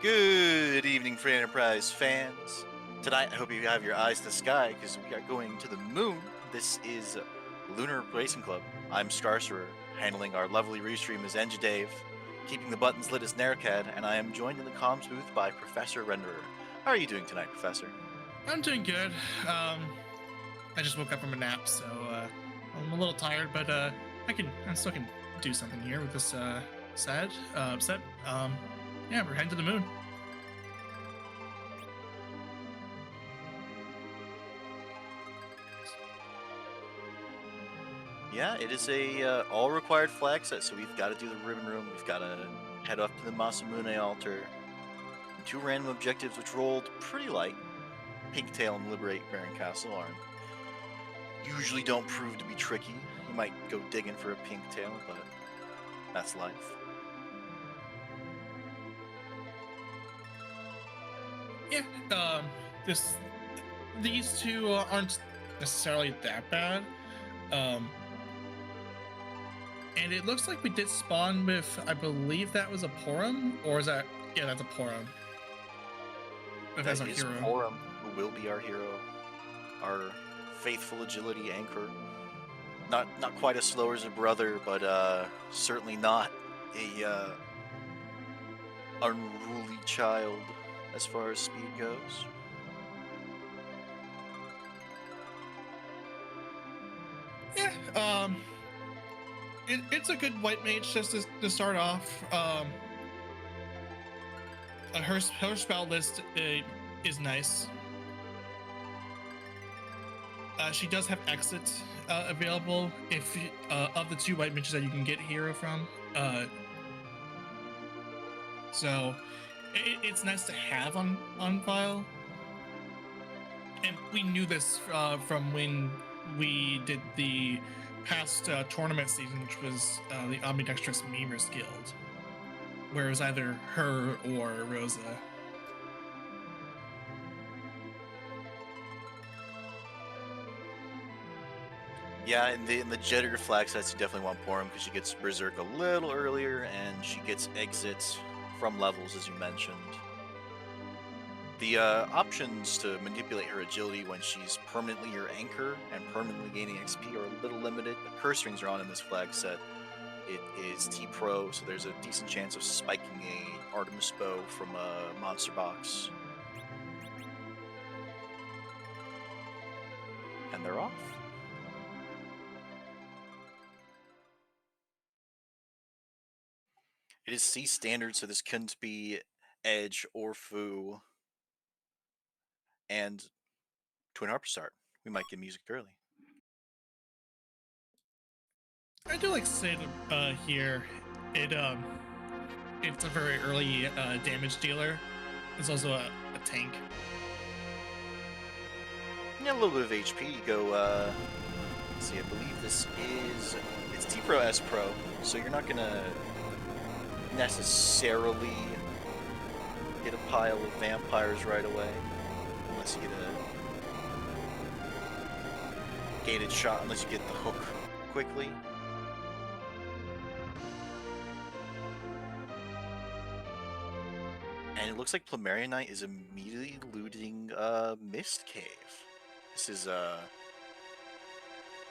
Good evening, Free Enterprise fans. Tonight, I hope you have your eyes to the sky because we are going to the moon. This is Lunar Racing Club. I'm Scarcerer, handling our lovely restream as Dave, keeping the buttons lit as Narcad, and I am joined in the comms booth by Professor Renderer. How are you doing tonight, Professor? I'm doing good. I just woke up from a nap, so I'm a little tired, but I still can do something here with this set. Yeah, we're heading to the moon. Yeah, it is a all required flag set, so we've got to do the ribbon room. We've got to head up to the Masamune altar. 2 random objectives which rolled pretty light. Pinktail and Liberate Baron Castle are usually don't prove to be tricky. You might go digging for a Pinktail, but that's life. Yeah, these two aren't necessarily that bad. And it looks like we did spawn with, I believe that was a Porum, or is that, yeah, that's a Porum. If that's our hero. Porum, who will be our hero, our faithful agility anchor. Not quite as slow as a brother, but certainly not a unruly child as far as speed goes. Yeah, it's a good white mage just to start off. Her spell list is nice. She does have exit available if of the 2 white mages that you can get hero from. So it's nice to have on file. And we knew this from when we did the past tournament season, which was the Ambidextrous Memers Guild, where it was either her or Rosa. Yeah, in the Jetter flag sets, you definitely want Porum because she gets Berserk a little earlier, and she gets exits from levels, as you mentioned. The options to manipulate her agility when she's permanently your anchor and permanently gaining XP are a little limited, but curse rings are on in this flag set. It is T-Pro, so there's a decent chance of spiking a Artemis bow from a monster box. And they're off. It is C standard, so this couldn't be Edge or Fu. And Twin Harp start. We might get music early. I do like Sid here. It's a very early damage dealer. It's also a tank. Yeah, a little bit of HP. You go, let's see, I believe this is, it's T-Pro S Pro, so you're not gonna necessarily get a pile of vampires right away, unless you get a gated shot, unless you get the hook quickly. And it looks like Plumerian Knight is immediately looting Mist Cave. This is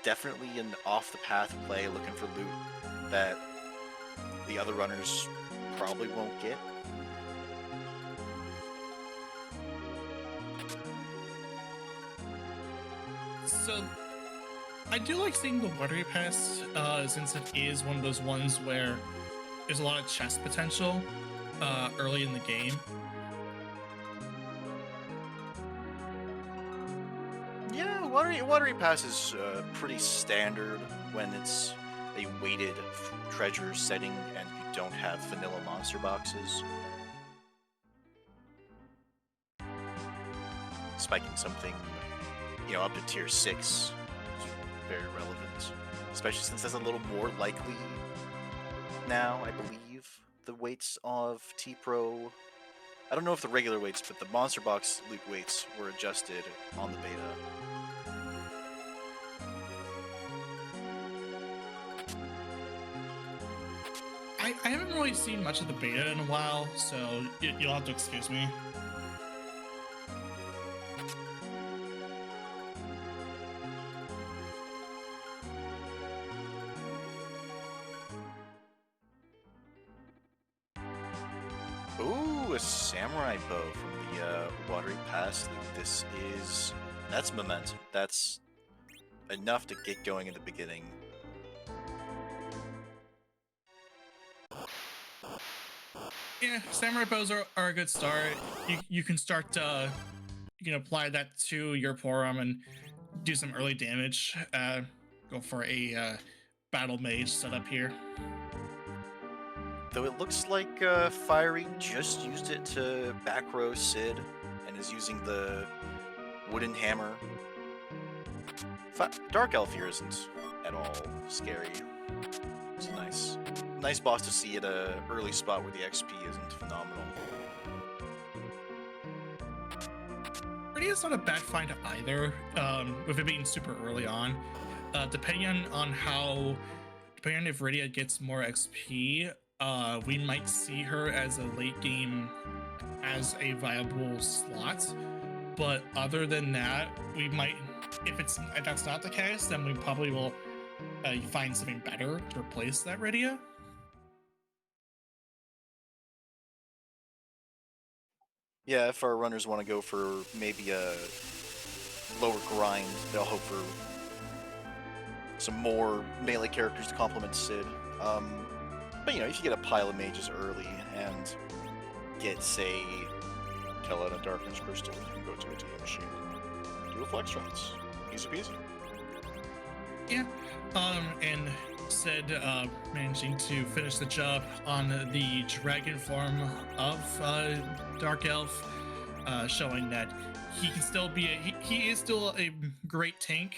definitely an off-the-path play looking for loot that the other runners probably won't get. So I do like seeing the Watery Pass since it is one of those ones where there's a lot of chest potential early in the game. Yeah, Watery Pass is pretty standard when it's a weighted treasure setting and you don't have vanilla monster boxes. Spiking something, up to tier 6 is very relevant, especially since that's a little more likely now, I believe. The weights of T-Pro, I don't know if the regular weights, but the monster box loot weights were adjusted on the beta. I I haven't really seen much of the beta in a while, so you'll have to excuse me. Ooh, a samurai bow from the watery past. That's momentum. That's enough to get going in the beginning. Yeah, samurai bows are a good start. You can start you can apply that to your Porum and do some early damage. Go for a battle mage setup here. Though it looks like Fiery just used it to back row Sid and is using the wooden hammer. Dark Elf here isn't at all scary. It's a nice boss to see at a early spot where the XP isn't phenomenal. Radia's not a bad find either, with it being super early on. Depending on if Radia gets more XP, we might see her as a late game as a viable slot. But other than that, we might, if that's not the case, then we probably will find something better to replace that Radia. Yeah, if our runners want to go for maybe a lower grind, they'll hope for some more melee characters to complement Sid. But you know, if you get a pile of mages early and get, say, Tell a Darkness Crystal, you can go to a DM machine. Do a flex strats. Easy peasy. Yeah. And Sid managing to finish the job on the dragon form of Dark Elf, showing that he can still be he is still a great tank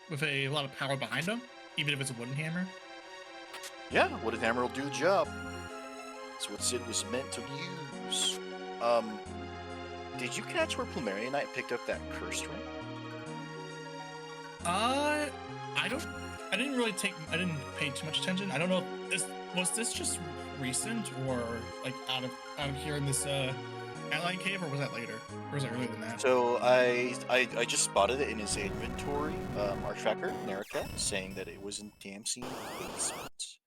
with a lot of power behind him, even if it's a wooden hammer. Yeah, wooden hammer will do the job. That's what Sid was meant to use. Did you catch where Plumeria Knight picked up that cursed ring? I didn't pay too much attention. I don't know if was this just recent or like out here in this Antlion Cave, or was that later? Or was it earlier than that? So I just spotted it in his inventory. Our tracker, Nerika, saying that it was in DMC basement.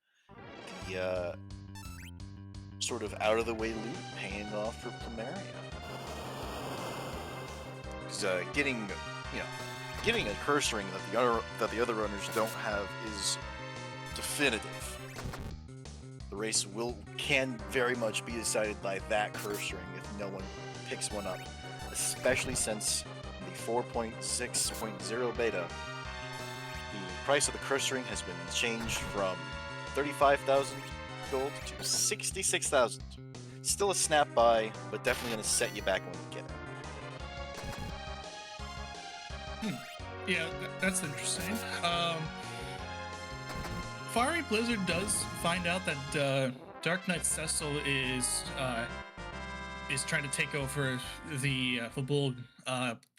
The sort of out of the way loot paying off for Plumeria. Because getting a curse ring that the other runners don't have is definitive. The race can very much be decided by that curse ring if no one picks one up, especially since the 4.6.0 beta, the price of the curse ring has been changed from 35,000 gold to 66,000. Still a snap buy, but definitely going to set you back when you get it. Yeah, that's interesting. Fiery Blizzard does find out that Dark Knight Cecil is trying to take over the Fabul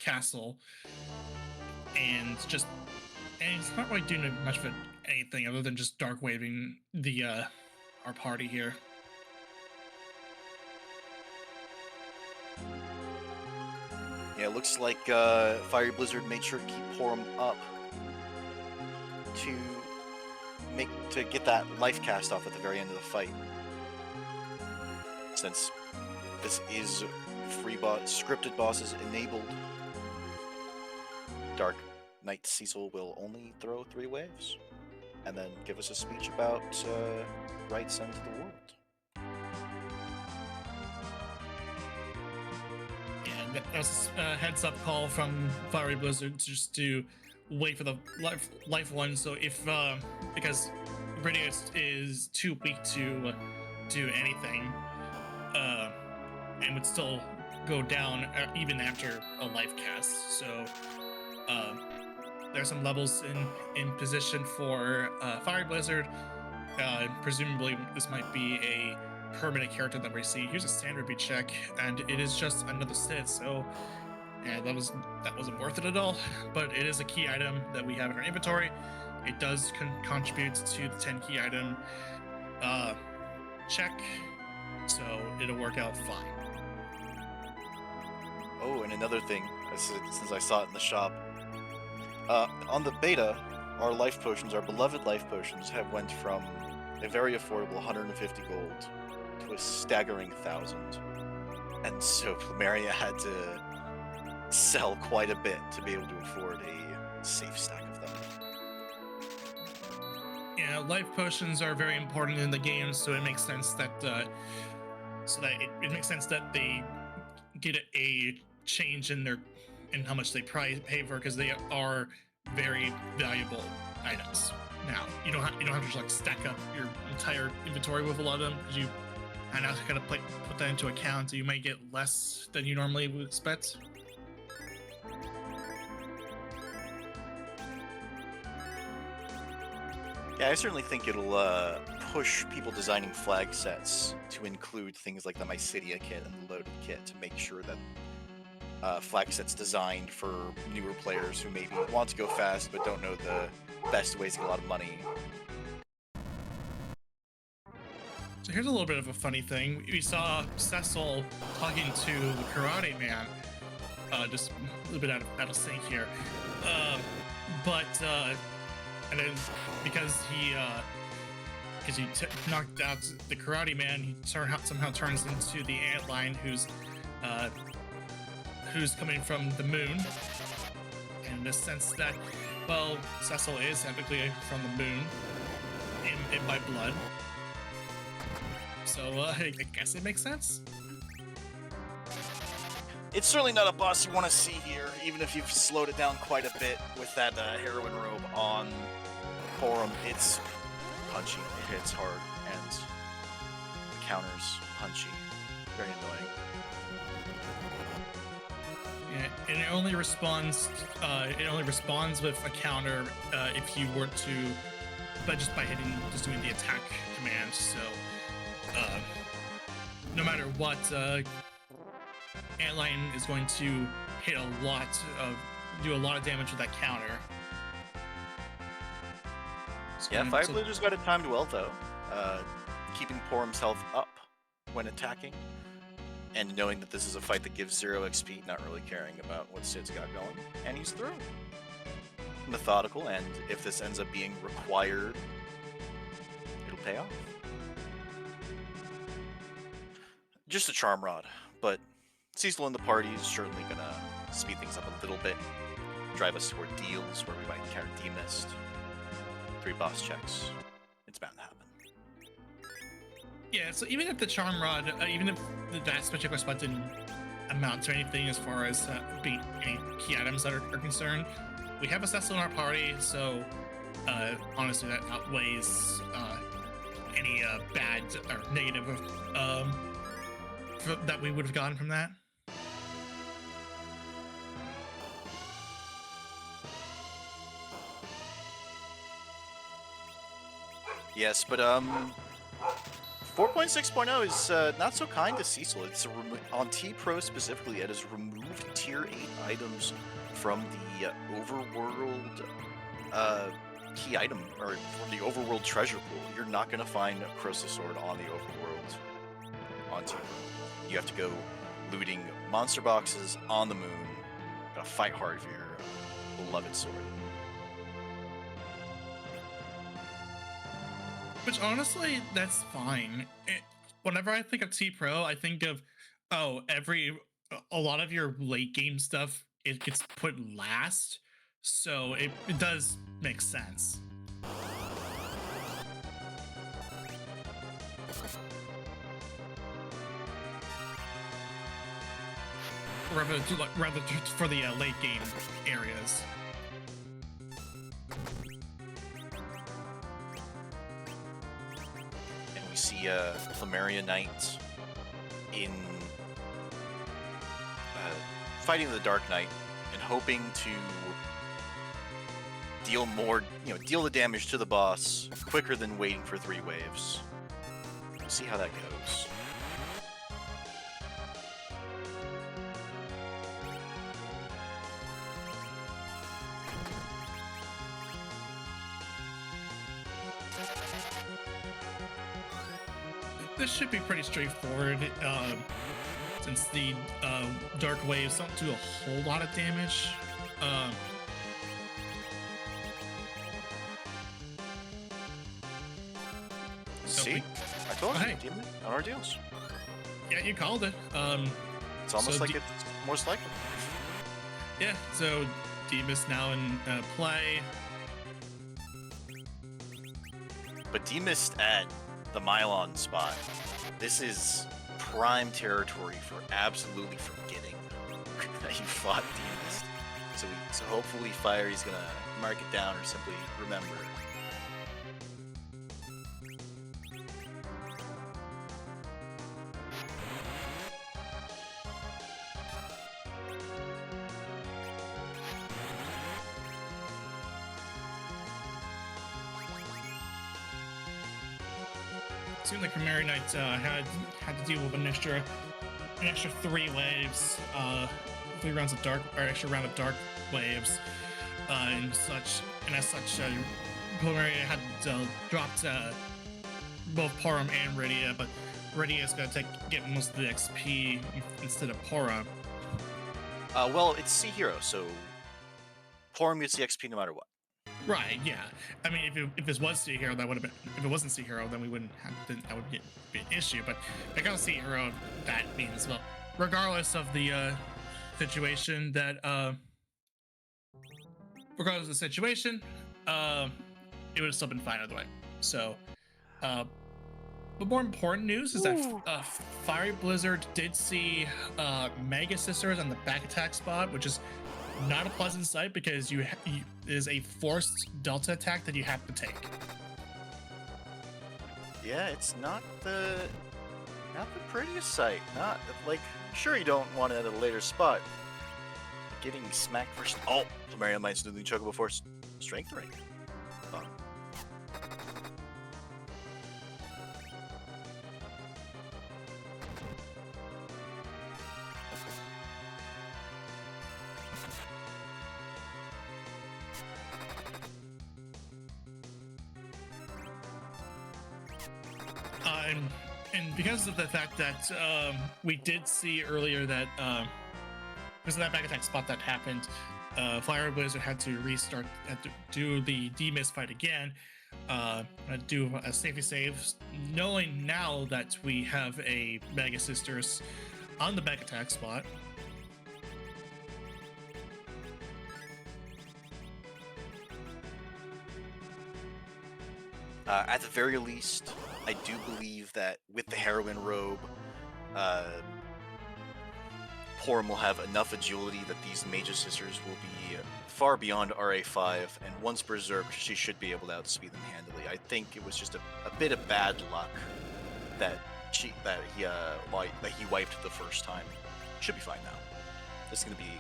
castle, and he's not really doing much of anything other than just dark waving the our party here. Yeah, it looks like Fiery Blizzard made sure to keep Porum up to get that life cast off at the very end of the fight. Since this is scripted bosses enabled, Dark Knight Cecil will only throw 3 waves, and then give us a speech about rights end to the world. Yeah, that's a heads-up call from Fiery Blizzard just to wait for the life one. So if because Radius is too weak to do anything, and would still go down even after a life cast. So there's some levels in position for Fiery Blizzard. Presumably this might be a permanent character that we see. Here's a standard beat check, and it is just another Sid. So yeah, that wasn't worth it at all. But it is a key item that we have in our inventory. It does contribute to the 10 key item check, so it'll work out fine. Oh, and another thing, since I saw it in the shop, on the beta, our life potions, our beloved life potions, have went from a very affordable 150 gold to a staggering 1,000. And so Plumeria had to sell quite a bit to be able to afford a safe stack of them. Yeah, life potions are very important in the game, so it makes sense that it makes sense that they get a change in how much they pay for, because they are very valuable items. Now you don't have to just like stack up your entire inventory with a lot of them, because you kind of gotta put that into account. So you might get less than you normally would expect. Yeah, I certainly think it'll push people designing flag sets to include things like the Mysidia kit and the Loaded kit to make sure that flag sets designed for newer players who maybe want to go fast but don't know the best ways to get a lot of money. So here's a little bit of a funny thing. We saw Cecil talking to the Karate Man, just a little bit out of sync here. And then because he knocked out the Karate Man, he somehow turns into the Antlion, who's coming from the moon. In the sense that, well, Cecil is technically from the moon, in by blood. So I guess it makes sense. It's certainly not a boss you want to see here, even if you've slowed it down quite a bit with that heroin robe on Porum. It's punchy, it hits hard, and the counters punchy. Very annoying. Yeah, and it only responds with a counter if you were to, but just by doing the attack command. So no matter what, Antlion is going to do a lot of damage with that counter. Yeah, Fire Blazer's got it timed well though, keeping Porum's health up when attacking, and knowing that this is a fight that gives 0 XP, not really caring about what Sid's got going, and he's through. Methodical, and if this ends up being required, it'll pay off. Just a Charm Rod, but Cecil in the party is certainly gonna speed things up a little bit, drive us toward deals where we might encounter D-Mist, 3 boss checks. It's bound to happen. Yeah, so even if the Charm Rod, even if that particular spot didn't amount to anything as far as being any key items that are concerned, we have a Cecil in our party, so honestly that outweighs any bad or negative that we would have gotten from that. Yes, but 4.6.0 is not so kind to Cecil. It's on T-Pro specifically, it has removed Tier 8 items from the overworld key item, or from the overworld treasure pool. You're not going to find a Crystal Sword on the overworld on T-Pro. You have to go looting monster boxes on the moon. Gotta fight hard for your beloved sword. Which honestly, that's fine. Whenever I think of T-Pro, I think of, a lot of your late game stuff, it gets put last. So it does make sense. Rather for the late game areas. We see Plumeria Knight in fighting the Dark Knight and hoping to deal the damage to the boss quicker than waiting for 3 waves. We'll see how that goes. this should be pretty straightforward. Since the dark waves don't do a whole lot of damage. See, I told you, hey. Demon on our deals. Yeah, you called it. It's almost like it's most likely. Yeah, so Demus now in play. But Demus at the Mylon spot. This is prime territory for absolutely forgetting that you fought Demus. So hopefully Fiery's gonna mark it down or simply remember. Seemed like Mary Knight had to deal with an extra 3 waves, 3 rounds of dark, or extra round of dark waves, and such. And as such, Mary had dropped both Porum and Rydia, but Rydia is gonna get most of the XP instead of Porum. Well, it's C hero, so Porum gets the XP no matter what. Right, yeah. I mean, if this was C hero, that would have been. If it wasn't C hero, then we wouldn't have. Then that would be an issue. But because C hero, that means, well, regardless of the situation, that regardless of the situation, it would have still been fine either way. So, but more important news is that Fiery Blizzard did see Mega Sisters on the back attack spot, which is not a pleasant sight because it is a forced delta attack that you have to take. Yeah, it's not the prettiest sight. Not like, sure, you don't want it at a later spot. Getting smacked first. Oh, Marion might do the Chocobo Force strength ring. Oh. And because of the fact that we did see earlier that because of that back attack spot that happened, Fire Blizzard had to do the Demus fight again, do a safety save, knowing now that we have a Mega Sisters on the back attack spot. At the very least, I do believe that with the Heroine robe, Porum will have enough agility that these Mage Sisters will be far beyond RA5, and once berserked, she should be able to outspeed them handily. I think it was just a bit of bad luck that he wiped the first time. Should be fine now. This is going to be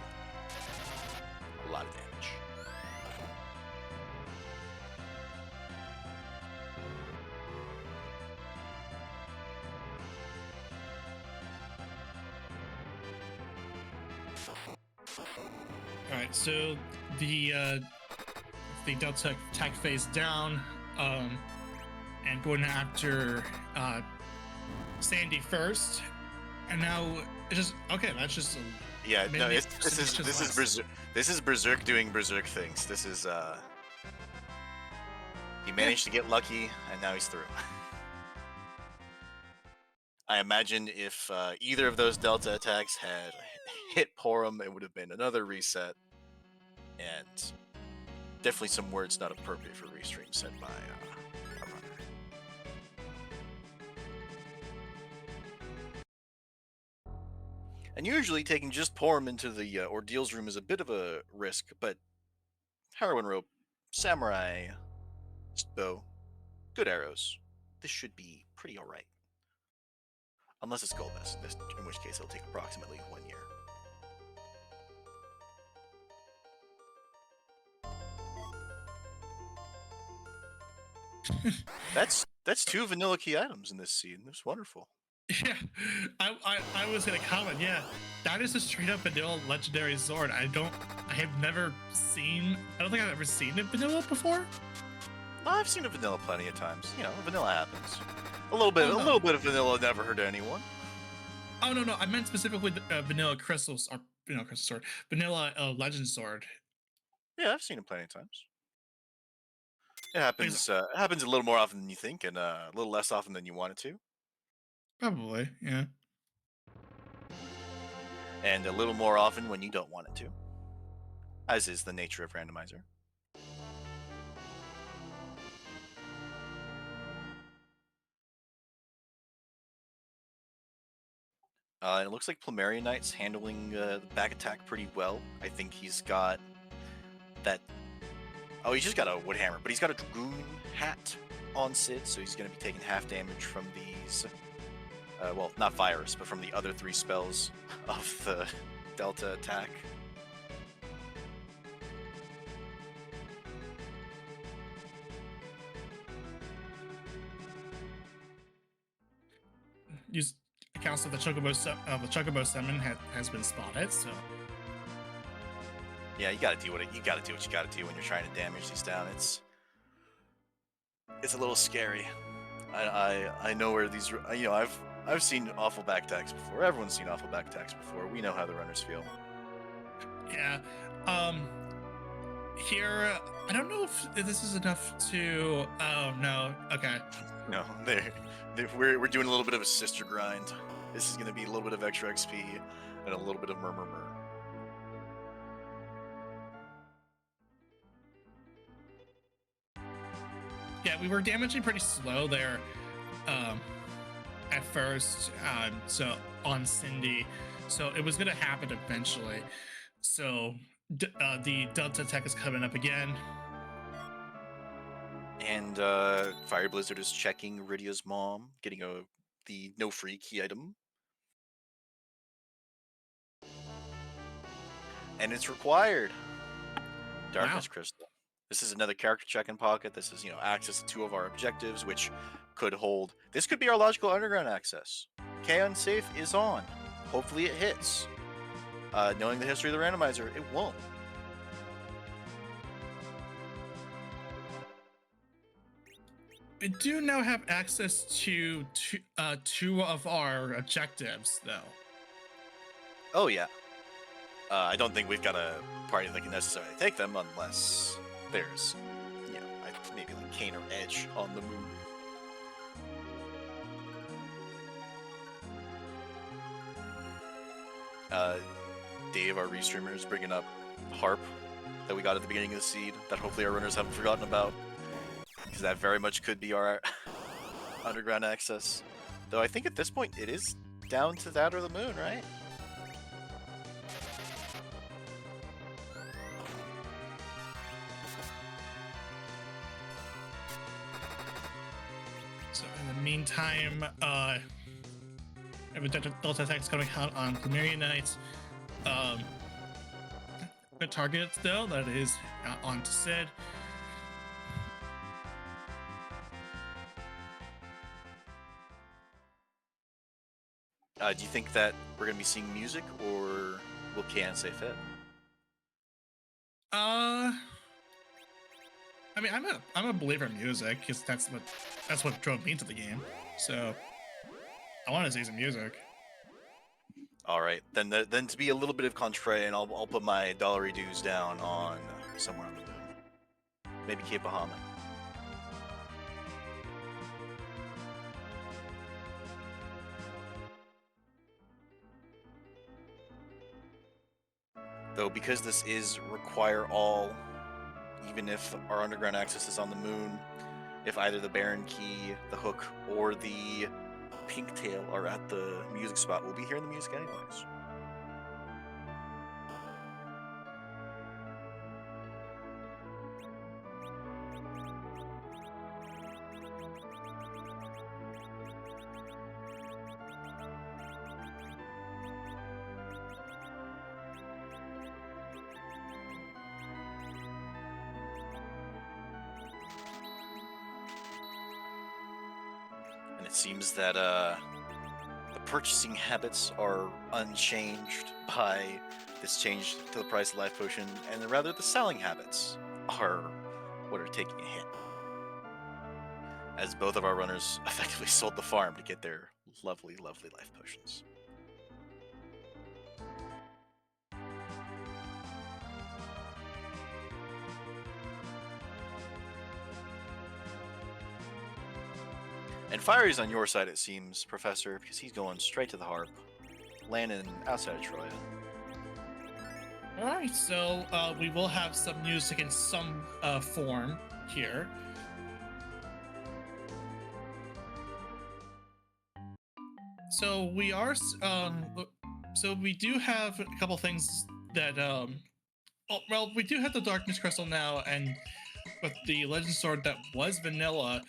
a lot of damage. All right, so the Delta attack phase down, and going after Sandy first, and now it's just okay. That's just yeah. No, this is Berserk doing Berserk things. This is he managed to get lucky, and now he's through. I imagine if either of those Delta attacks had hit Porum, it would have been another reset, and definitely some words not appropriate for restream said by our runner. And usually taking just Porum into the ordeals room is a bit of a risk, but Heroine Rope, Samurai, bow, good arrows. This should be pretty alright. Unless it's Goldbest, in which case it'll take approximately 1 year. That's 2 vanilla key items in this scene. It's wonderful. Yeah, I was gonna comment. Yeah, that is a straight up vanilla legendary sword. I don't think I've ever seen it vanilla before. No, I've seen it vanilla plenty of times. You know, vanilla happens. A little bit, Oh, a no. little bit of vanilla never hurt anyone. Oh no, I meant specifically the vanilla crystals or crystal sword, vanilla legend sword. Yeah, I've seen it plenty of times. It Because happens. It happens a little more often than you think, and a little less often than you want it to, probably, yeah. and a little more often when you don't want it to, as is the nature of randomizer. And it looks like Plumeria Knight's handling the back attack pretty well. I think he's got that. Oh, he's just got a wood hammer, but he's got a dragoon hat on Sid, so he's going to be taking half damage from these. Well, not virus, but from the other 3 spells of the Delta attack. Use accounts of the Chocobo summon has been spotted, so Yeah, you gotta do what you gotta do when you're trying to damage these down. It's a little scary. I know where these. I've seen awful back attacks before. Everyone's seen awful back attacks before. We know how the runners feel. yeah. Here, I don't know if this is enough to. Oh no. Okay. No, we're doing a little bit of a sister grind. This is gonna be a little bit of extra XP and a little bit of murmur. Yeah, we were damaging pretty slow there at first, so on Cindy, so it was going to happen eventually. So the Delta attack is coming up again. And Fire Blizzard is checking Rydia's mom, getting the no free key item. And it's required. Darkness Crystal. This is another character check in pocket. This is, access to 2 of our objectives, which could hold. This could be our logical underground access. K Unsafe is on. Hopefully it hits. Knowing the history of the randomizer, it won't. We do now have access to 2 of our objectives, though. Oh, yeah. I don't think we've got a party that can necessarily take them unless there's, maybe like Kane or Edge on the moon. Dave, our restreamer, is bringing up Harp that we got at the beginning of the seed that hopefully our runners haven't forgotten about, because that very much could be our underground access. Though I think at this point it is down to that or the moon, right? So in the meantime, Delta attacks coming out on Plumeria Knight. Good targets though. That is on to Sid. Do you think that we're gonna be seeing music, or will Can say fit? I mean, I'm a believer in music because that's what drove me into the game. So I want to see some music. All right, then to be a little bit of contrary, and I'll put my dollary dues down on somewhere on the moon, maybe Cape Bahamut. Though, because this is require all, even if our underground access is on the moon, if either the Baron Key, the Hook, or the Pinktail are at the music spot, we'll be hearing the music anyways. And it seems that the purchasing habits are unchanged by this change to the price of Life Potion, and rather the selling habits are what are taking a hit. as both of our runners effectively sold the farm to get their lovely, lovely life potions. And Fiery's on your side, it seems, Professor, because he's going straight to the harp, landing outside of Troya. All right, so we will have some music in some form here. So we are, so we do have a couple things that, well, we do have the Darkness Crystal now, and with the Legend Sword that was vanilla,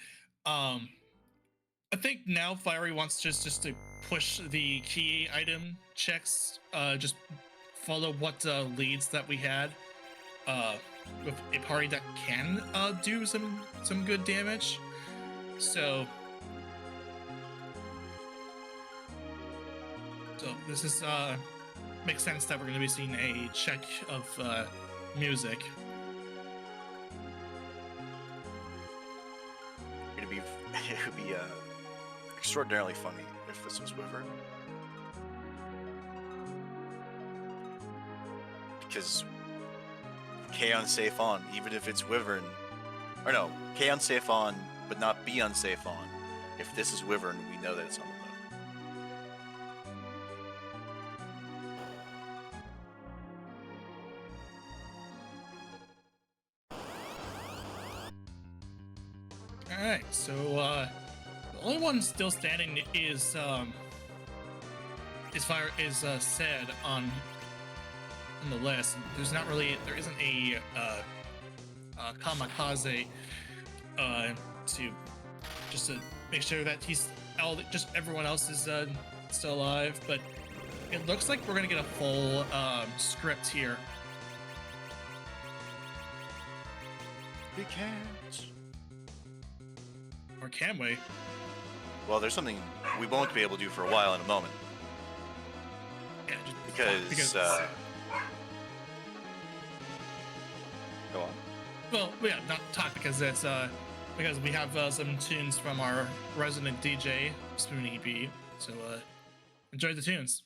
I think now Fiery wants just to push the key item checks, just follow what leads that we had with a party that can do some good damage. So this is makes sense that we're going to be seeing a check of music. It would be extraordinarily funny if this was Wyvern. Because K unsafe on, even if it's Wyvern. Or no, K unsafe on, but not be unsafe on. If this is Wyvern, we know that it's on the move. Alright, so the only one still standing is said on the list. There isn't a kamikaze to make sure that just everyone else is still alive, but it looks like we're gonna get a full script here. We can't. Or can we? Well, there's something we won't be able to do for a while in a moment. Yeah, because go on. Well, yeah, not talk because it's because we have some tunes from our resident DJ Spoon EP. So enjoy the tunes.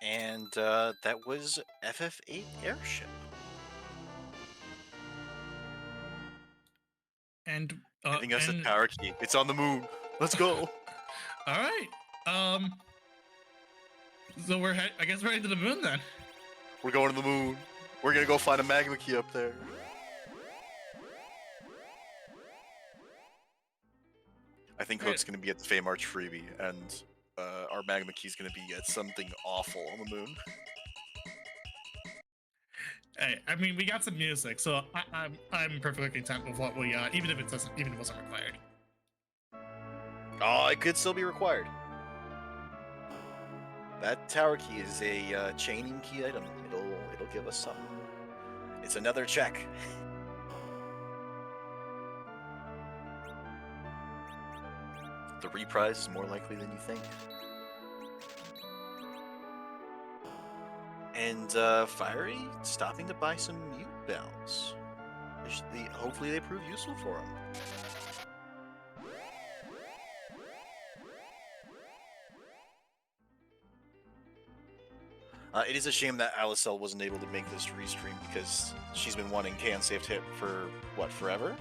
And that was FF8 Airship. And I think that's the and tower key. It's on the moon. Let's go. all right. So I guess we're heading to the moon then. We're going to the moon. We're gonna go find a magma key up there. I think Hook's gonna be at the Fame Arch freebie, and our magma key's gonna be at something awful on the moon. Hey, I mean, we got some music, so I'm perfectly content with what we got, even if it wasn't required. Oh, it could still be required. That tower key is a chaining key item. It'll give us something. It's another check. The reprise is more likely than you think. And Fiery stopping to buy some mute bells. Hopefully they prove useful for him. It is a shame that Alicel wasn't able to make this restream because she's been wanting Can Saved Hit for, what, forever?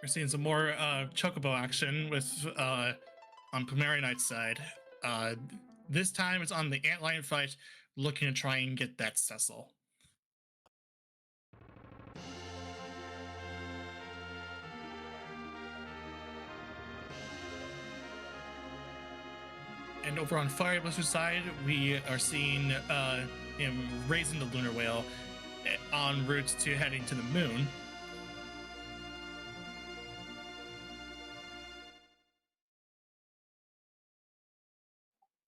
We're seeing some more Chocobo action with on Primary Knight's side. This time it's on the Antlion fight, looking to try and get that Cecil. And over on Fire Blizzard's side, we are seeing him raising the Lunar Whale en route to heading to the moon.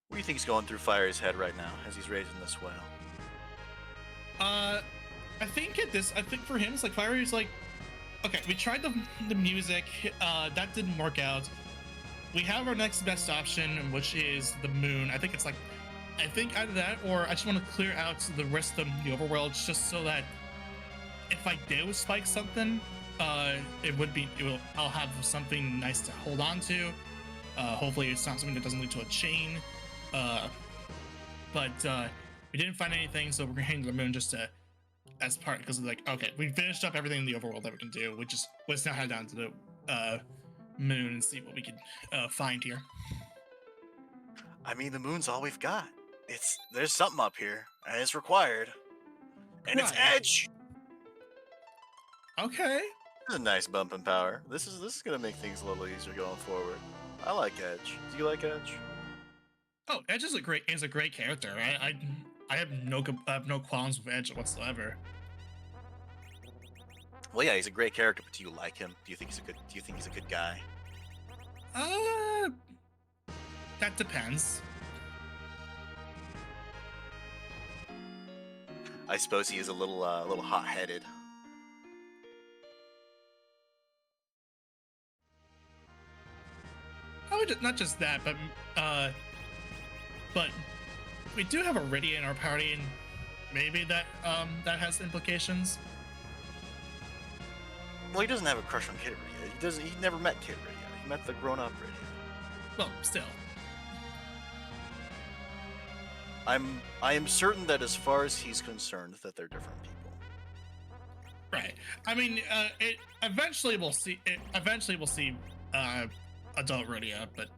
What do you think's going through Fire's head right now as he's raising this whale? I think for him, it's like Fire's like, okay, we tried the music, that didn't work out. We have our next best option, which is the moon. I think either that or I just want to clear out the rest of the overworld just so that if I do spike something, I'll have something nice to hold on to. Hopefully it's not something that doesn't lead to a chain. But we didn't find anything, so we're gonna hang to the moon just to as part because like, okay, we finished up everything in the overworld that we can do. Let's now head down to the moon and see what we can find here. I mean, the moon's all we've got. There's something up here, and it's required, and it's Edge. Okay. This is a nice bump in power. This is gonna make things a little easier going forward. I like Edge. Do you like Edge? Oh, Edge is a great character. I have no qualms with Edge whatsoever. Well, yeah, he's a great character, but do you like him? Do you think he's a good guy? That depends. I suppose he is a little hot-headed. Not just that, but we do have a Rydia in our party, and maybe that has implications. Well, he doesn't have a crush on Kid Rydia. He never met Kid Rydia. He met the grown-up Rydia. Well, still. I am certain that as far as he's concerned, that they're different people. Right. I mean, eventually we'll see adult Rydia, but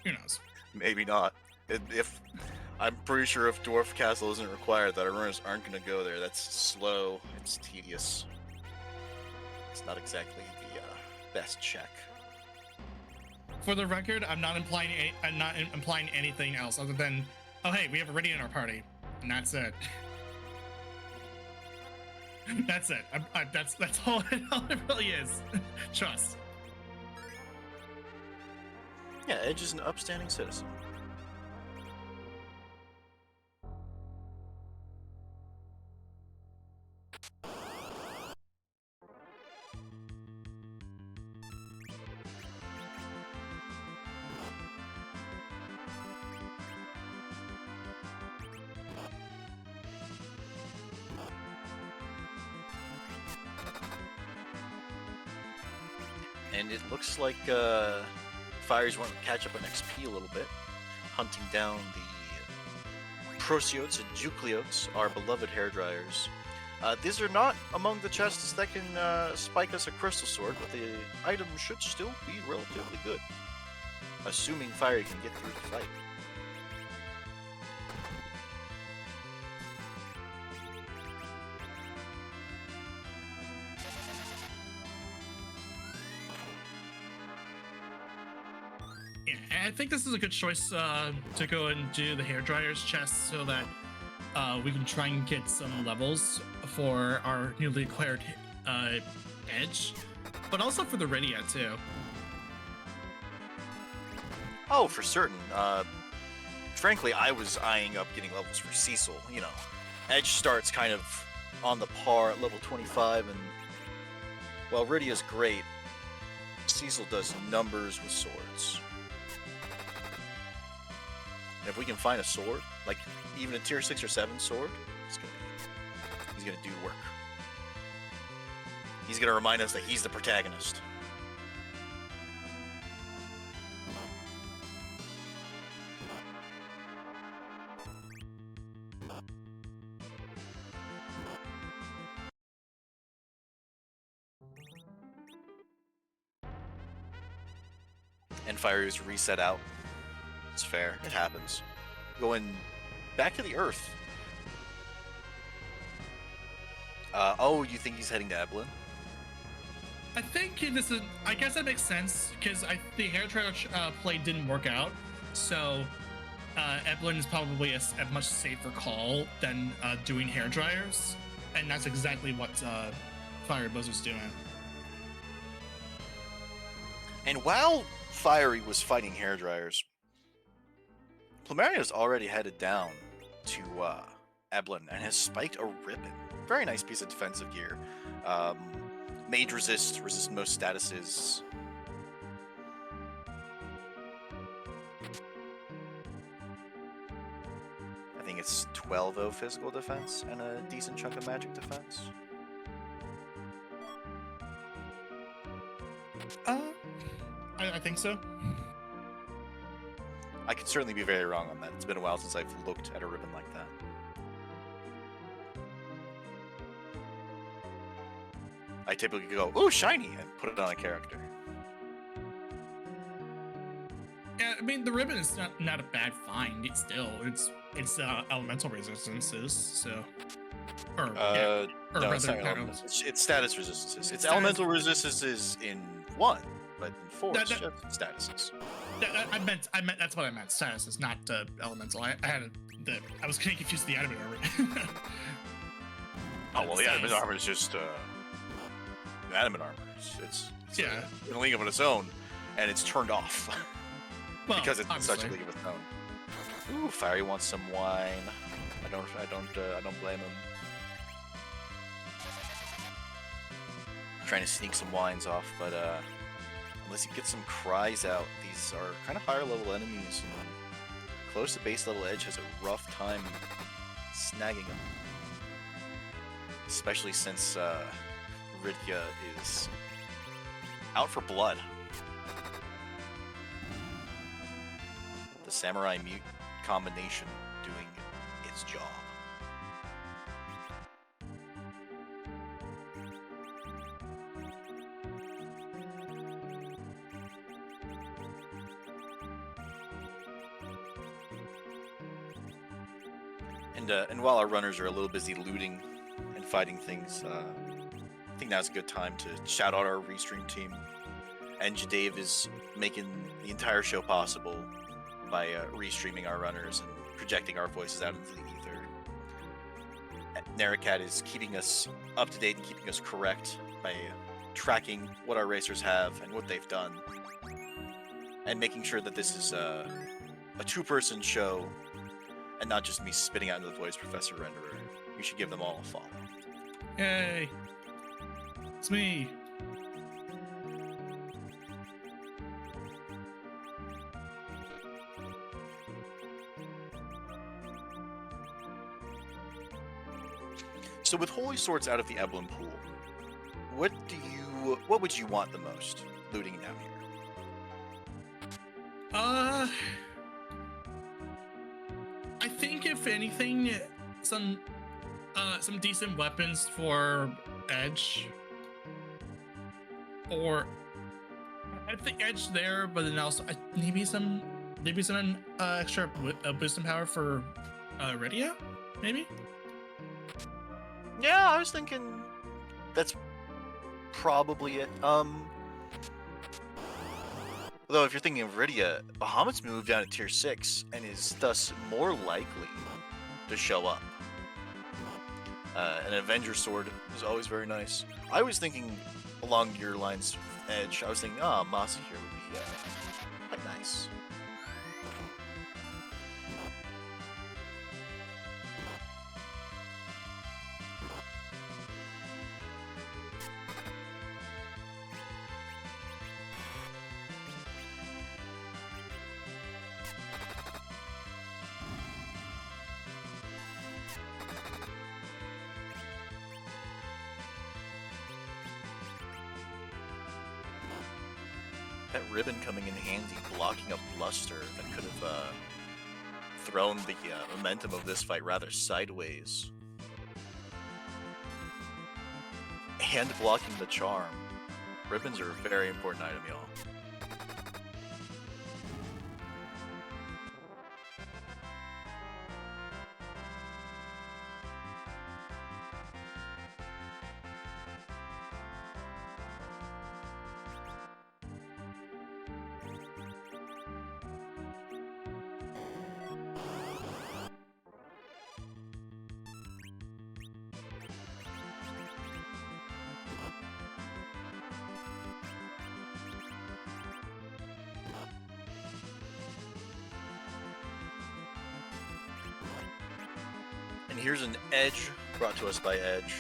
who knows? Maybe not. If I'm pretty sure if Dwarf Castle isn't required, that our runners aren't going to go there. That's slow. It's tedious. It's not exactly the best check. For the record, I'm not implying anything else other than, oh hey, we have a Rydia in our party, and that's it. That's it. That's all it really is. Trust. Yeah, Edge is an upstanding citizen. And it looks like Fires want to catch up on XP a little bit, hunting down the Prociotes and Jucleotes, our beloved hairdryers. These are not among the chests that can spike us a crystal sword, but the item should still be relatively good, assuming Fiery can get through the fight. Yeah, I think this is a good choice to go and do the hairdryer's chest so that we can try and get some levels for our newly acquired edge, but also for the Rydia too. Oh, for certain. Frankly, I was eyeing up getting levels for Cecil. You know, Edge starts kind of on the par at level 25, and while Rydia's great, Cecil does numbers with swords. And if we can find a sword, like even a tier 6 or 7 sword, he's gonna do work. He's gonna remind us that he's the protagonist. And Fiery's reset out. It's fair. It happens. Going back to the Earth. Oh, you think he's heading to Eblin? I think this is. I guess that makes sense because the hairdryer play didn't work out, so Eblin is probably a much safer call than doing hairdryers, and that's exactly what Fiery was doing. And while Fiery was fighting hairdryers, Plumeria's already headed down to Eblin and has spiked a ribbon. Very nice piece of defensive gear. Mage resist most statuses. I think it's 12-0 physical defense and a decent chunk of magic defense. I think so. I could certainly be very wrong on that. It's been a while since I've looked at a ribbon like that. I typically go, ooh, shiny, and put it on a character. Yeah, I mean the ribbon is not a bad find. It's elemental resistances, so. Or no, rather, it's not elemental. It's status resistances. It's elemental resistances in 1, but in 4 it's just statuses. I meant that's what I meant. Statuses, not elemental. I was getting confused with the adamant armor. Oh well, the adamant armor is just adamant armor. It's yeah, in a league of its own, and it's turned off well, because it's obviously. such a league of its own. Ooh, Fiery wants some wine. I don't blame him. Trying to sneak some wines off, but unless he gets some cries out, these are kind of higher level enemies, and close to base level Edge has a rough time snagging them. Especially since Rydia is out for blood. The Samurai Mute combination doing its job. And while our runners are a little busy looting and fighting things, I think now's a good time to shout out our restream team. And Dave is making the entire show possible by restreaming our runners and projecting our voices out into the ether. Narakat is keeping us up to date and keeping us correct by tracking what our racers have and what they've done, and making sure that this is a two-person show and not just me spitting out into the voice Professor Renderer. You should give them all a follow. Hey, it's me. So with Holy Swords out of the Eblin pool, what would you want the most? looting down here? I think if anything, some decent weapons for Edge, or I think Edge there, but then also maybe some extra wisdom power for Rydia, maybe. Yeah, I was thinking that's probably it. Although if you're thinking of Rydia, Bahamut's moved down to tier 6 and is thus more likely to show up. An Avenger Sword is always very nice. I was thinking along your lines, Edge. I was thinking, Masi here would be quite nice. That ribbon coming in handy, blocking a bluster that could have thrown the momentum of this fight rather sideways. And blocking the charm. Ribbons are a very important item, y'all. And here's an Edge brought to us by Edge.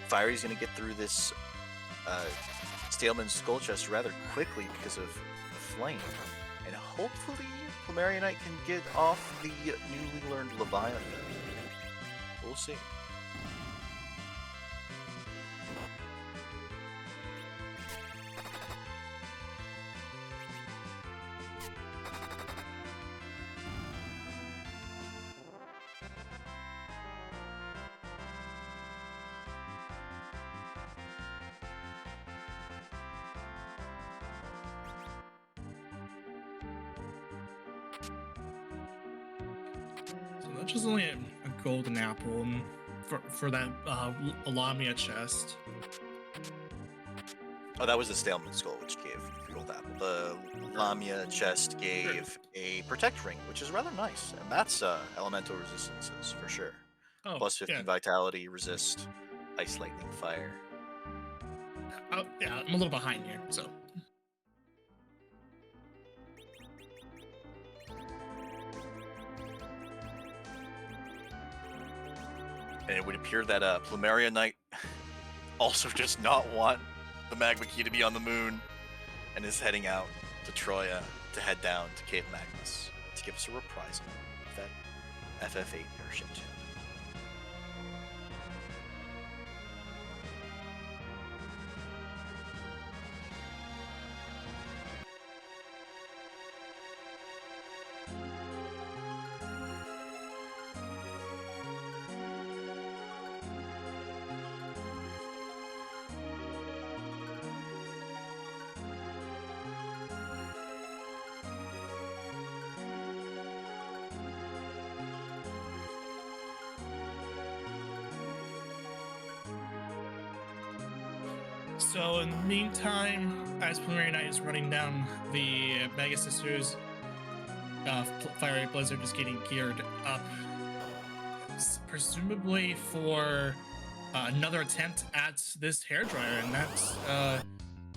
Fiery's going to get through this Staleman's Skull Chest rather quickly because of Flame. And hopefully Plumeria can get off the newly learned Leviathan. We'll see. Which is only a golden apple for that Lamia chest. Oh, that was the Staleman Skull, which gave the gold apple. The Lamia chest gave a Protect Ring, which is rather nice. And that's elemental resistances, for sure. Oh, Plus 15 Vitality, resist Ice, Lightning, Fire. Oh, yeah, I'm a little behind here, so... And it would appear that Plumeria Knight also does not want the Magma Key to be on the moon and is heading out to Troya to head down to Cave Magnus to give us a reprisal of that FF8 airship too. So in the meantime, as Plumeria Knight is running down, the Mega Sisters, Fiery Blizzard is getting geared up, presumably for another attempt at this hairdryer, and that's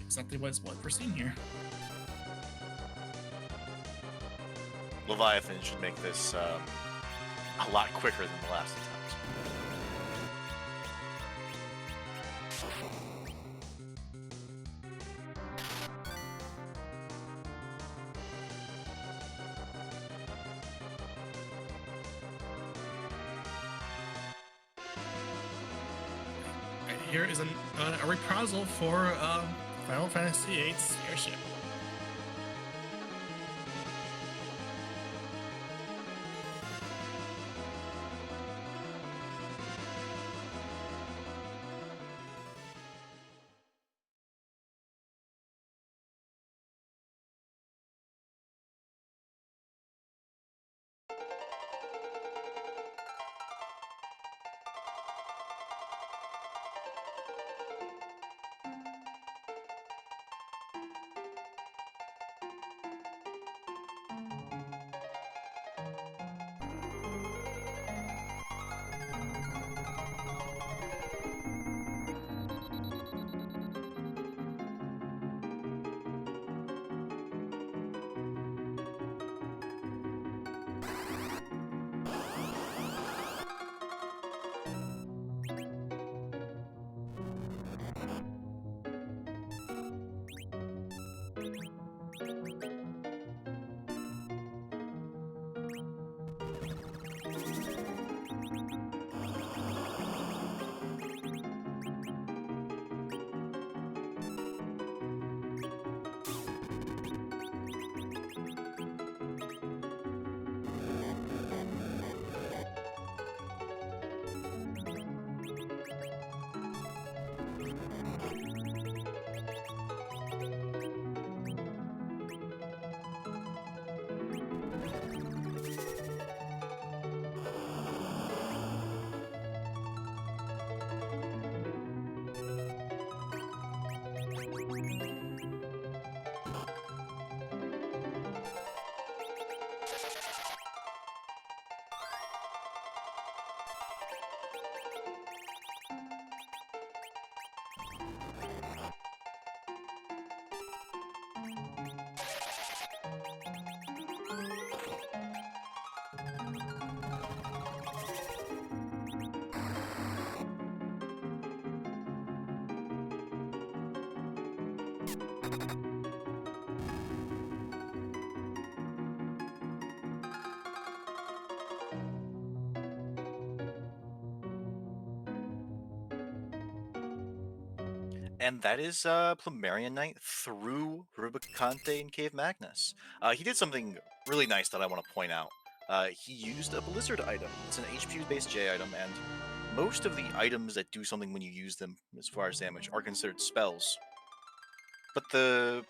exactly what we're seeing here. Leviathan should make this a lot quicker than the last attempt. Here is a reprisal for Final Fantasy VIII Airship. And that is Plumerian Knight through Rubicante and Cave Magnus. He did something really nice that I want to point out. He used a Blizzard item. It's an HP-based J item, and most of the items that do something when you use them, as far as damage, are considered spells. But the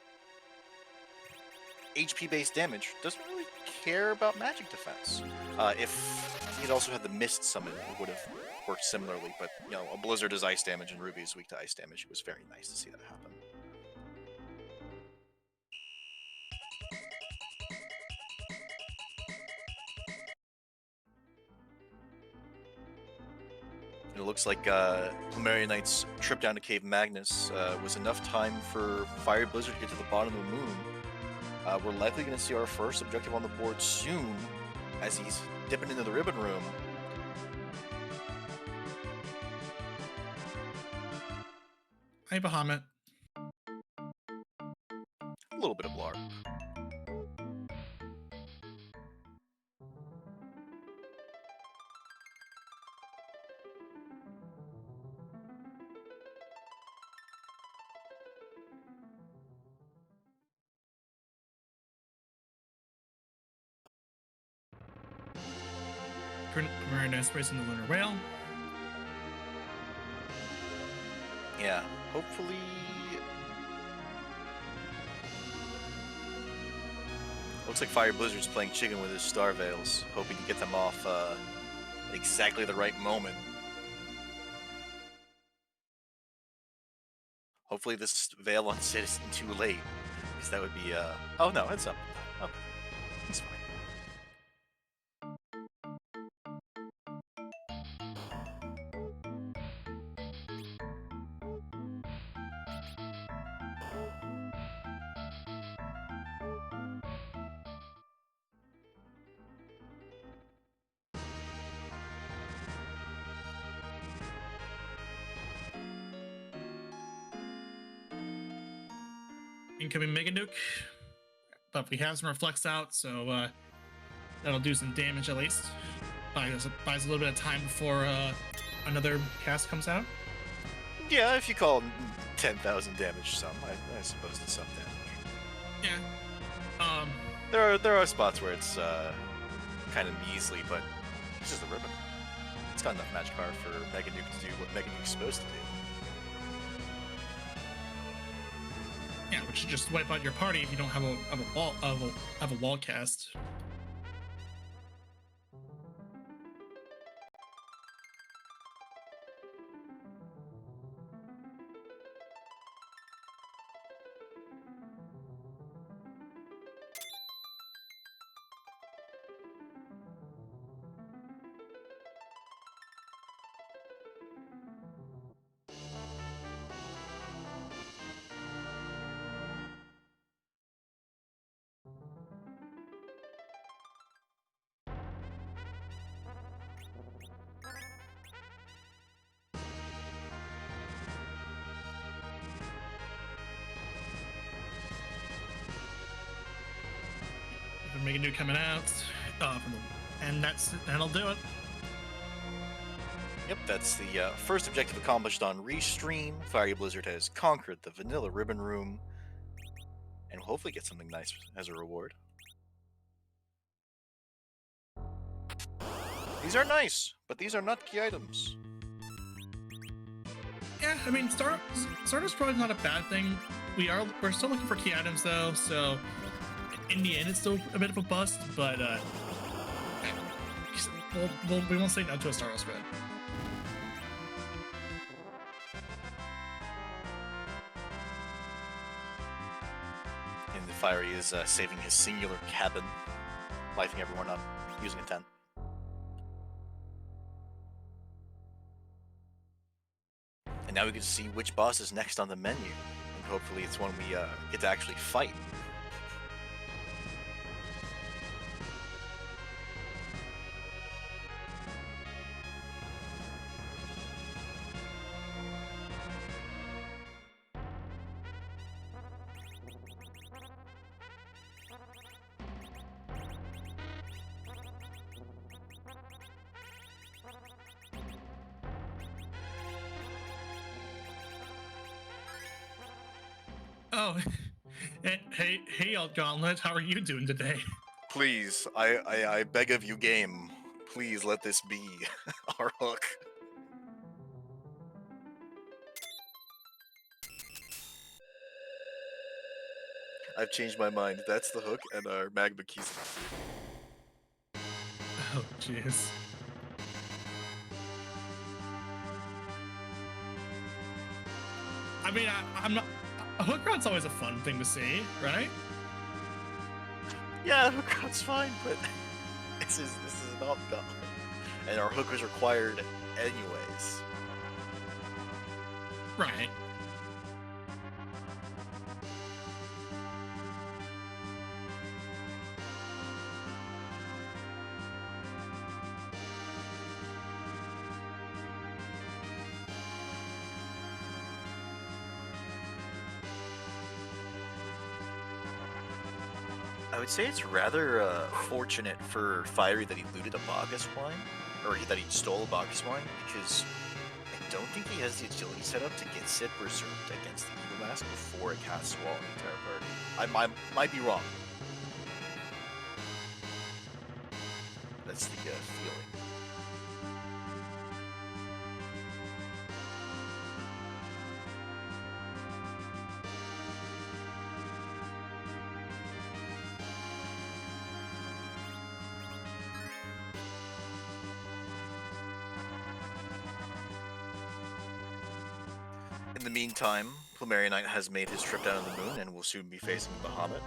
HP-based damage doesn't really care about magic defense. If he'd also had the Mist summon, it would have worked similarly, but, you know, a Blizzard is ice damage and Ruby is weak to ice damage. It was very nice to see that happen. It looks like Plumerian Knight's trip down to Cave Magnus was enough time for Fire Blizzard to get to the bottom of the moon. We're likely going to see our first objective on the board soon, as he's dipping into the ribbon room. Hey, Bahamut. A little bit of LARP. Magnus racing the Lunar Whale. Yeah, hopefully... Looks like Fire Blizzard's playing chicken with his Star Veils, hoping to get them off at exactly the right moment. Hopefully this Veil on Sid isn't too late, because that would be, Oh no, it's up. Okay, it's fine. Incoming Mega Nuke, but we have some reflects out, so that'll do some damage at least. Buys a little bit of time before another cast comes out. Yeah, if you call 10,000 damage some, I suppose it's some damage. Yeah. There are spots where it's kind of measly, but it's just a ribbon. It's got enough magic power for Mega Nuke to do what Mega Nuke's supposed to do. Yeah, which is just wipe out your party if you don't have a wall cast. Make a new coming out and that'll do it. Yep, that's the first objective accomplished on Restream. Fiery Blizzard has conquered the Vanilla Ribbon Room, and will hopefully get something nice as a reward. These are nice, but these are not key items. Yeah, I mean, Stardust probably not a bad thing. We're still looking for key items though, so in the end, it's still a bit of a bust. But we won't say no to a Stardust Red. And the Fiery is saving his singular cabin, lifing everyone up using a tent. And now we get to see which boss is next on the menu, and hopefully it's one we get to actually fight. Oh, hey, Gauntlet, how are you doing today? Please, I beg of you, game. Please let this be our hook. I've changed my mind. That's the hook, and our magma keys. Oh, jeez. I mean, I'm not. A hook rod's always a fun thing to see, right? Yeah, hook rod's fine, but this is not Gauntlet, and our hook was required anyways. Right. I would say it's rather fortunate for Fiery that he looted a Bacchus wine, or that he stole a Bacchus wine, because I don't think he has the agility set up to get Sid berserked against the Eagle Mask before it casts Wall on the entire party. I might be wrong. That's the feeling. In the meantime, Plumeria Knight has made his trip down to the moon and will soon be facing Bahamut.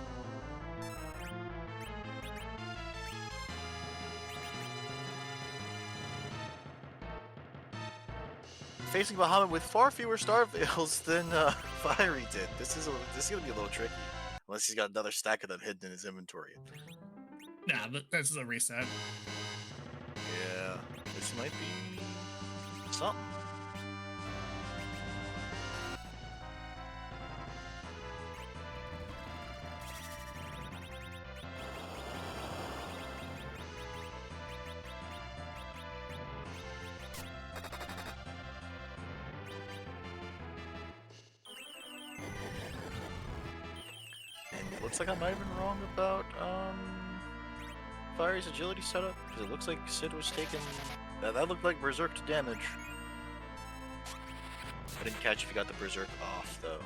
Facing Bahamut with far fewer star veils than Fiery did. This is gonna be a little tricky, unless he's got another stack of them hidden in his inventory. Nah, but this is a reset. Yeah, this might be something. looks like I'm not even wrong about Fire's agility setup, because it looks like Sid was taking... That looked like Berserk to damage. I didn't catch if you got the Berserk off, though.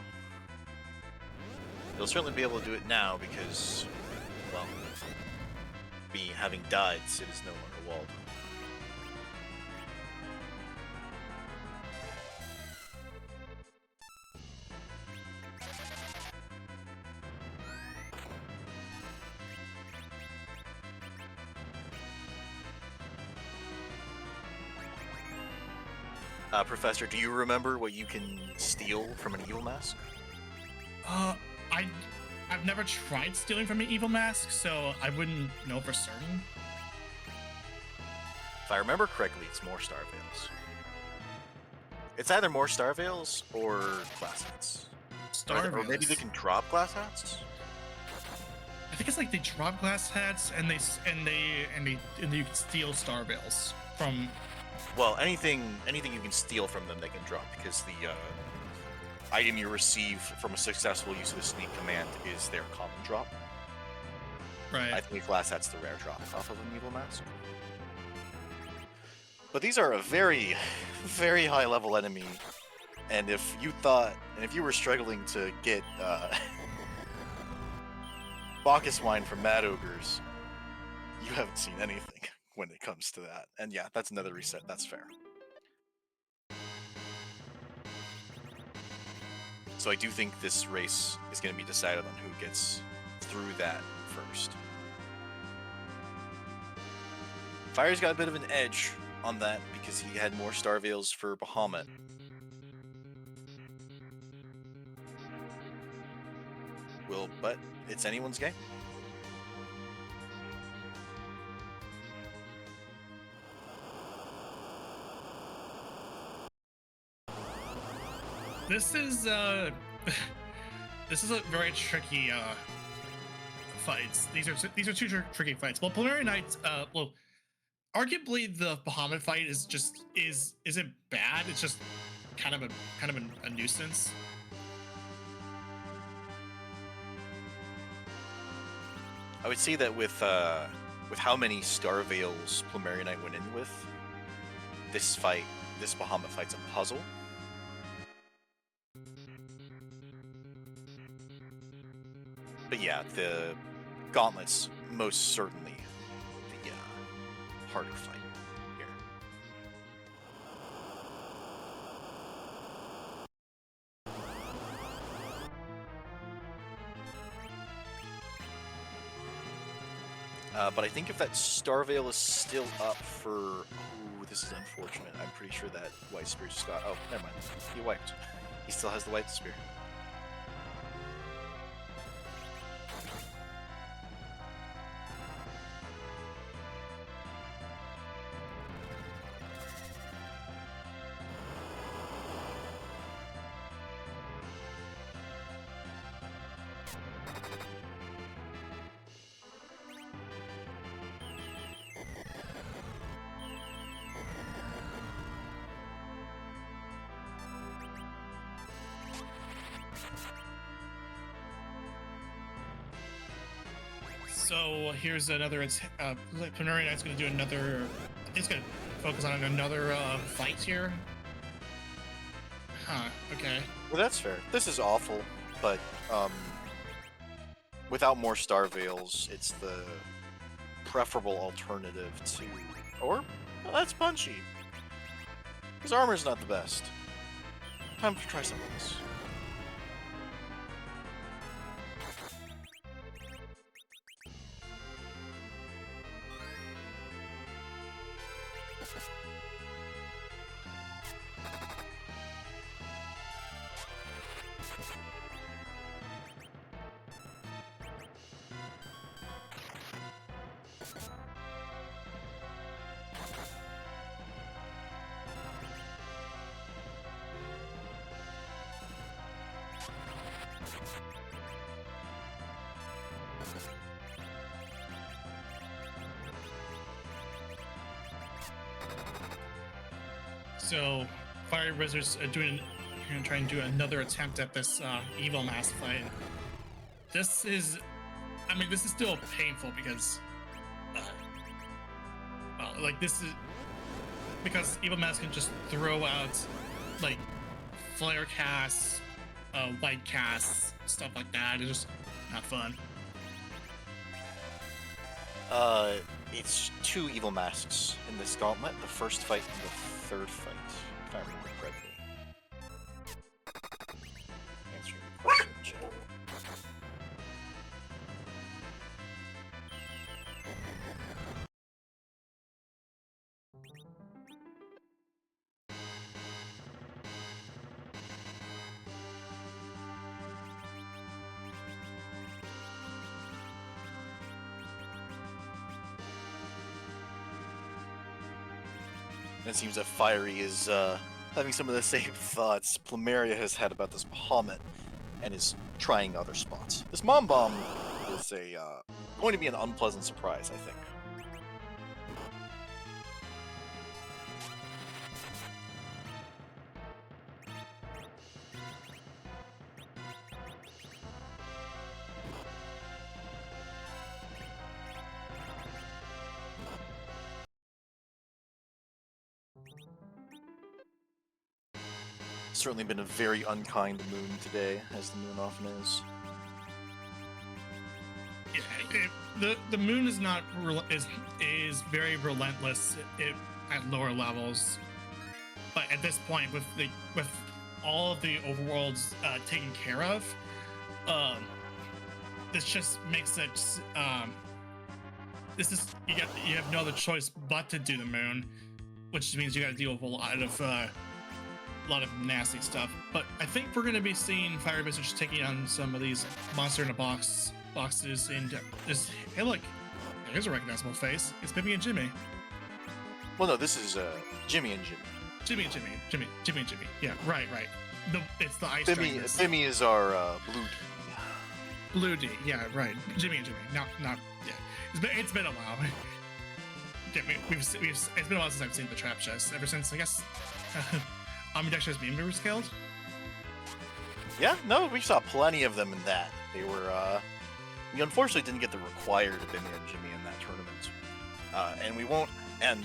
You'll certainly be able to do it now, because, well, me having died, Sid is no longer walled. Professor, do you remember what you can steal from an evil mask? I've never tried stealing from an evil mask, so I wouldn't know for certain. If I remember correctly, it's more Star Veils. It's either more Star Veils or glass hats. Or maybe they can drop glass hats. I think it's like they drop glass hats and you can steal Star Veils from. Well, anything you can steal from them, they can drop, because the item you receive from a successful use of the sneak command is their common drop. Right. I think glass hat's the rare drop off of an evil mask. But these are a very, very high level enemy, and if you were struggling to get Bacchus wine from Mad Ogres, you haven't seen anything when it comes to that. And yeah, that's another reset, that's fair. So I do think this race is going to be decided on who gets through that first. Fire's got a bit of an edge on that because he had more Star Veils for Bahamut. But it's anyone's game. This is a very tricky fights. These are two tricky fights. Well, Preliminary Nights, arguably the Bahamut fight isn't bad. It's just kind of a nuisance. I would say that with how many Star Veils Preliminary Night went in with, this Bahamut fight's a puzzle. But yeah, the Gauntlet's most certainly the harder fight here. But I think if that Star Veil is still up for... Ooh, this is unfortunate. I'm pretty sure that White Spear just got... Oh, never mind. He wiped. He still has the White Spear. So here's another. Preliminary Night's going to do another. It's going to focus on another fight here. Huh. Okay. Well, that's fair. This is awful, but without more Star Veils, it's the preferable alternative to. Or well, that's punchy. His armor's not the best. Time to try something else. So Fire Wizards are trying to do another attempt at this evil mask fight. This is I mean, this is still painful because, like, this is because Evil Mask can just throw out, like, flare casts, white casts, stuff like that. It's just not fun. It's 2 Evil Masks in this gauntlet, the first fight and the third fight, if I remember correctly. Answering the question, chat. It seems that Fiery is having some of the same thoughts Plumeria has had about this Bahamut and is trying other spots. This Mom Bomb is going to be an unpleasant surprise, I think. Certainly been a very unkind moon today, as the moon often is. Yeah, the moon is not is very relentless at lower levels, but at this point, with all of the overworlds taken care of, this just makes it this is you have no other choice but to do the moon, which means you got to deal with a lot of nasty stuff. But I think we're going to be seeing Fire Visage taking on some of these monster in a boxes and just, hey look, there's a recognizable face. It's Pippi and Jimmy. Well, no, this is Jimmy and Jimmy. Jimmy and Jimmy. Yeah, right. It's the ice dragons. Jimmy is our Blue D. Blue D, yeah, right. Jimmy and Jimmy. Not yeah. It's been a while. Yeah, it's been a while since I've seen the trap chest. Ever since, I guess, Ambidextrous Beam Movers killed? Yeah, no, we saw plenty of them in that. They were, we unfortunately didn't get the required Jimmy and Jimmy in that tournament. And we won't, and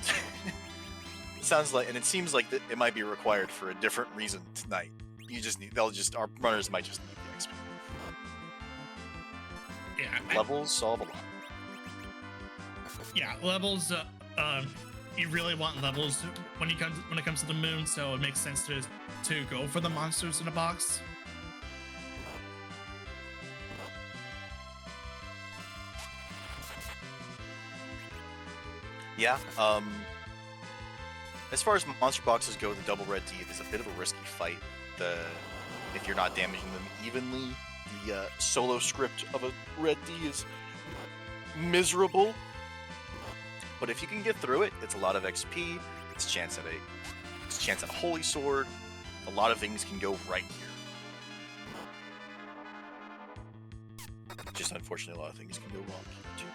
it seems like it might be required for a different reason tonight. Our runners might just need the XP. Yeah. Levels solve a lot. Yeah, levels, you really want levels when it comes to the moon, so it makes sense to go for the monsters in a box. Yeah, as far as monster boxes go, the double red D is a bit of a risky fight. If you're not damaging them evenly, the solo script of a red D is miserable. But if you can get through it, it's a lot of XP. It's a chance at a holy sword. A lot of things can go right here. Just unfortunately, a lot of things can go wrong here too.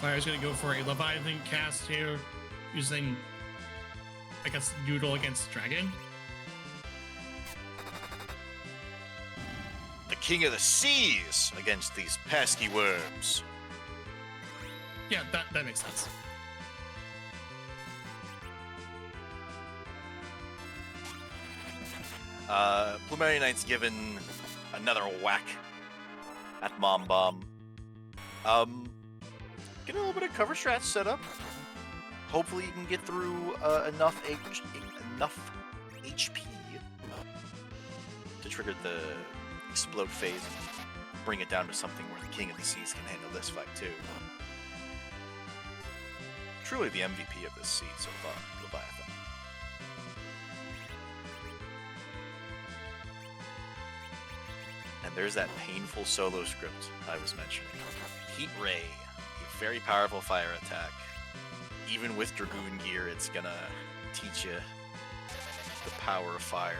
Fire's gonna go for a Leviathan cast here, using, I guess, Noodle against Dragon. The King of the Seas against these pesky worms. Yeah, that makes sense. Plumeria Knight's given another whack at Mom Bomb. Get a little bit of cover strat set up. Hopefully you can get through enough HP to trigger the explode phase and bring it down to something where the King of the Seas can handle this fight too. Truly the MVP of this seed so far, Leviathan. And there's that painful solo script I was mentioning. Heat Ray, a very powerful fire attack. Even with Dragoon gear, it's gonna teach you the power of fire.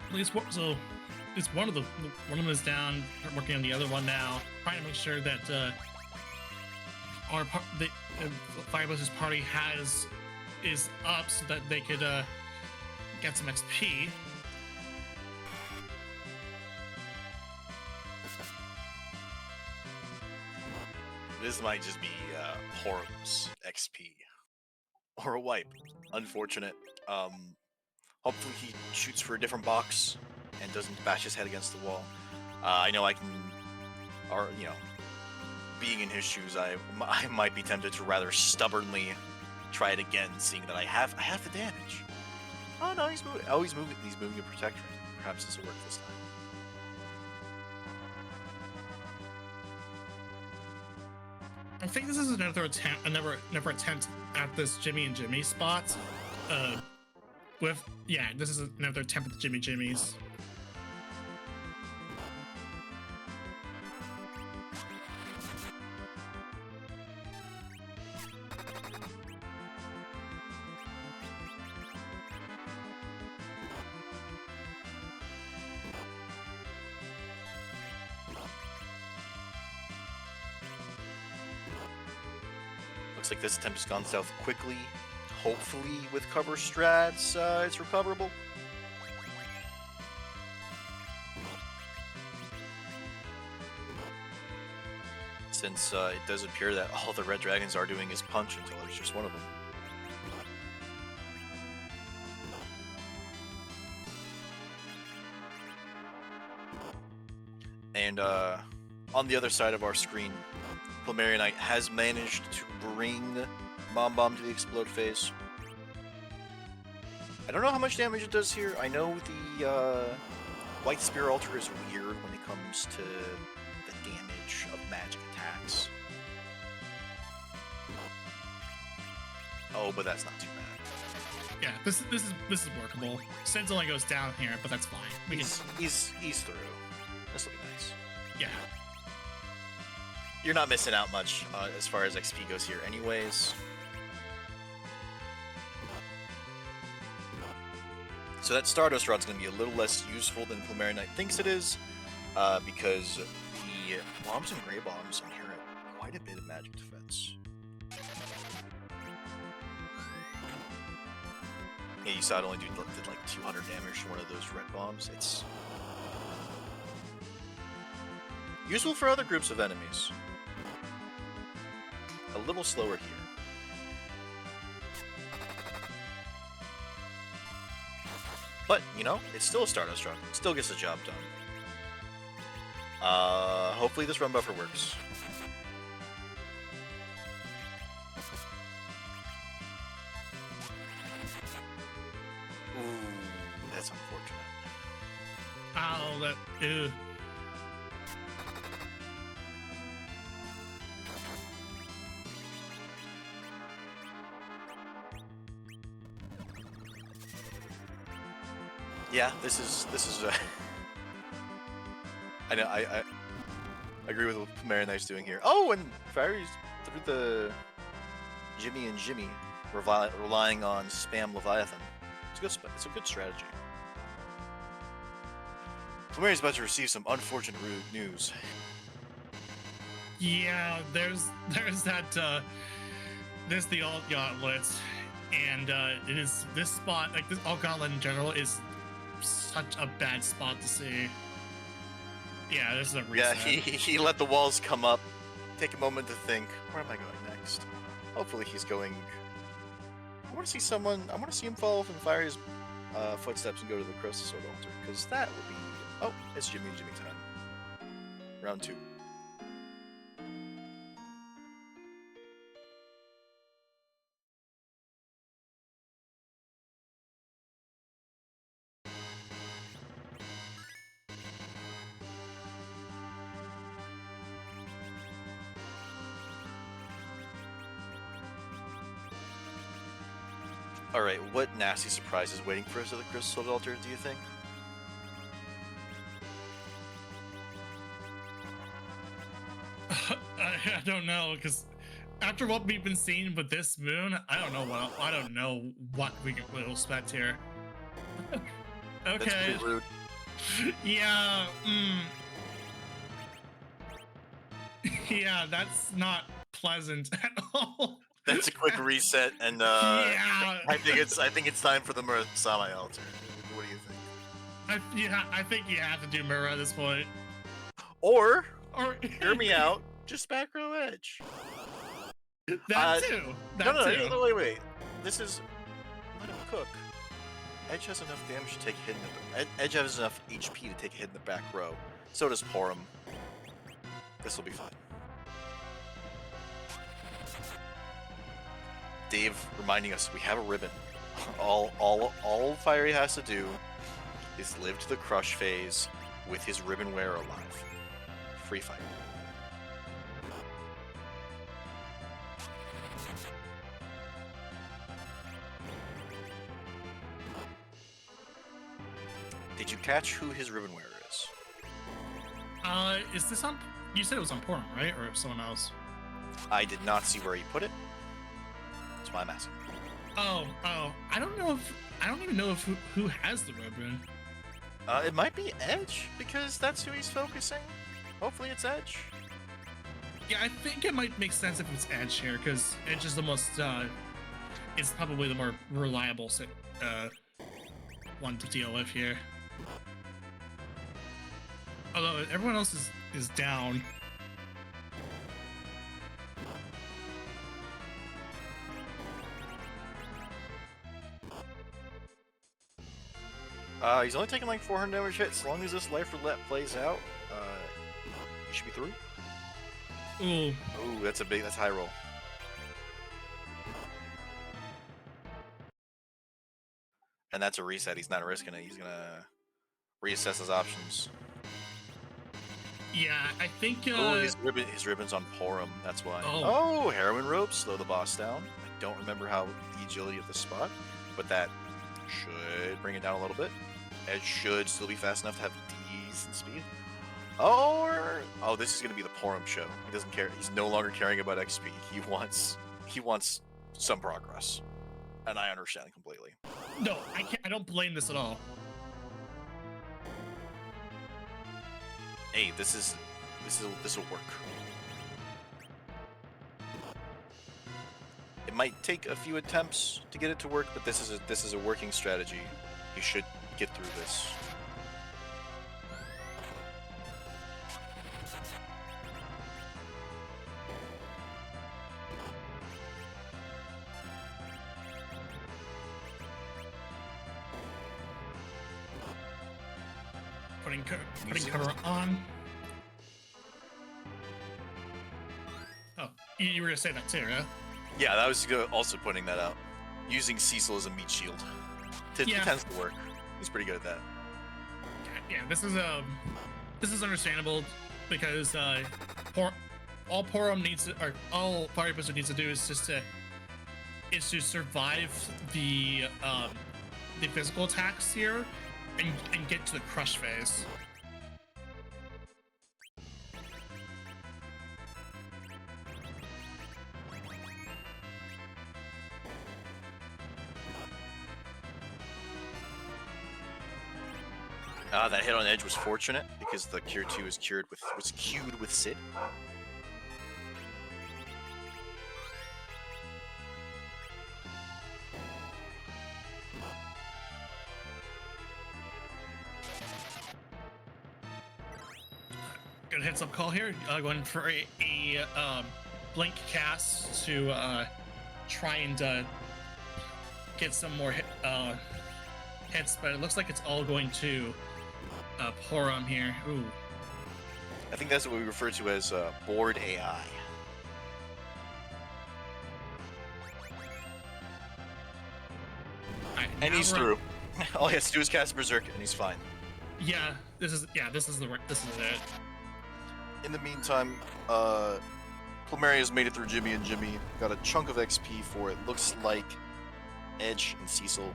At least one of them is down, working on the other one now, trying to make sure that the Fire Boss's party is up so that they could get some XP. This might just be Porum's XP. Or a wipe. Unfortunate. Hopefully he shoots for a different box and doesn't bash his head against the wall. I know I can, or being in his shoes, I might be tempted to rather stubbornly try it again, seeing that I have the damage. Oh no, he's moving. Oh, he's moving a protector. Perhaps this will work this time. I think this is another attempt at this Jimmy and Jimmy spot. This is another attempt at the Jimmy Jimmies. Looks like this attempt has gone south quickly. Hopefully, with cover strats, it's recoverable. Since it does appear that all the red dragons are doing is punch until there's just one of them. And on the other side of our screen, Plumeria Knight has managed to bring Bomb to the explode phase. I don't know how much damage it does here. I know the White Spear Altar is weird when it comes to the damage of magic attacks. Oh, but that's not too bad. Yeah, this is workable. Since only goes down here, but that's fine. He's through. This will be nice. Yeah. You're not missing out much as far as XP goes here anyways. So that Stardust Rod's going to be a little less useful than Plumeria Knight thinks it is, because the bombs and gray bombs inherit quite a bit of magic defense. Yeah, you saw it only did like 200 damage to one of those red bombs. It's useful for other groups of enemies. A little slower here. But, it's still a Stardust Run. It still gets the job done. Hopefully this run buffer works. Ooh, that's unfortunate. Ow, ew. Yeah, this is I know I agree with what Plumeria Knight's doing here. Oh, and Fiery's through the Jimmy and Jimmy, relying on spam Leviathan. It's a good strategy. Plumeria's about to receive some unfortunate news. Yeah, there's that there's the alt gauntlets, and it is this spot, like this alt gauntlet in general is such a bad spot to see. Yeah, this is a reset. Yeah, he let the walls come up. Take a moment to think, where am I going next? Hopefully he's going... I want to see him follow in Fiery's footsteps and go to the Crystal Sword Altar, because that would be... Oh, it's Jimmy and Jimmy time. Round 2. Alright, what nasty surprise is waiting for us at the Crystal Sword Altar, do you think? I don't know, because after what we've been seeing with this moon, I don't know what we will expect here. Okay. That's pretty rude. Yeah. Yeah, that's not pleasant at all. That's a quick reset, and Yeah. I think it's time for the Samael turn. What do you think? I think you have to do Mura at this point. Or Or hear me out, just back row edge. that too. That too. No, wait. This is let him cook. Edge has enough damage to take a hit in the Edge has enough HP to take a hit in the back row. So does Porum. This will be fine. Dave reminding us we have a ribbon. All Fiery has to do is live to the crush phase with his ribbon wearer alive. Free fight. Did you catch who his ribbon wearer is? Is this on? You said it was on Porum, right, or someone else? I did not see where he put it. That's why I'm asking. Oh, I don't know if I don't even know if who has the ribbon. It might be Edge because that's who he's focusing. Hopefully, it's Edge. Yeah, I think it might make sense if it's Edge here because Edge is the most. It's probably the more reliable one to deal with here. Although everyone else is down. He's only taking like 400 damage hit. As long as this life roulette plays out, he should be through. Ooh. Ooh, that's high roll. And that's a reset. He's not risking it. He's gonna reassess his options. Yeah, I think. His ribbon's on Porum. That's why. Oh, heroin rope, slow the boss down. I don't remember how the agility of the spot, but that should bring it down a little bit. Edge should still be fast enough to have decent speed. Oh, this is gonna be the Porum show. He doesn't care. He's no longer caring about XP. He wants some progress, and I understand completely. No, I can't. I don't blame this at all. Hey, this will work. It might take a few attempts to get it to work, but this is a working strategy. You should get through this. Putting cover on. Oh, you were gonna say that too, right? Yeah, that was also pointing that out. Using Cecil as a meat shield. It tends to work. He's pretty good at that. Yeah, this is understandable because all Porum needs to, or all Fire Blizzard needs to do is to survive the physical attacks here and get to the crush phase. That hit on Edge was fortunate because the Cure 2 was queued with Sid. Good heads up call here. Going for a blink cast to try and get some more hits, but it looks like it's all going to Porum here. Ooh. I think that's what we refer to as board AI. Right, and he's through. All he has to do is cast Berserk, and he's fine. Yeah, this is it. In the meantime, Plumeria's made it through Jimmy and Jimmy. Got a chunk of XP for it. Looks like Edge and Cecil,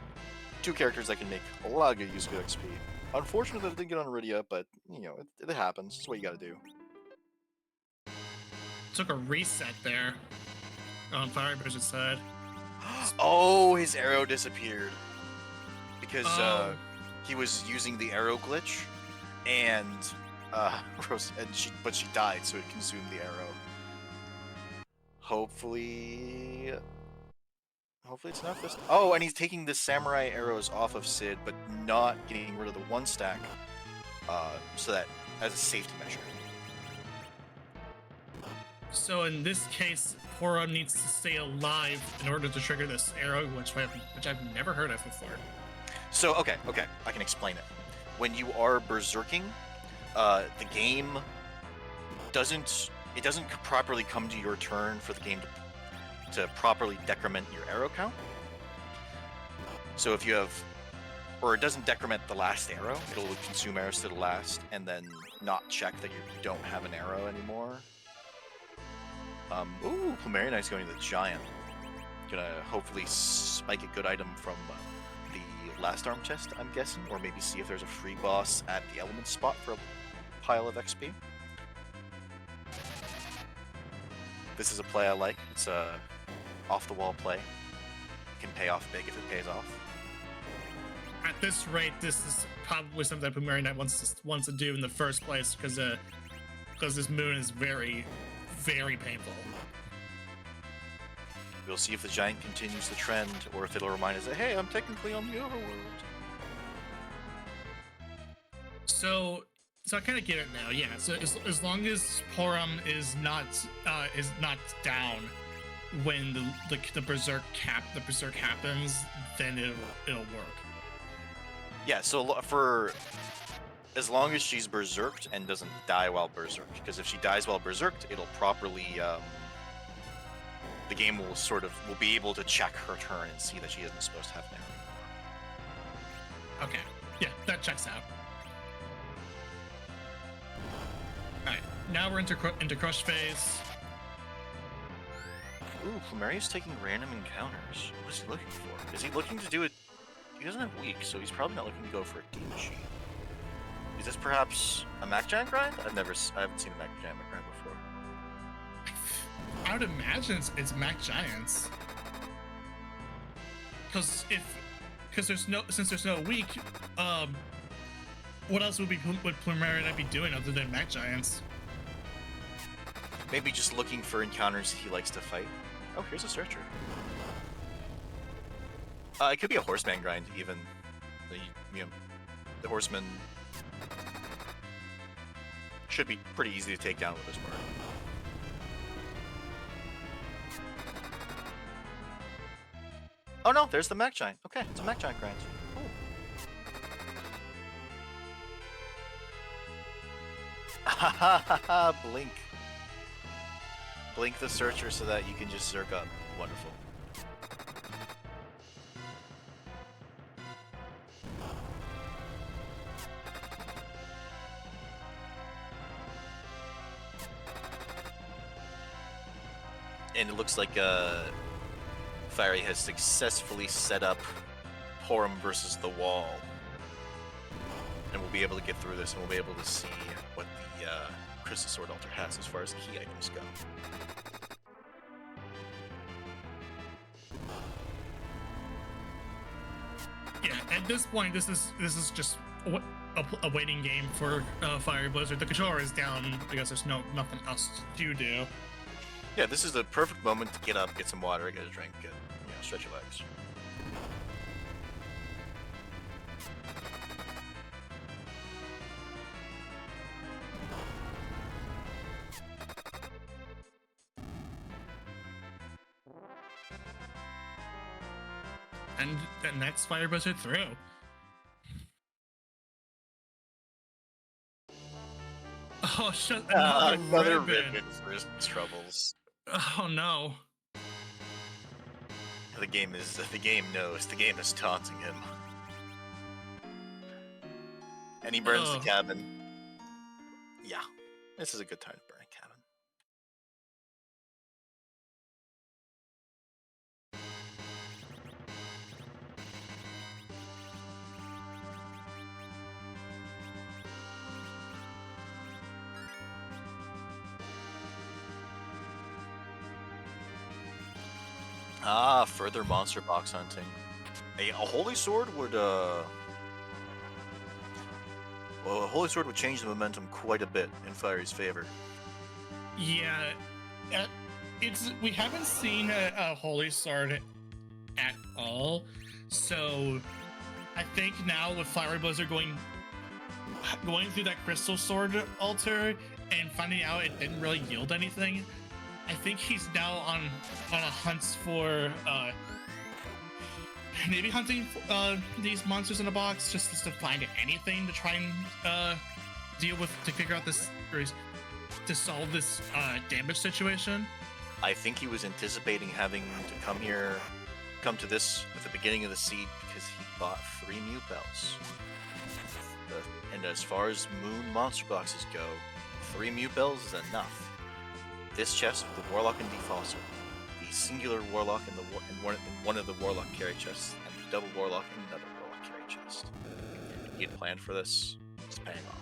two characters that can make a lot of good use of good XP. Unfortunately, they didn't get on Iridia, but you know it happens. It's what you got to do. Took a reset there on Fire Blizzard's side. Oh, his arrow disappeared because he was using the arrow glitch, and but she died, so it consumed the arrow. Hopefully it's enough this. Oh, and he's taking the samurai arrows off of Sid, but not getting rid of the one stack, so that as a safety measure. So in this case, Porum needs to stay alive in order to trigger this arrow, which I've never heard of before. So okay, I can explain it. When you are berserking, the game doesn't properly come to your turn for the game to properly decrement your arrow count. So if you have, or it doesn't decrement the last arrow, it'll consume arrows to the last, and then not check that you don't have an arrow anymore. Ooh, Plumeria Knight's going to the Giant. Gonna hopefully spike a good item from the last arm chest, I'm guessing, or maybe see if there's a free boss at the element spot for a pile of XP. This is a play I like. It's a off-the-wall play. It can pay off big if it pays off. At this rate, this is probably something that Plumeria Knight wants to do in the first place, because this moon is very, very painful. We'll see if the Giant continues the trend, or if it'll remind us that, hey, I'm technically on the overworld. So I kind of get it now. Yeah. So as long as Porum is not down when the berserk happens, then it'll work. Yeah. So for as long as she's berserked and doesn't die while berserked, because if she dies while berserked, it'll properly the game will be able to check her turn and see that she isn't supposed to have an arrow. Okay. Yeah, that checks out. Alright, now we're into crush phase. Ooh, Plumeria's taking random encounters. What is he looking for? Is he looking to do it? He doesn't have weak, so he's probably not looking to go for a Demon. Is this perhaps a Mac Giant grind? I haven't seen a Mac Giant grind before. I would imagine it's Mac Giants. Since there's no weak, what else would Plumeria Knight be doing other than Mac Giants? Maybe just looking for encounters he likes to fight. Oh, here's a searcher. It could be a horseman grind, even. The horseman should be pretty easy to take down with this part. Oh no, there's the Mac Giant. Okay, it's a Mac Giant grind. Hahaha, blink. Blink the searcher so that you can just zerk up. Wonderful. And it looks like Fiery has successfully set up Porum versus the wall. And we'll be able to get through this, and we'll be able to see what the Crystal Sword Altar has as far as key items go. Yeah, at this point, this is just a waiting game for Fiery Blizzard. The controller is down because there's nothing else to do. Yeah, this is the perfect moment to get up, get some water, get a drink, stretch your legs. And the next Fire Blizzard through. Oh, shut another ribbon for his troubles. Oh no. The game knows. The game is taunting him. And he burns the cabin. Yeah. This is a good time to burn a cabin. Ah, further monster box hunting. A holy sword would Well, a Holy Sword would change the momentum quite a bit in Fiery's favor. Yeah, we haven't seen a Holy Sword at all, so I think now with Fiery Blizzard going through that Crystal Sword altar and finding out it didn't really yield anything, I think he's now on a hunt for maybe hunting these monsters in a box just to find anything to try and deal with, to figure out this, or to solve this damage situation. I think he was anticipating having to come to this at the beginning of the seed because he bought 3 Mute Bells. And as far as Moon monster boxes go, 3 Mute Bells is enough. This chest with the Warlock and Defossil, the singular Warlock in one of the Warlock carry chests, and the double Warlock in another Warlock carry chest. He had planned for this. It's paying off.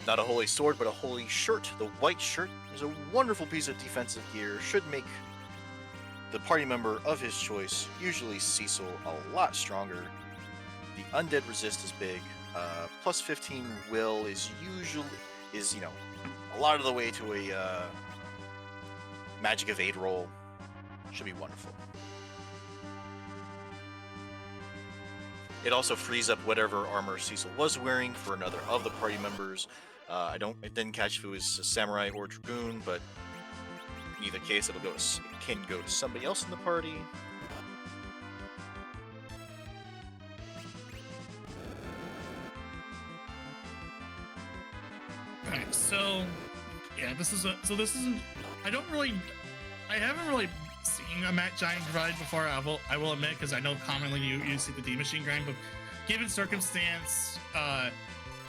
Not a Holy Sword, but a Holy Shirt. The white shirt is a wonderful piece of defensive gear. Should make the party member of his choice, usually Cecil, a lot stronger. The undead resist is big. Plus 15 will is a lot of the way to a magic evade roll. Should be wonderful. It also frees up whatever armor Cecil was wearing for another of the party members. I didn't catch if it was a samurai or dragoon, but in either case, it can go to somebody else in the party. Alright, so yeah, this isn't. I haven't really seen a Mat Giant grind before. I will admit, because I know commonly you see the D Machine grind, but given circumstance,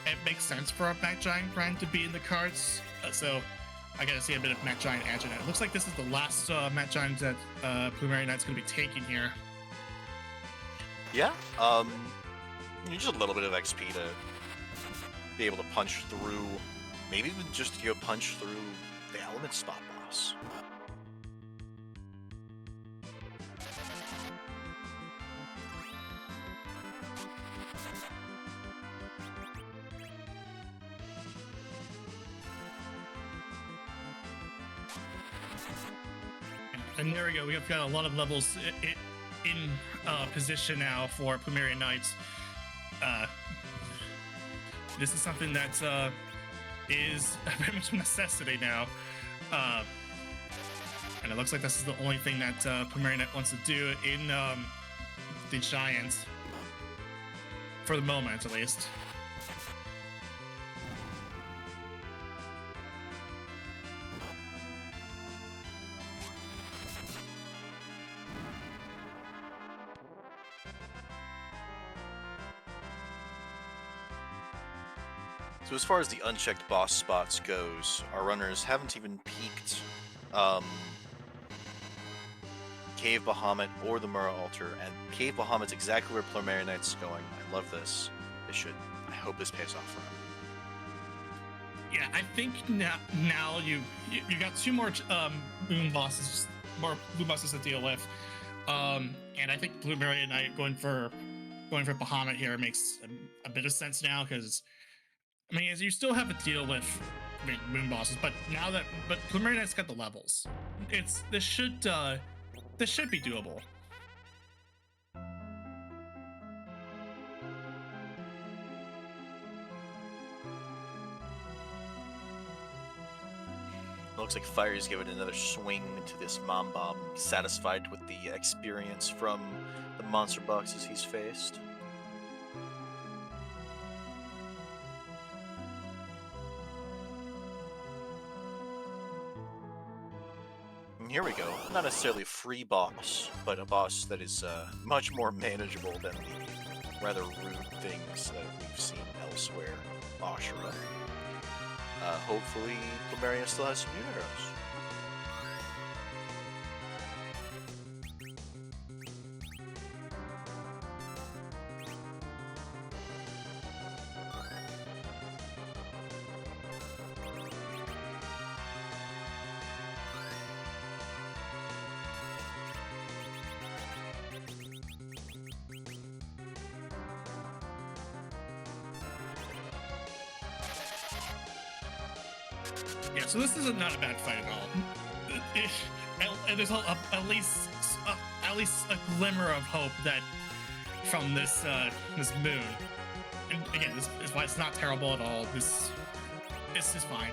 it makes sense for a Mat Giant grind to be in the cards. So I gotta see a bit of Mat Giant action. It looks like this is the last Mat Giant that Plumeria Knight's gonna be taking here. Yeah, just a little bit of XP to be able to punch through, maybe even just to punch through the Element Spot boss. And there we go. We've got a lot of levels in position now for Plumeria Knights. This is something that is very much a necessity now. And it looks like this is the only thing that Plumeria Knight wants to do in the Giants. For the moment, at least. So as far as the unchecked boss spots goes, our runners haven't even peeked Cave Bahamut or the Mura Altar, and Cave Bahamut's exactly where Plumeria Knight's going. I love this. I hope this pays off for him. Yeah, I think now you got 2 more boom bosses to deal with, and I think Plumeria Knight going for Bahamut here makes a bit of sense now, because I mean, as you still have to deal with moon bosses, but Plumeria Knight's got the levels. This should be doable. Looks like Fiery's given another swing into this Mom Bomb, satisfied with the experience from the monster boxes he's faced. And here we go. Not necessarily a free boss, but a boss that is much more manageable than the rather rude things that we've seen elsewhere. Ashura. Hopefully, Plumeria still has some new heroes. Yeah, so this is not a bad fight at all. And there's at least a glimmer of hope that from this moon. And again, this is why it's not terrible at all. This is fine.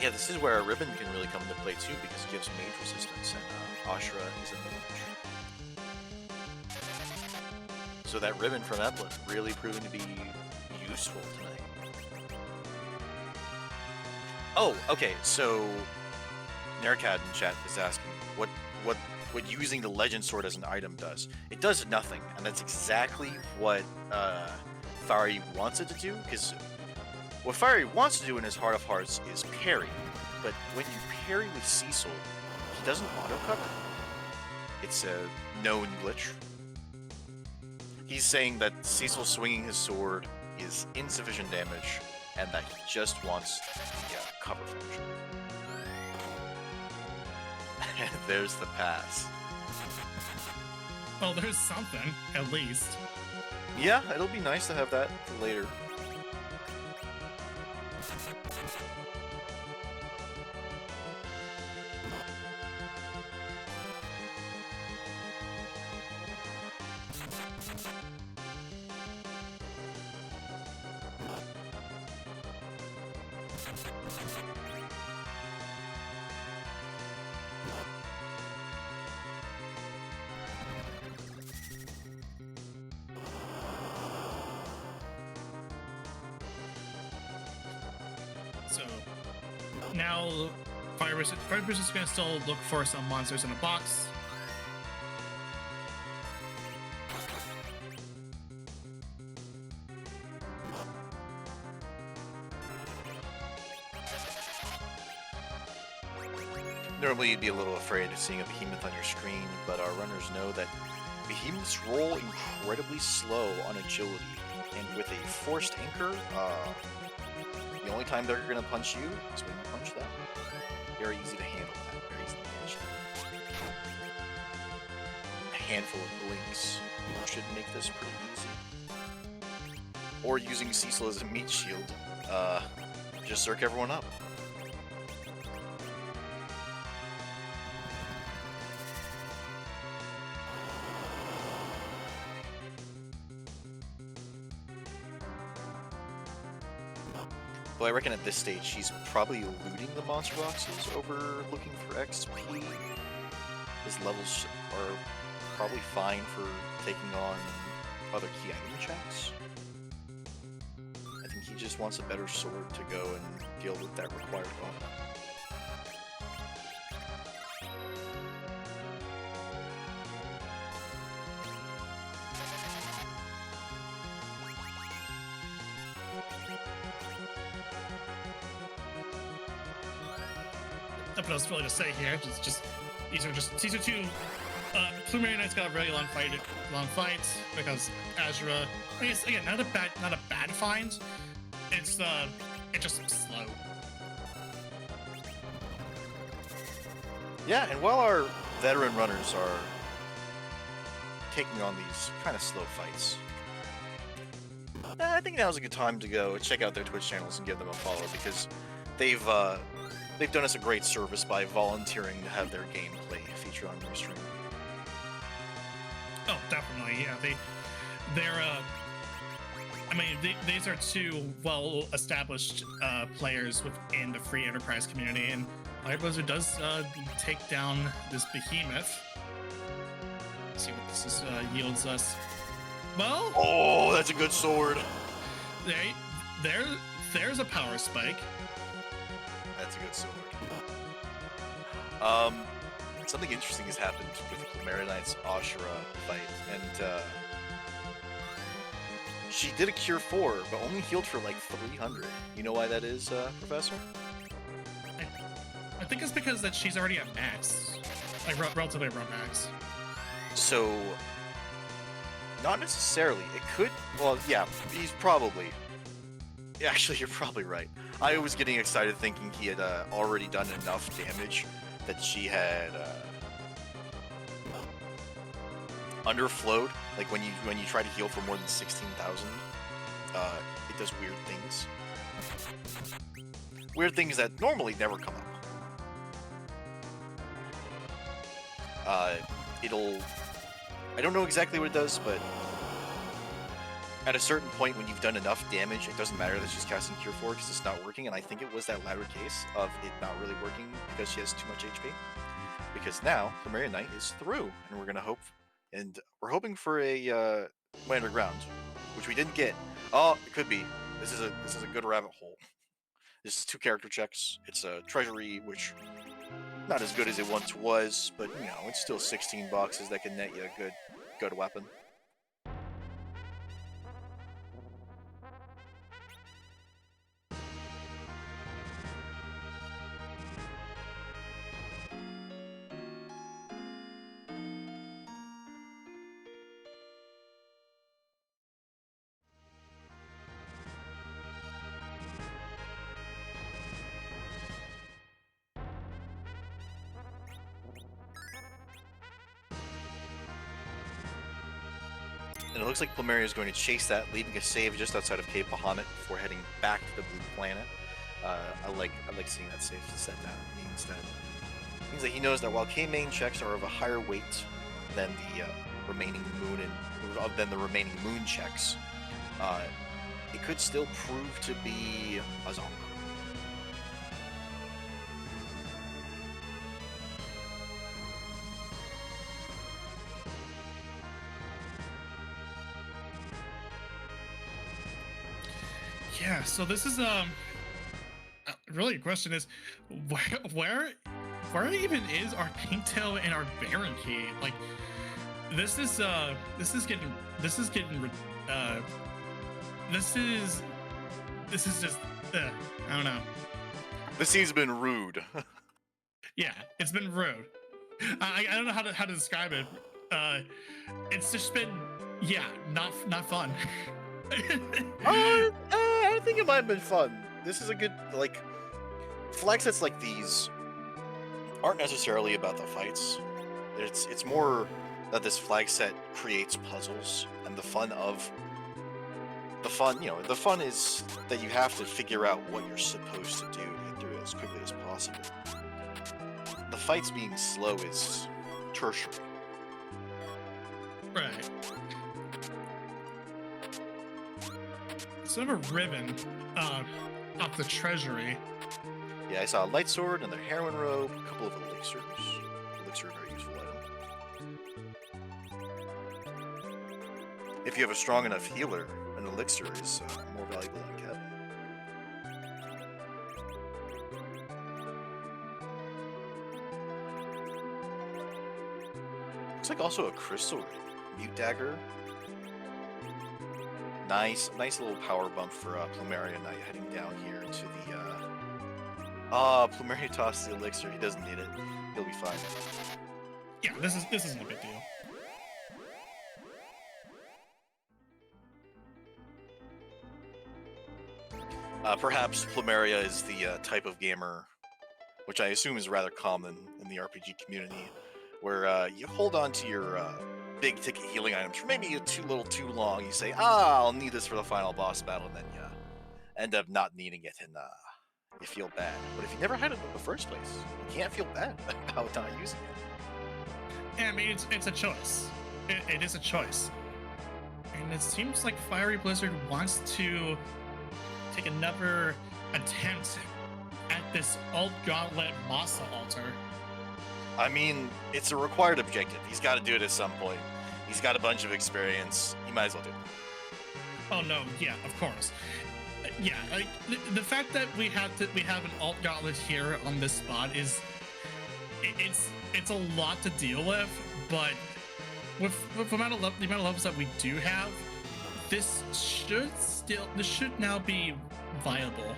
Yeah, this is where a ribbon can really come into play too, because it gives mage resistance, and Ashura is a mage. So that ribbon from Eblin really proving to be useful tonight. Oh, okay, so Nercad in chat is asking what using the Legend Sword as an item does. It does nothing, and that's exactly what Fiery wants it to do, because what Fiery wants to do in his Heart of Hearts is parry, but when you parry with Cecil, he doesn't auto-cover. It's a known glitch. He's saying that Cecil swinging his sword is insufficient damage, and that he just wants the cover function. And there's the pass. Well, there's something, at least. Yeah, it'll be nice to have that for later. So now Fireburst is going to still look for some monsters in a box. Normally you'd be a little afraid of seeing a Behemoth on your screen, but our runners know that Behemoths roll incredibly slow on agility, and with a forced anchor, the only time they're going to punch you is when you punch them. Very easy to handle that, very easy to manage that. A handful of blinks should make this pretty easy. Or using Cecil as a meat shield, just zerk everyone up. Well, I reckon at this stage he's probably looting the monster boxes over looking for XP. His levels are probably fine for taking on other key item checks. I think he just wants a better sword to go and deal with that required gauntlet. What else really to say here? These are two. Plumeria Knight's got a really long fight because Azura. I guess again, not a bad find. It's just slow. Yeah, and while our veteran runners are taking on these kind of slow fights, I think now's a good time to go check out their Twitch channels and give them a follow, because they've done us a great service by volunteering to have their gameplay feature on their stream. Oh, definitely, yeah. These are two well-established players within the free enterprise community, and Fire Blizzard does take down this Behemoth. Let's see what this yields us. Well, oh, that's a good sword. There's a power spike. That's a good sword. Something interesting has happened with Plumeria Knight's Ashura fight, and She did a Cure 4, but only healed for like 300. You know why that is, Professor? I think it's because that she's already at max, like relatively around max. So, not necessarily. It could. Well, yeah, he's probably. Actually, you're probably right. I was getting excited thinking he had already done enough damage that she had underflowed. Like when you try to heal for more than 16,000, it does weird things. Weird things that normally never come up. I don't know exactly what it does, but at a certain point when you've done enough damage, it doesn't matter that she's casting Cure 4 because it's not working, and I think it was that latter case of it not really working because she has too much HP. Because now, Plumeria Knight is through, and we're hoping for a Land Ground, which we didn't get. Oh, it could be. This is a good rabbit hole. This is 2 character checks. It's a treasury, which not as good as it once was, but you know, it's still 16 boxes that can net you a good weapon. And it looks like Plumeria is going to chase that, leaving a save just outside of Cave Bahamut before heading back to the blue planet. I like seeing that save set down. It means that he knows that while K main checks are of a higher weight than the remaining moon checks, it could still prove to be a zombie. Yeah, so this is really the question is where even is our Pinktail and our Barricade? Like this is getting just I don't know. This scene's been rude. Yeah, it's been rude. I don't know how to describe it. It's just been not fun. I think it might have been fun. This is a good, like, flag sets like these aren't necessarily about the fights. It's more that this flag set creates puzzles, and the fun is that you have to figure out what you're supposed to do to get through it as quickly as possible. The fights being slow is tertiary. Right. Sort of a ribbon off the treasury. Yeah, I saw a light sword, another heroin robe, a couple of elixirs. Elixir, a very useful item. If you have a strong enough healer, an elixir is more valuable than Cavern. Looks like also a crystal ring. Mute dagger. Nice little power bump for Plumeria Knight heading down here to the. Plumeria tossed the elixir. He doesn't need it. He'll be fine. Yeah, this isn't a big deal. Perhaps Plumeria is the type of gamer, which I assume is rather common in the RPG community, where you hold on to your big ticket healing items for maybe a little too long. You say, I'll need this for the final boss battle, and then you end up not needing it, and you feel bad. But if you never had it in the first place, you can't feel bad about not using it. Yeah, I mean, it's a choice. It is a choice. And it seems like Fiery Blizzard wants to take another attempt at this Gauntlet Boss altar. I mean, it's a required objective. He's got to do it at some point. He's got a bunch of experience. He might as well do it. Oh no, yeah, of course. Yeah, the fact that we have an alt gauntlet here on this spot is it's a lot to deal with, but with the amount of levels that we do have, this should now be viable.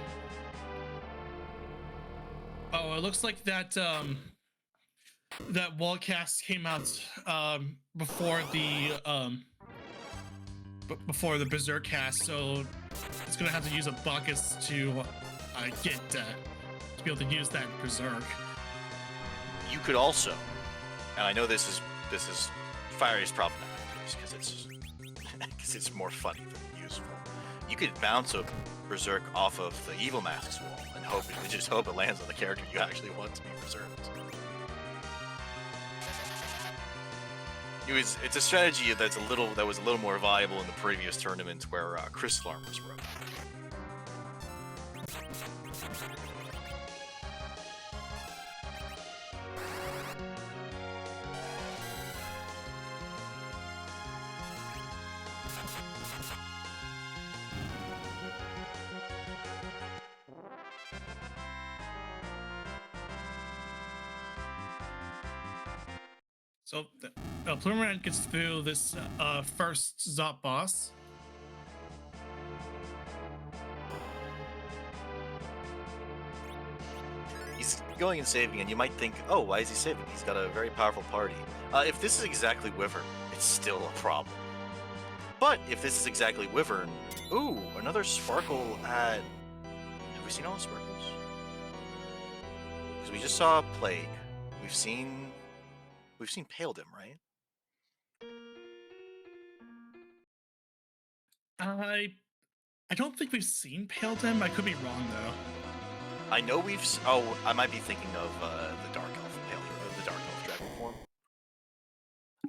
Oh, it looks like that that wall cast came out before the berserk cast, so it's gonna have to use a bucket to get to be able to use that berserk. You could also, and I know this is Fiery's problem because it's more funny than useful. You could bounce a berserk off of the Evil Mask's wall and just hope it lands on the character you actually want to be berserked. It's a strategy that was a little more viable in the previous tournament where Crystal Armors were up. So Plumerant gets through this first Zot boss. He's going and saving, and you might think, oh, why is he saving? He's got a very powerful party. If this is exactly Wyvern, it's still a problem. But if this is exactly Wyvern, ooh, another Sparkle at... Have we seen all the Sparkles? Because we just saw Plague. We've seen Paledom, right? I don't think we've seen Paledom. I could be wrong though. I know we've. Oh, I might be thinking of the Dark Elf the Dark Elf Dragon form.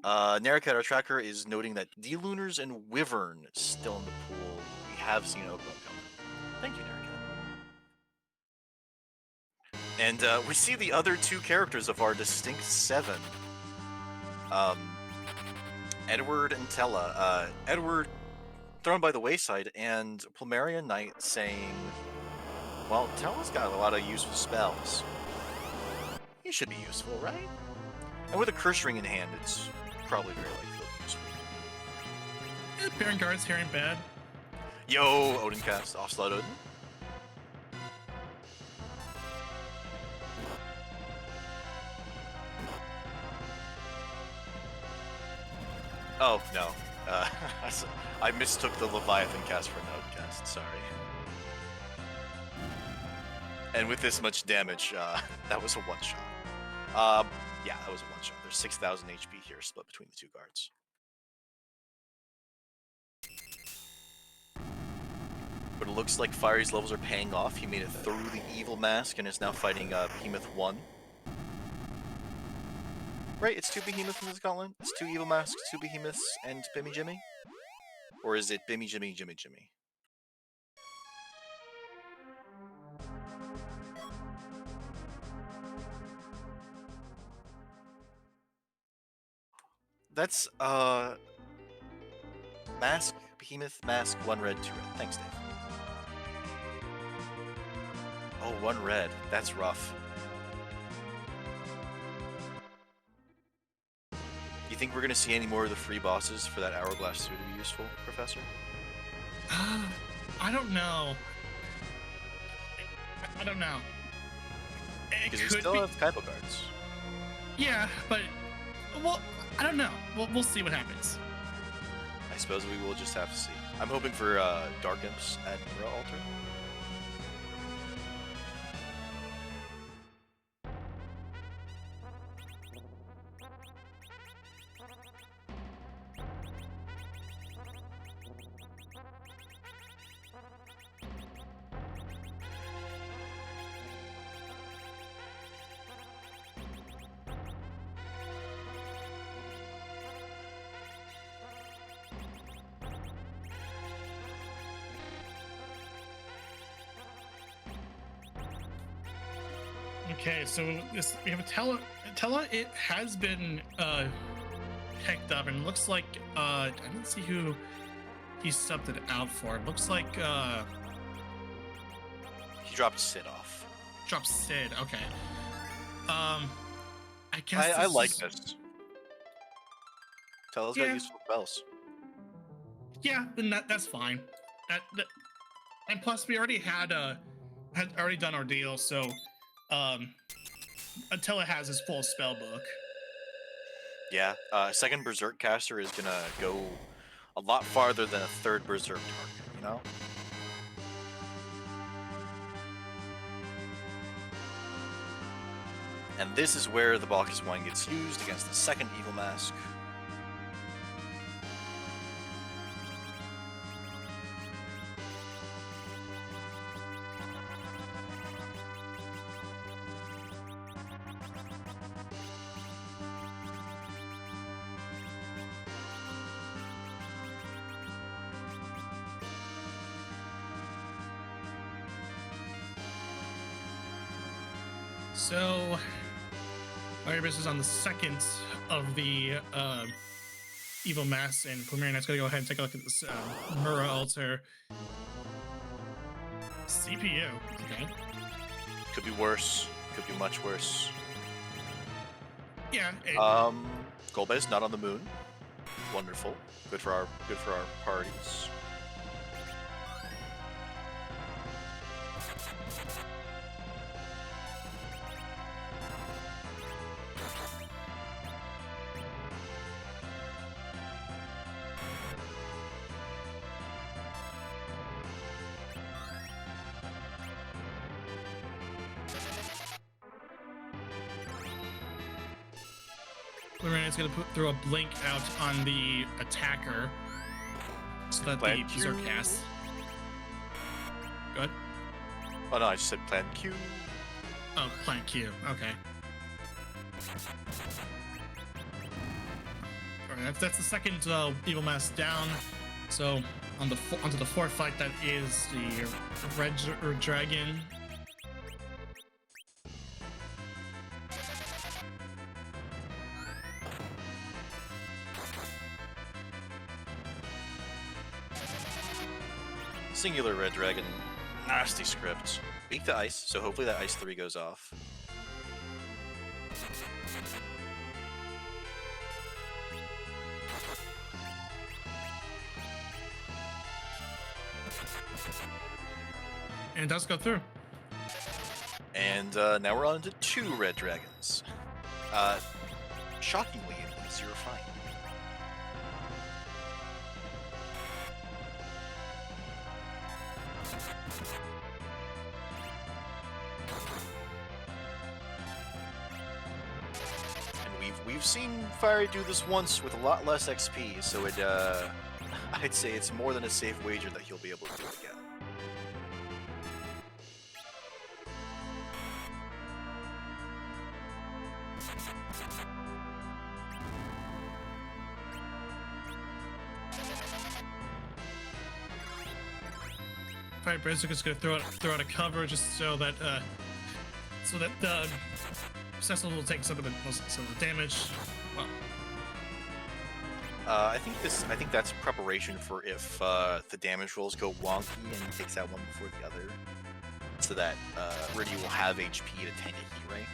Narakat, our tracker, is noting that D-Lunars and Wyvern still in the pool. We have seen Oakland coming. Thank you, Narakat. And we see the other two characters of our distinct 7. Edward and Tella. Edward thrown by the wayside, and Plumerian Knight saying, well, Tella's got a lot of useful spells. He should be useful, right? And with a curse ring in hand, it's probably very likely to be useful. Baron Guard's here ain't bad. Yo, Odin cast, off slot Odin. Oh, no. I mistook the Leviathan cast for an Odin cast, sorry. And with this much damage, that was a one-shot. Yeah, that was a one-shot. There's 6,000 HP here split between the two guards. But it looks like Fiery's levels are paying off. He made it through the Evil Mask and is now fighting Behemoth 1. Right, it's 2 Behemoths in this gauntlet. It's 2 Evil Masks, 2 Behemoths, and Bimmy Jimmy? Or is it Bimmy Jimmy Jimmy Jimmy? That's, Mask, Behemoth, Mask, 1 red, 2 red. Thanks, Dave. Oh, 1 red. That's rough. You think we're gonna see any more of the free bosses for that Hourglass 2 to be useful, Professor? I don't know. I don't know. Because we still have Kaipo guards. Yeah, but well, I don't know. We'll see what happens. I suppose we will just have to see. I'm hoping for Dark Imps at Mirror Altar. Okay, so we have a Tella. It has been picked up, and it looks like I didn't see who he subbed it out for. It looks like He dropped Sid off. dropped Sid. Okay. I guess I like this. Tella's got useful spells. Yeah, then that's fine. And plus, we already had already done our deal, so until it has his full spell book. Yeah, second Berserk caster is gonna go a lot farther than a third Berserk target, you know? And this is where the Balkus Wine gets used against the second Evil Mask. So, Erebus is on the second of the Evil Mass, and Premier Knight's gonna go ahead and take a look at this Mura altar. CPU, okay. Could be worse. Could be much worse. Yeah. Golbez not on the moon. Wonderful. Good for our parties. Lorraine's gonna throw a blink out on the attacker so that the Berserk cast. Good. Oh no, I just said plan Q. Oh, plan Q. Okay. Alright, that's the second Evil Mass down. So onto the fourth fight, that is the Red Dragon. Singular Red Dragon, nasty script. Beak to ice, so hopefully that ice 3 goes off. And it does go through. And now we're on to 2 Red Dragons. Shockingly an easier fight. We've seen Fiery do this once with a lot less XP, so it I'd say it's more than a safe wager that he'll be able to do it again. Fire Berserk is gonna throw out a cover just so that the Cecil will take some of the damage. Well, I think that's preparation for if the damage rolls go wonky and he takes out one before the other, so that Riddy will have HP to tank a heat ray.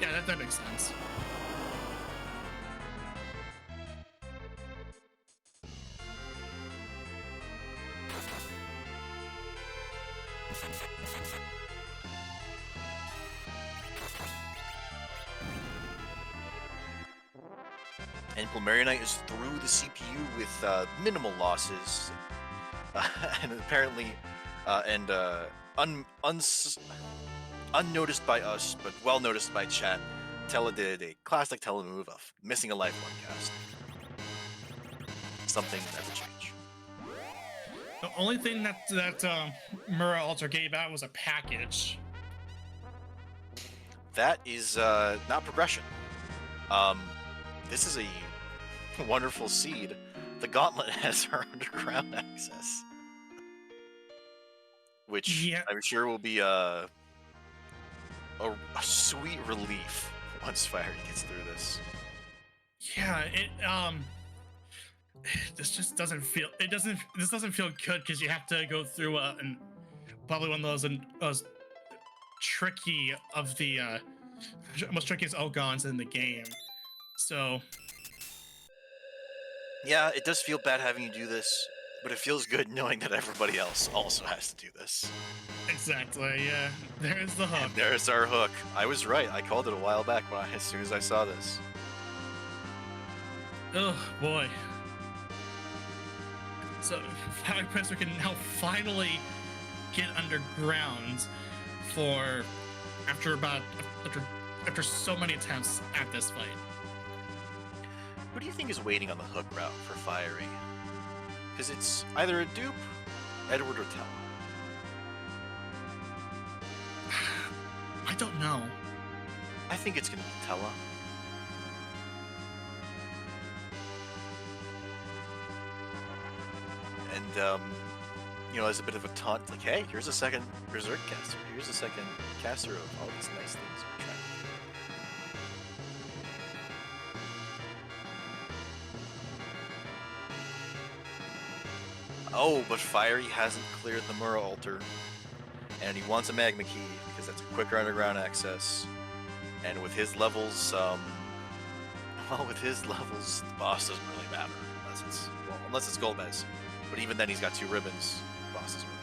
Yeah, that makes sense. And Plumerionite is through the CPU with minimal losses, and apparently, unnoticed by us, but well noticed by chat. Tella did a classic Tella move of missing a life one cast. Something never change. The only thing that Mura Altar gave out was a package. That is not progression. This is a wonderful seed. The Gauntlet has our underground access, which I'm sure will be a sweet relief once Fiery gets through this. Yeah, this just doesn't feel. This doesn't feel good because you have to go through probably one of those tricky of the most trickiest Ogons in the game. So Yeah, it does feel bad having you do this, but it feels good knowing that everybody else also has to do this. Exactly, yeah. There's the hook. And there's our hook. I was right. I called it a while back as soon as I saw this. Oh, boy. So, Fire Presser can now finally get underground for after so many attempts at this fight. Who do you think is waiting on the hook route for Fiery? Because it's either a dupe, Edward, or Tella. I don't know. I think it's going to be Tella. And, you know, as a bit of a taunt, like, hey, here's a second Berserk caster. Here's a second caster of all these nice things we're trying to do. Oh, but Fiery hasn't cleared the Mura altar, and he wants a Magma Key because that's a quicker underground access. And with his levels, with his levels, the boss doesn't really matter unless it's Golbez. But even then, he's got 2 ribbons. The boss doesn't really matter.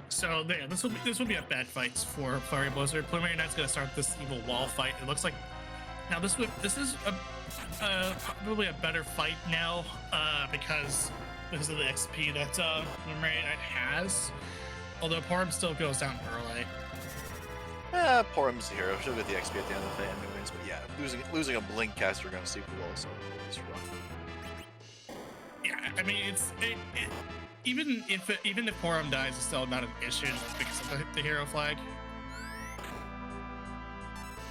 So yeah, this will be a bad fight for Fiery Blizzard. Preliminary Knight's gonna start this evil wall fight. It looks like now this is probably a better fight now because of the XP that Preliminary Knight has. Although Porum still goes down early. Porum's the hero. She'll get the XP at the end of the fight anyways. But yeah, losing a Blink caster against Super Wall is rough. Yeah, I mean even if Porum dies, it's still not an issue just because of the hero flag.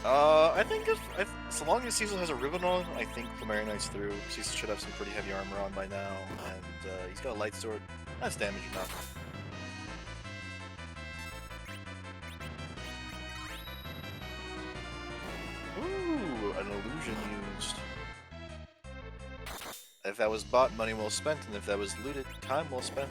I think so long as Cecil has a ribbon on, I think Preliminary Knight's through. Cecil should have some pretty heavy armor on by now, and he's got a light sword. That's damage enough. Ooh, an illusion used. If that was bought, money well spent, and if that was looted, time well spent.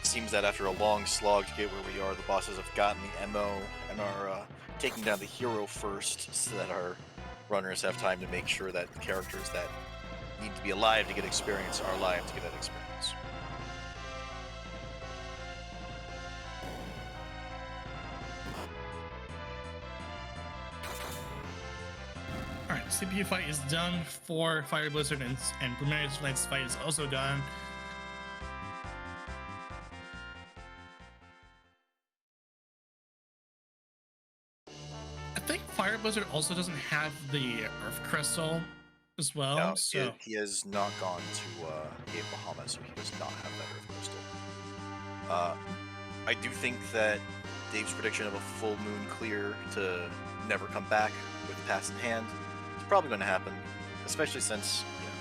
Seems that after a long slog to get where we are, the bosses have gotten the MO and are taking down the hero first so that our runners have time to make sure that the characters that need to be alive to get experience are alive to get that experience. Alright, the CPU fight is done for Fire Blizzard and Preliminary Knight's fight is also done. I think Fire Blizzard also doesn't have the Earth Crystal as well. No, so he has not gone to Cave Bahamut, so he does not have that Earth Crystal. I do think that Dave's prediction of a full moon clear to never come back with the pass in hand is probably going to happen, especially since, you know,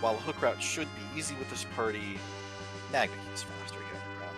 while hook route should be easy with this party, Magna Key is faster getting around.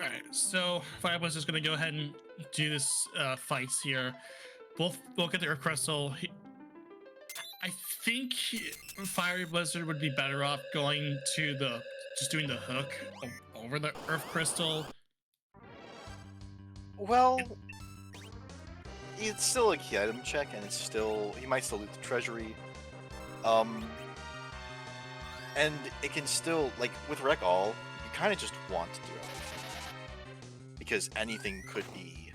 All right, so Fire Blizzard's going to go ahead and do this fights here. We'll get the Earth Crystal. I think Fire Blizzard would be better off going to just doing the hook over the Earth Crystal. Well, it's still a key item check, and it's still he might still loot the treasury. And it can still, like, with Wreck All, you kind of just want to do it. Because anything could be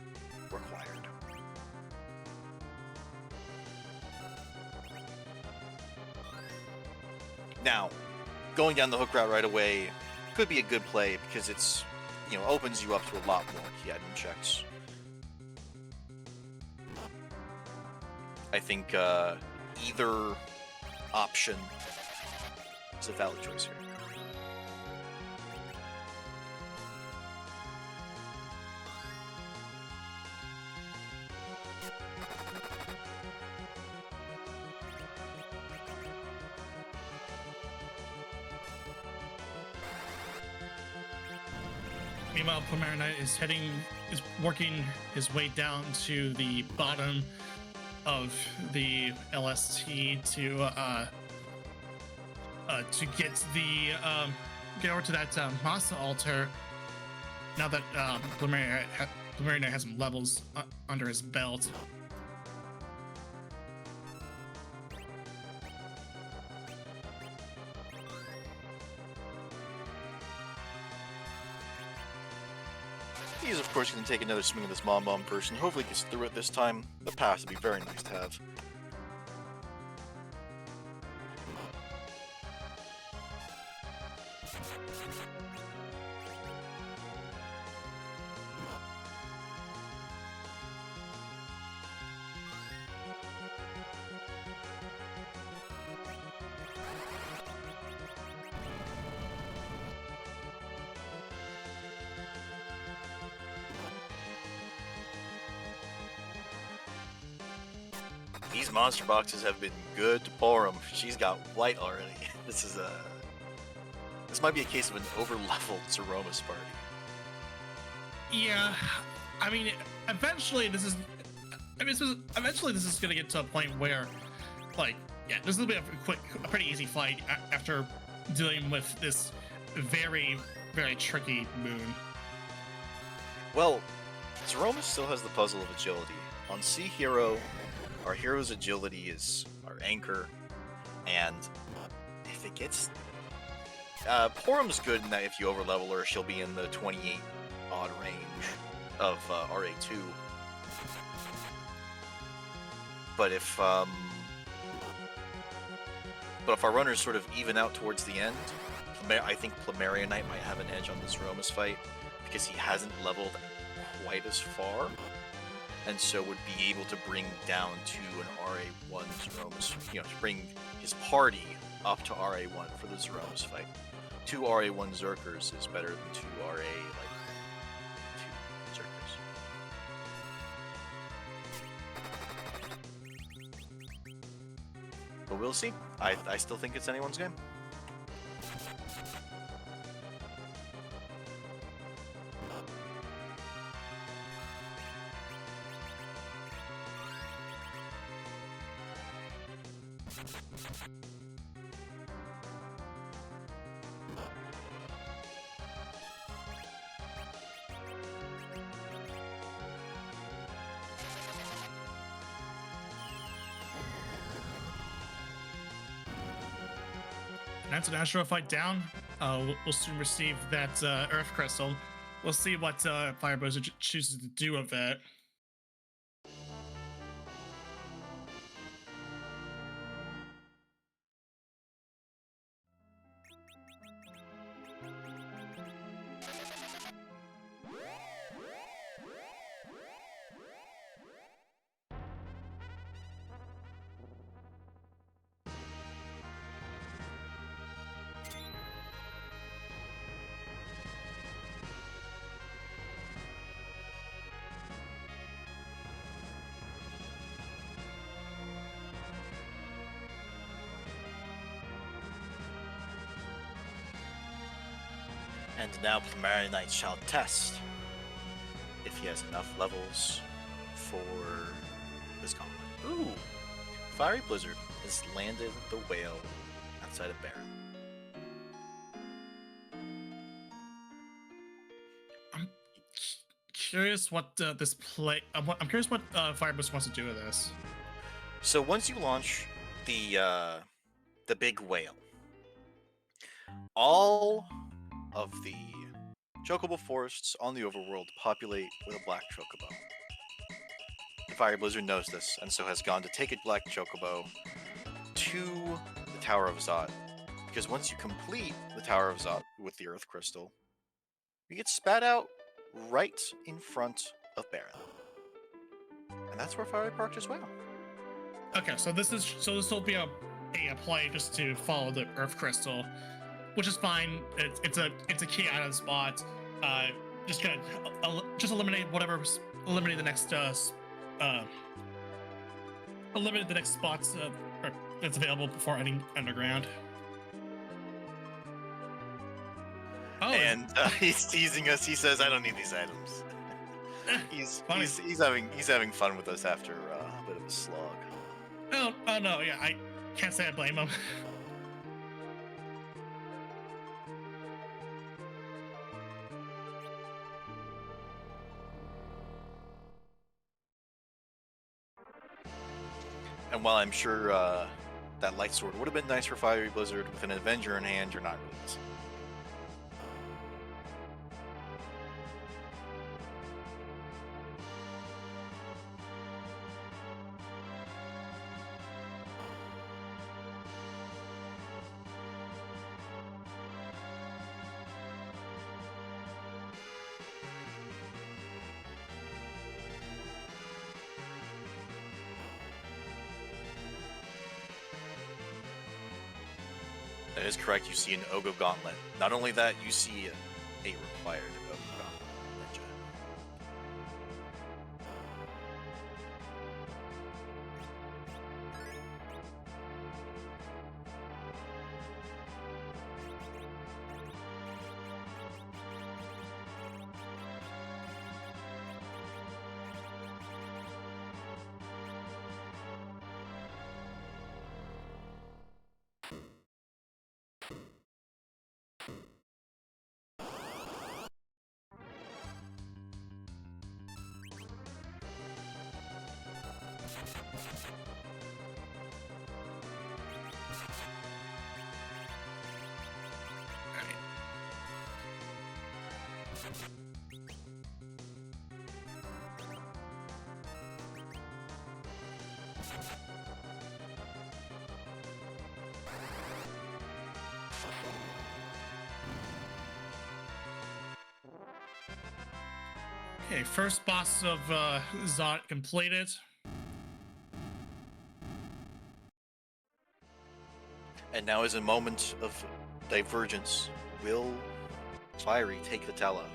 required. Now, going down the hook route right away could be a good play because it's, opens you up to a lot more key item checks. I think either option is a valid choice here. Meanwhile, Preliminary Knight is working his way down to the bottom of the LST to get over to that Masa altar. Now that Preliminary Knight has some levels under his belt. He's, of course, going to take another swing at this Bomb first, and hopefully gets through it this time. The pass would be very nice to have. These monster boxes have been good to Porum. She's got white already. This might be a case of an over-leveled Zeromus party. Yeah, I mean, eventually this is going to get to a point where, like, yeah, this will be a pretty easy fight after dealing with this very, very tricky moon. Well, Zeromus still has the puzzle of agility. On Sea Hero, our hero's agility is our anchor, and if it gets... Porum's good in that if you overlevel her, she'll be in the 28 odd range of RA2. But if our runners sort of even out towards the end, I think Preliminary Knight might have an edge on this Zeromus fight, because he hasn't leveled quite as far, and so would be able to bring down to an RA1 Zeromus, to bring his party up to RA1 for the Zeromus fight. 2 RA1 Zerkers is better than 2 RA, 2 Zerkers. But we'll see. I still think it's anyone's game. That's an Astro fight down. We'll soon receive that Earth Crystal. We'll see what Fire Blizzard chooses to do with it. And now Primary Knight shall test if he has enough levels for this gauntlet. Ooh! Fiery Blizzard has landed the whale outside of Baron. I'm curious what this play. I'm curious what Fire Blizzard wants to do with this. So once you launch the big whale, all of the chocobo forests on the overworld populate with a black chocobo. The Fire Blizzard knows this, and so has gone to take a black chocobo to the Tower of Zot. Because once you complete the Tower of Zot with the Earth Crystal, you get spat out right in front of Baron. And that's where Fiery parked as well. Okay, so this will be a play just to follow the Earth Crystal, which is fine. It's a key item spot. Just gonna eliminate eliminate the next eliminate the next spots that's available before ending underground. Oh, and he's teasing us. He says, "I don't need these items." he's having fun with us after a bit of a slog. Oh no, yeah, I can't say I blame him. And while I'm sure that light sword would have been nice for Fiery Blizzard, with an Avenger in hand, you're not really missing. That is correct. You see an Ogo Gauntlet. Not only that, you see a required Ogo Gauntlet. Okay, first boss of Zot completed. And now is a moment of divergence. Will Fiery take the Tala?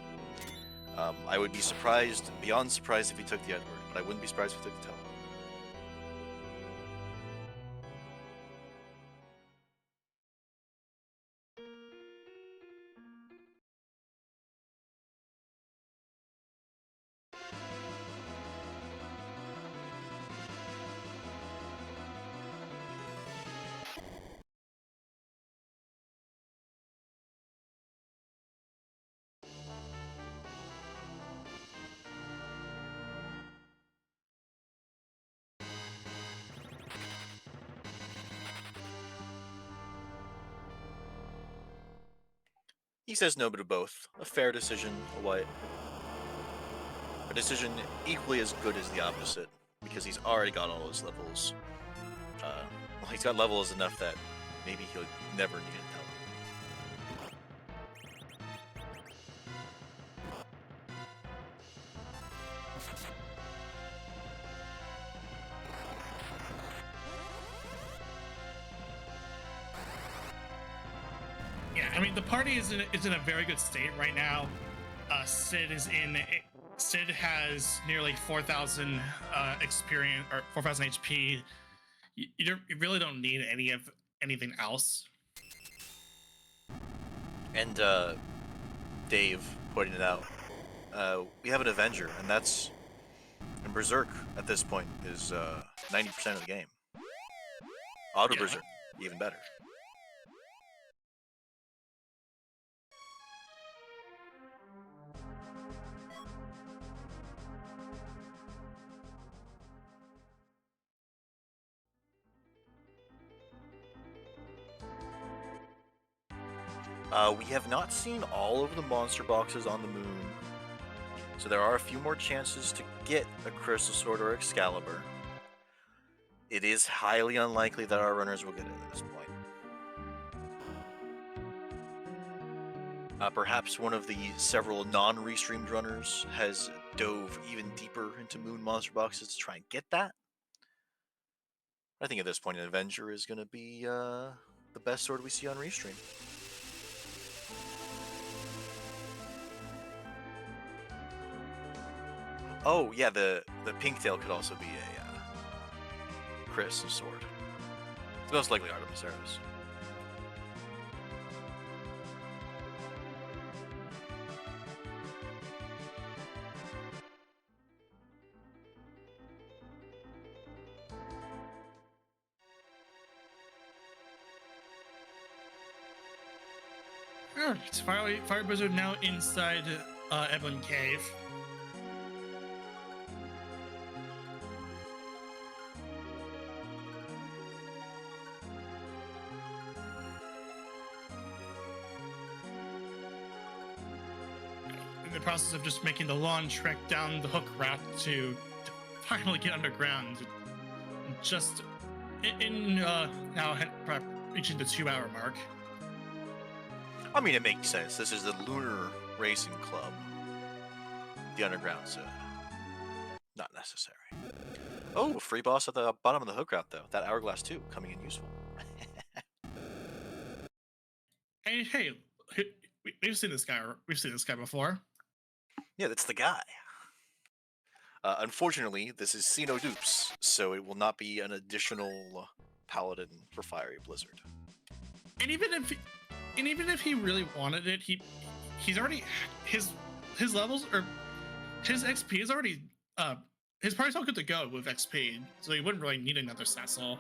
I would be surprised, beyond surprised, if he took the Edward, but I wouldn't be surprised if he took the Tala. He says no to both. A fair decision, a decision equally as good as the opposite, because he's already got all his levels. Well, he's got levels enough that maybe he'll never need a Tala. Yeah, I mean the party is in a very good state right now. Sid has nearly 4,000 experience or 4,000 HP. You really don't need anything else. And Dave pointing it out. We have an Avenger, and that's... And Berserk, at this point, is 90% of the game. Auto Yeah. Berserk, even better. We have not seen all of the monster boxes on the moon, so there are a few more chances to get a Crystal Sword or Excalibur. It is highly unlikely that our runners will get it at this point. Perhaps one of the several non-restreamed runners has dove even deeper into moon monster boxes to try and get that. I think at this point an Avenger is going to be the best sword we see on restream. Oh yeah, the Pinktail could also be a Crystal Sword. It's most likely Artemis Zeris. Alright, Fire Blizzard now inside Eblin Cave. In the process of just making the long trek down the hook route to finally get underground. Just in now reaching the 2-hour mark. I mean, it makes sense. This is the Lunar Racing Club. The underground's not necessary. Oh, free boss at the bottom of the hook route, though. That Hourglass 2 coming in useful. Hey, we've seen this guy. We've seen this guy before. Yeah, that's the guy. Unfortunately, this is Sino Dupes, so it will not be an additional paladin for Fiery Blizzard. And even if he really wanted it, he's already his levels or his XP is already his party's all good to go with XP, so he wouldn't really need another Cecil.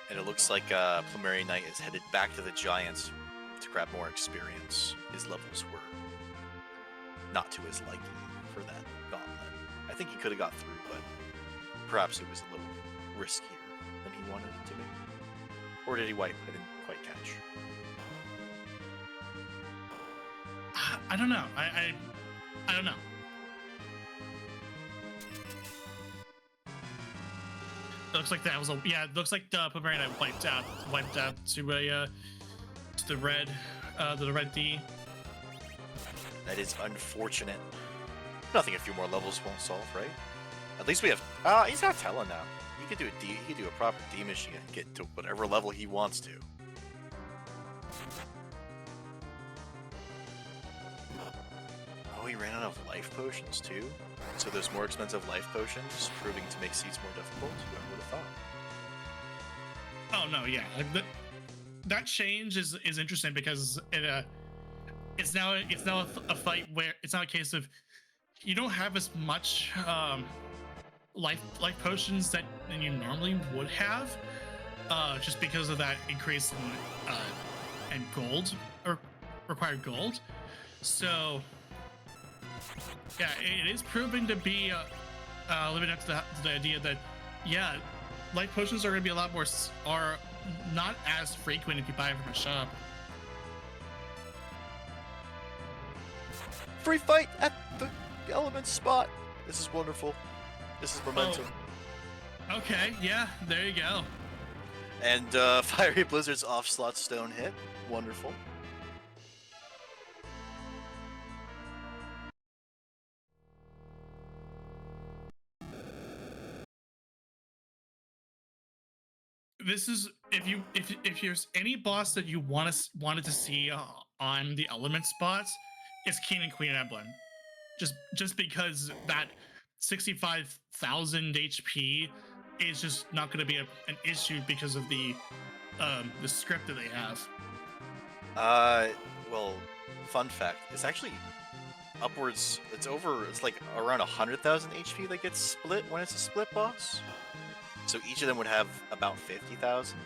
And it looks like Plumeri Knight is headed back to the Giants to grab more experience. His levels were not to his liking for that gauntlet. I think he could have got through, but perhaps it was a little riskier than he wanted it to be. Or did he wipe? I didn't quite catch. I don't know. I don't know. It looks like that was a It looks like Plumeri Knight wiped out to a to the red D. That is unfortunate. Nothing a few more levels won't solve, right? At least we have. He's got Tela now. He could do a D. He could do a proper D machine and get to whatever level he wants to. Oh, he ran out of life potions too. So there's more expensive life potions, proving to make seats more difficult. Who would have thought? Oh no, yeah, that change is interesting because it's now a fight where it's not a case of you don't have as much life potions than you normally would have, just because of that increase in gold or required gold. So yeah, it is proving to be living up to the idea that life potions are going to be a lot more are not as frequent if you buy them from a shop. Free fight at the element spot. This is wonderful. This is momentum. Oh. Okay, yeah, there you go. And Fiery Blizzard's off slot stone hit. Wonderful. this is if there's any boss that you wanted to see on the element spots, it's King and Queen Eblin. Just because that 65,000 HP is just not going to be an issue because of the script that they have. Well, fun fact, it's actually upwards. It's like around 100,000 HP that gets split when it's a split boss. So each of them would have about 50,000.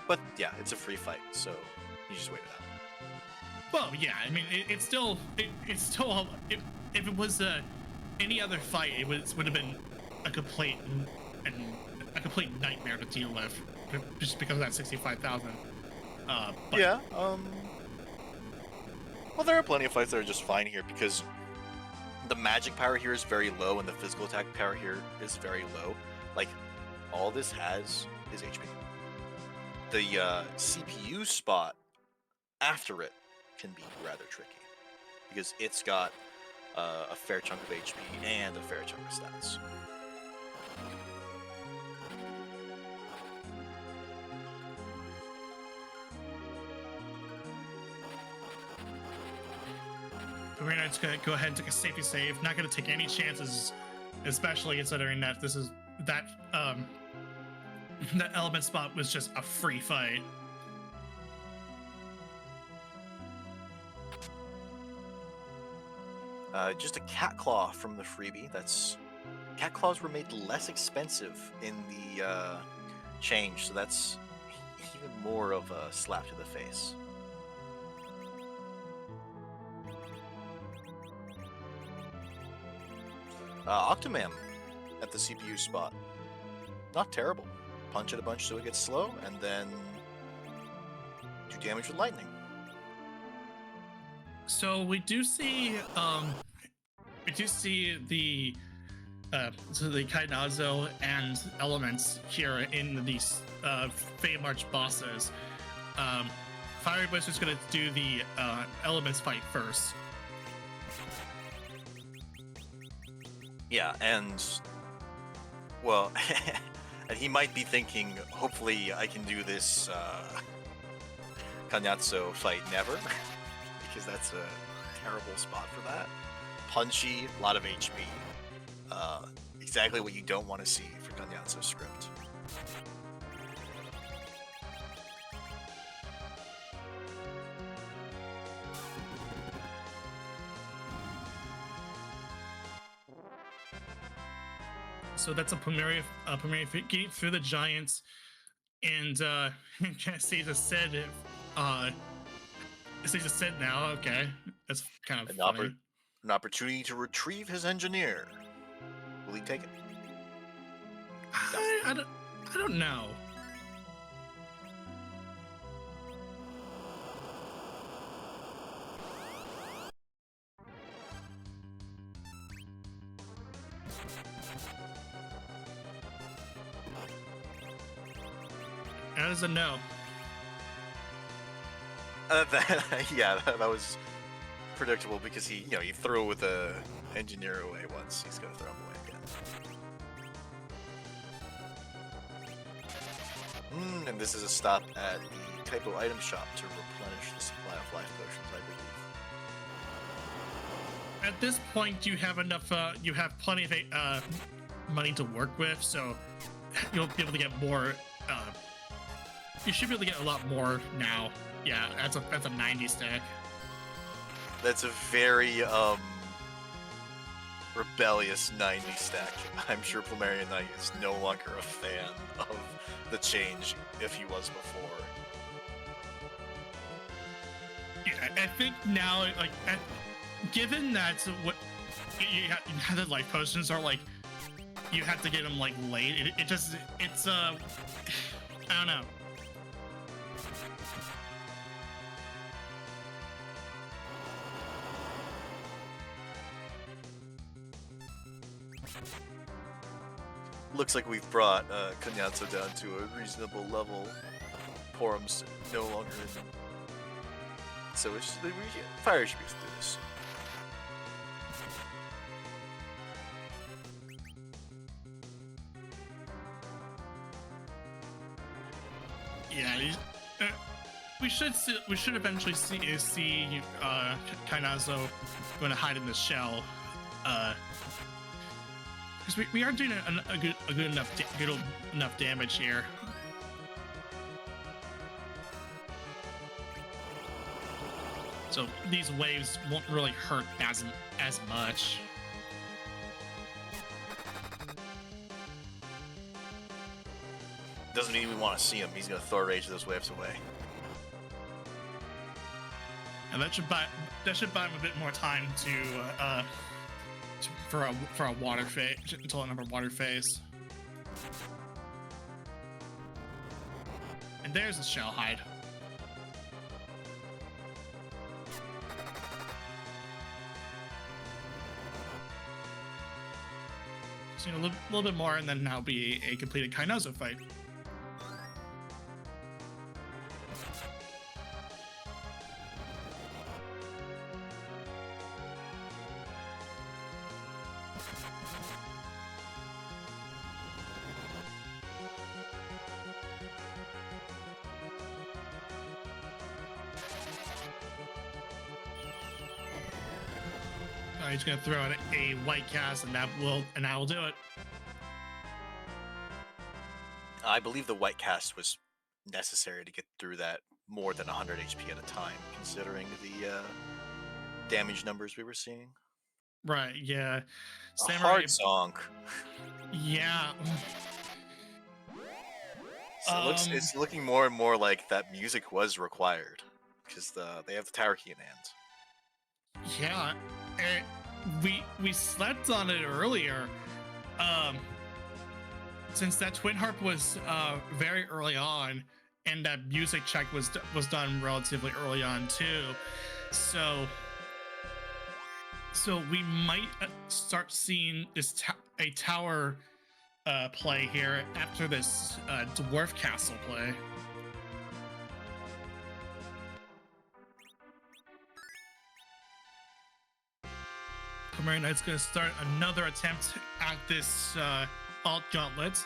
But yeah, it's a free fight, so you just wait it out. Well, yeah, I mean, it's still if it was any other fight, it would have been a complete nightmare to deal with, just because of that 65,000. Yeah. Well, there are plenty of fights that are just fine here because the magic power here is very low and the physical attack power here is very low. Like, all this has is HP. The CPU spot after it can be rather tricky because it's got a fair chunk of HP and a fair chunk of stats. We're gonna go ahead and take a safety save. Not gonna take any chances, especially considering that this is that element spot was just a free fight. Just a cat claw from the freebie. Cat claws were made less expensive in the change, so that's even more of a slap to the face. Octomam at the CPU spot. Not terrible. Punch it a bunch so it gets slow, and then do damage with lightning. So we do see the Kainazo and elements here in these Fey March bosses. Fiery Bush is going to do the elements fight first. Yeah, and well, and he might be thinking, hopefully I can do this Kanyatsu fight never, because that's a terrible spot for that. Punchy, a lot of HP. Exactly what you don't want to see for Kanyatsu's script. So that's a Plumeria gate through the giants, and Caesar said, Caesar said now, okay, that's kind of funny. An opportunity to retrieve his engineer. Will he take it? I don't know. That is a no. That was predictable because he threw with the engineer away once. He's gonna throw him away again. And this is a stop at the typo item shop to replenish the supply of life potions, I believe. At this point, you have enough. You have plenty of money to work with, so you'll be able to get more. You should be able to get a lot more now. Yeah, that's a 90 stack. That's a very rebellious 90 stack. I'm sure Plumeria Knight is no longer a fan of the change if he was before. Yeah, I think now, like, given that what you have the life potions are like, you have to get them like late. It's I don't know. Looks like we've brought Kanyatsu down to a reasonable level. Porum's no longer in. So Fire should be able to do this. we should eventually see Kainazo going to hide in the shell, because we are doing a good enough damage here. So these waves won't really hurt as much. Doesn't mean we want to see him. He's going to throw rage those waves away. And that should buy him a bit more time for a water phase, until another water phase. And there's a shell hide. So, a little bit more, and then now be a completed Kainazo fight. He's gonna throw out a white cast, and that will do it. I believe the white cast was necessary to get through that more than 100 HP at a time, considering the damage numbers we were seeing. Right? Yeah. A hard zonk. Yeah. So it's looking more and more like that music was required, because they have the tower key in hand. Yeah. We slept on it earlier, since that twin harp was very early on, and that music check was done relatively early on too. So we might start seeing this a tower play here after this dwarf castle play. Chimera Knight's going to start another attempt at this alt gauntlet.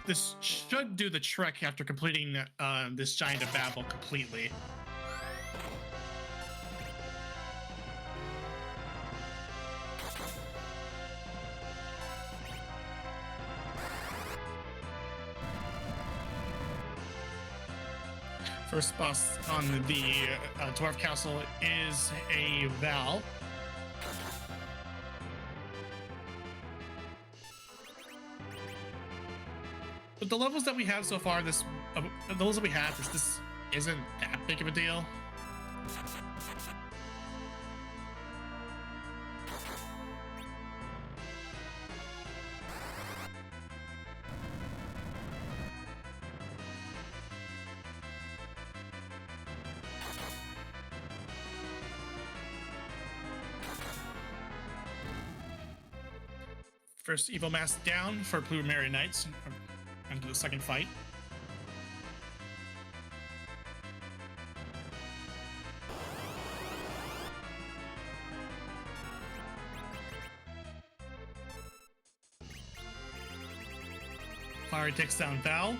This should do the trick after completing this Giant of Babel completely. First boss on the Dwarf Castle is a Val. But the levels that we have so far, this isn't that big of a deal. First Evil Mask down for Plumeri Knights into the second fight. Fiery takes down Val.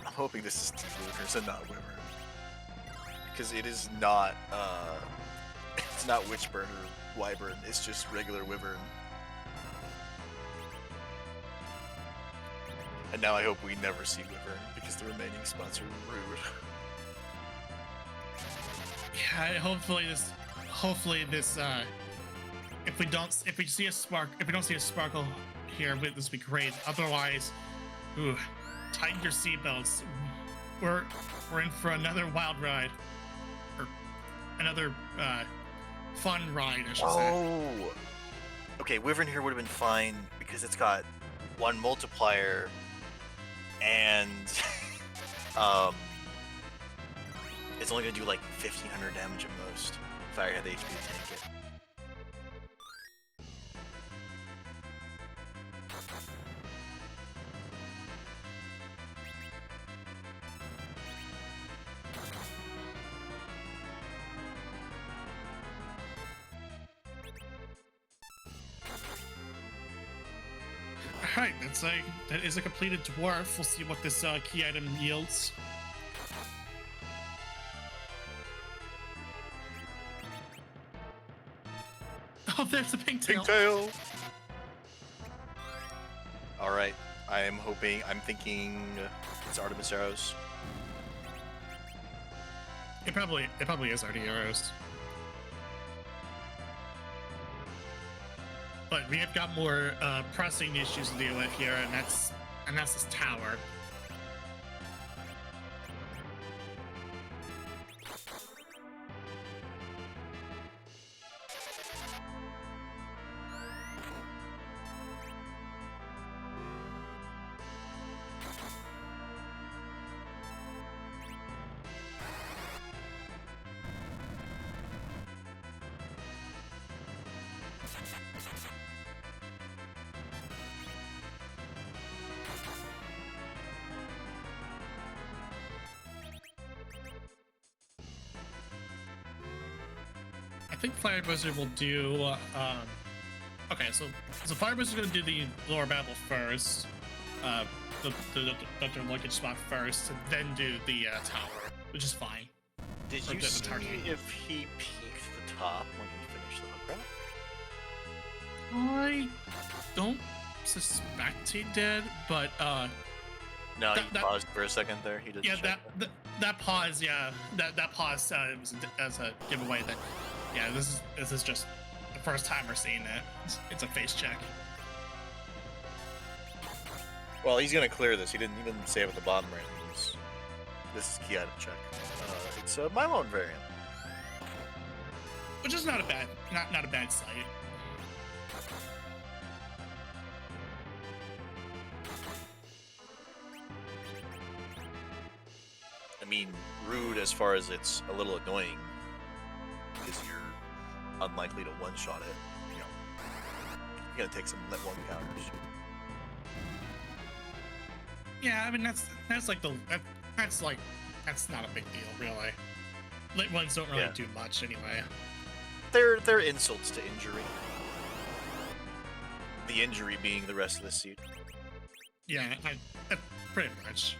I'm hoping this is Lunars and not Wyvern, because it is not it's not Witchburn or Wyvern, it's just regular Wyvern. And now I hope we never see Wyvern, because the remaining spots are rude. Yeah, hopefully this if we don't see a sparkle here, this would be great. Otherwise, ooh, tighten your seatbelts. We're in for another wild ride, or another fun ride, I should say. Oh, okay. Wyvern here would have been fine because it's got one multiplier, and it's only gonna do like 1,500 damage at most if I had the HP to tank it. Okay, that is a completed dwarf. We'll see what this key item yields. Oh, there's the pigtail. Pigtail. All right. I'm thinking it's Artemis arrows. It probably is already arrows. But we have got more pressing issues to deal with here, and that's this tower. I think Fire Blizzard will do. Okay, so Fire Blizzard is going to do the lower battle first, the luggage spot first, and then do the tower, which is fine. Did you see if he peeked the top when he finished the hook route? I don't suspect he did, but no, he paused for a second there. He didn't. Yeah, that pause. Yeah, that pause was as a giveaway that. Yeah, this is just the first time we're seeing it. It's a face check. Well, he's gonna clear this. He didn't even say it at the bottom right. This is key item check. It's a Mylon variant, which is not a bad sight. I mean, rude as far as it's a little annoying. Because you're unlikely to one-shot it, you know. You're gonna take some lit one counters. Yeah, I mean that's not a big deal, really. Lit ones don't really do much anyway. They're insults to injury. The injury being the rest of the seat. Yeah, pretty much.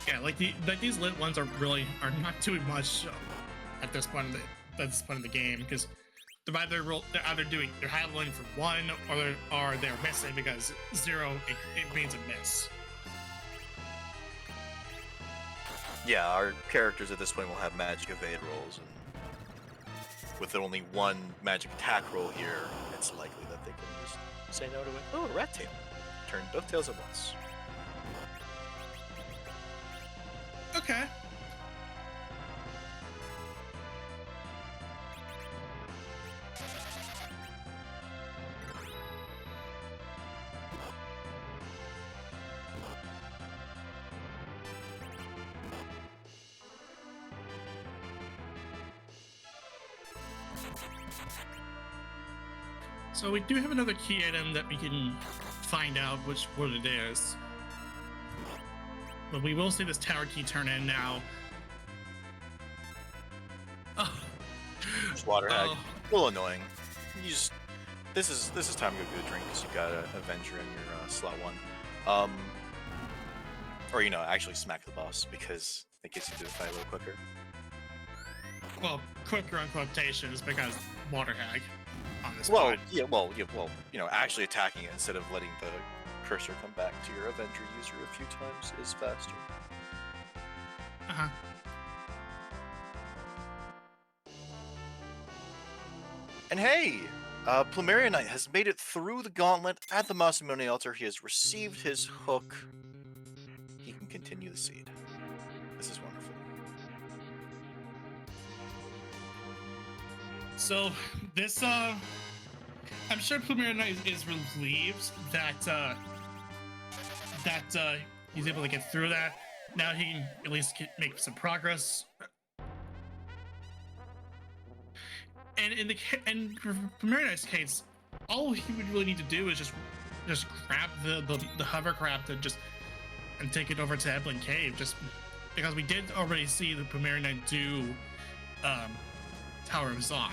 Yeah, like these lit ones are not doing much at this point in the game because they're handling for one or they're missing because 0 it means a miss. Yeah, our characters at this point will have magic evade rolls, and with only one magic attack roll here, it's likely that they can just say no to it. Oh, a rat tail. Turn both tails at once. Okay. So we do have another key item that we can find out what it is. But we will see this tower key turn in now. Oh. Water Hag. A little annoying. This is time to go get a drink because you got an Avenger in your slot 1. Or actually smack the boss because it gets you to the fight a little quicker. Well, quicker on quotations because Water Hag on this Well, point. actually attacking it instead of letting the cursor come back to your Avenger user a few times is faster. Uh-huh. And hey! Plumeria Knight has made it through the gauntlet at the Masamune altar. He has received his hook. He can continue the seed. This is wonderful. So, this, I'm sure Plumeria Knight is relieved that he's able to get through that. Now he can at least make some progress. And for Plumeria Knight's case, all he would really need to do is just grab the hovercraft and take it over to Eblin Cave, just because we did already see the Plumeria Knight do Tower of Zot.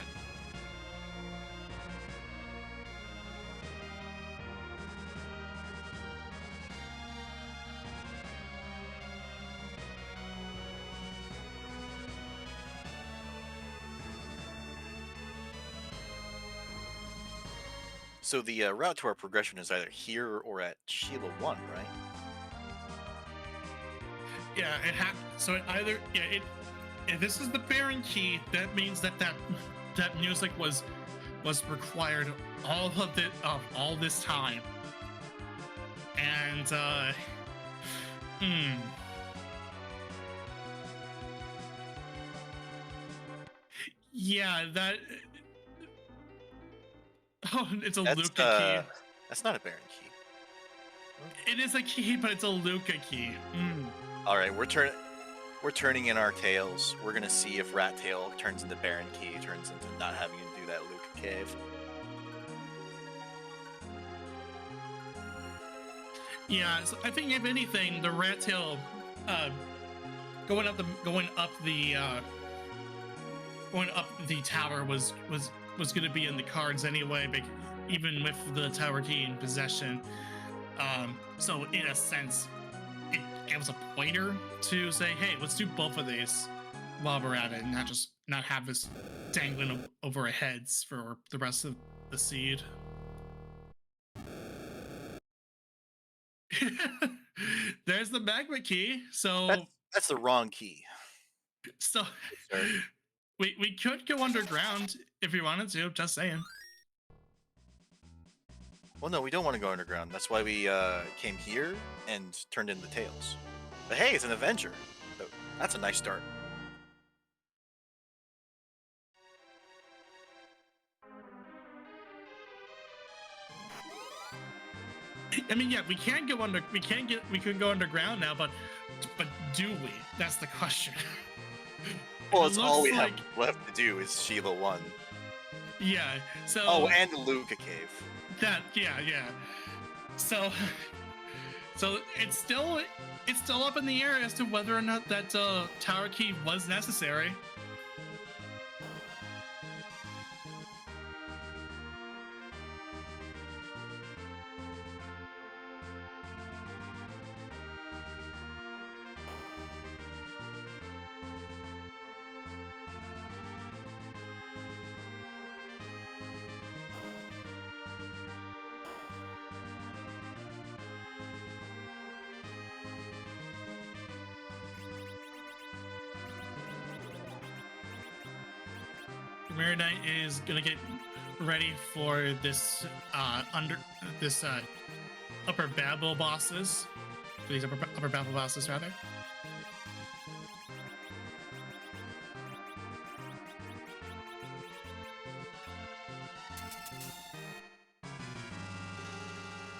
So the route to our progression is either here or at Sheila 1, right? Yeah, so it either if this is the Baron key, that means that music was required all this time. And yeah, that it's a Luca key. That's not a Baron key. It is a key, but it's a Luca key. All right, we're turning in our tails. We're gonna see if Rat Tail turns into Baron key, turns into not having to do that Luca Cave. Yeah, so I think if anything, the Rat Tail going up the tower was going to be in the cards anyway, but even with the tower key in possession. So in a sense, it was a pointer to say, hey, let's do both of these while we're at it, and not have this dangling over our heads for the rest of the seed. There's the magma key. So that's the wrong key. So we could go underground if we wanted to, just saying. Well, no, we don't want to go underground. That's why we came here and turned in the tails. But hey, it's an Avenger. So that's a nice start. I mean, yeah, we could go underground now, but do we? That's the question. Well, it's all we have left to do is Sheila 1. Yeah. So. Oh, and the Luca Cave. Yeah. So it's still up in the air as to whether or not that tower key was necessary. Knight is gonna get ready for this upper battle bosses. For these upper battle bosses, rather.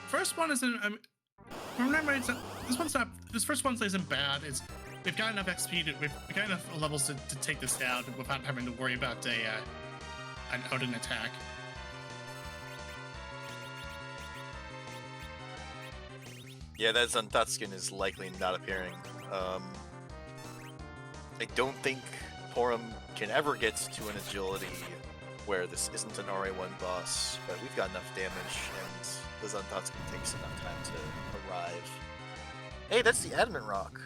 First one isn't. Remember, this first one isn't bad. We've got enough XP we've got enough levels to take this down without having to worry about an Odin attack. Yeah, that Zuntatskin is likely not appearing. I don't think Porum can ever get to an agility where this isn't an RA1 boss, but we've got enough damage, and the Zuntatskin takes enough time to arrive. Hey, that's the Adamant Rock.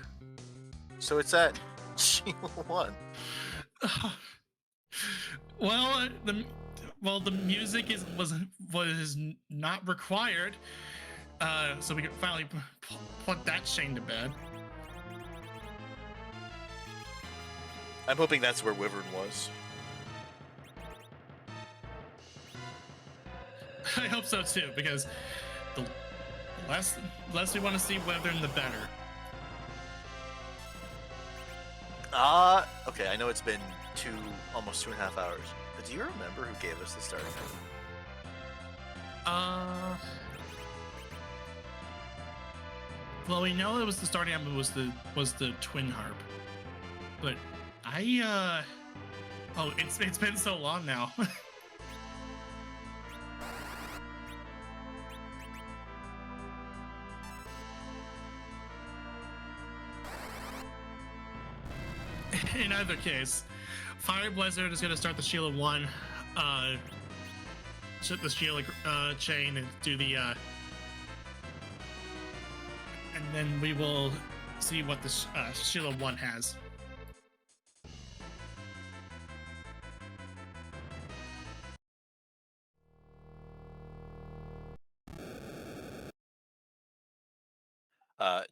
So it's at Sheila 1. Well, the music was not required, so we could finally put that shame to bed. I'm hoping that's where Wyvern was. I hope so too, because the less we want to see Wyvern, the better. Okay, I know it's been almost 2.5 hours, but do you remember who gave us the starting item? Well, we know it was the starting item was the twin harp, but it's been so long now. In either case, Fire Blizzard is going to start the Shield of 1, the Shield chain, and do the, and then we will see what the Shield of 1 has.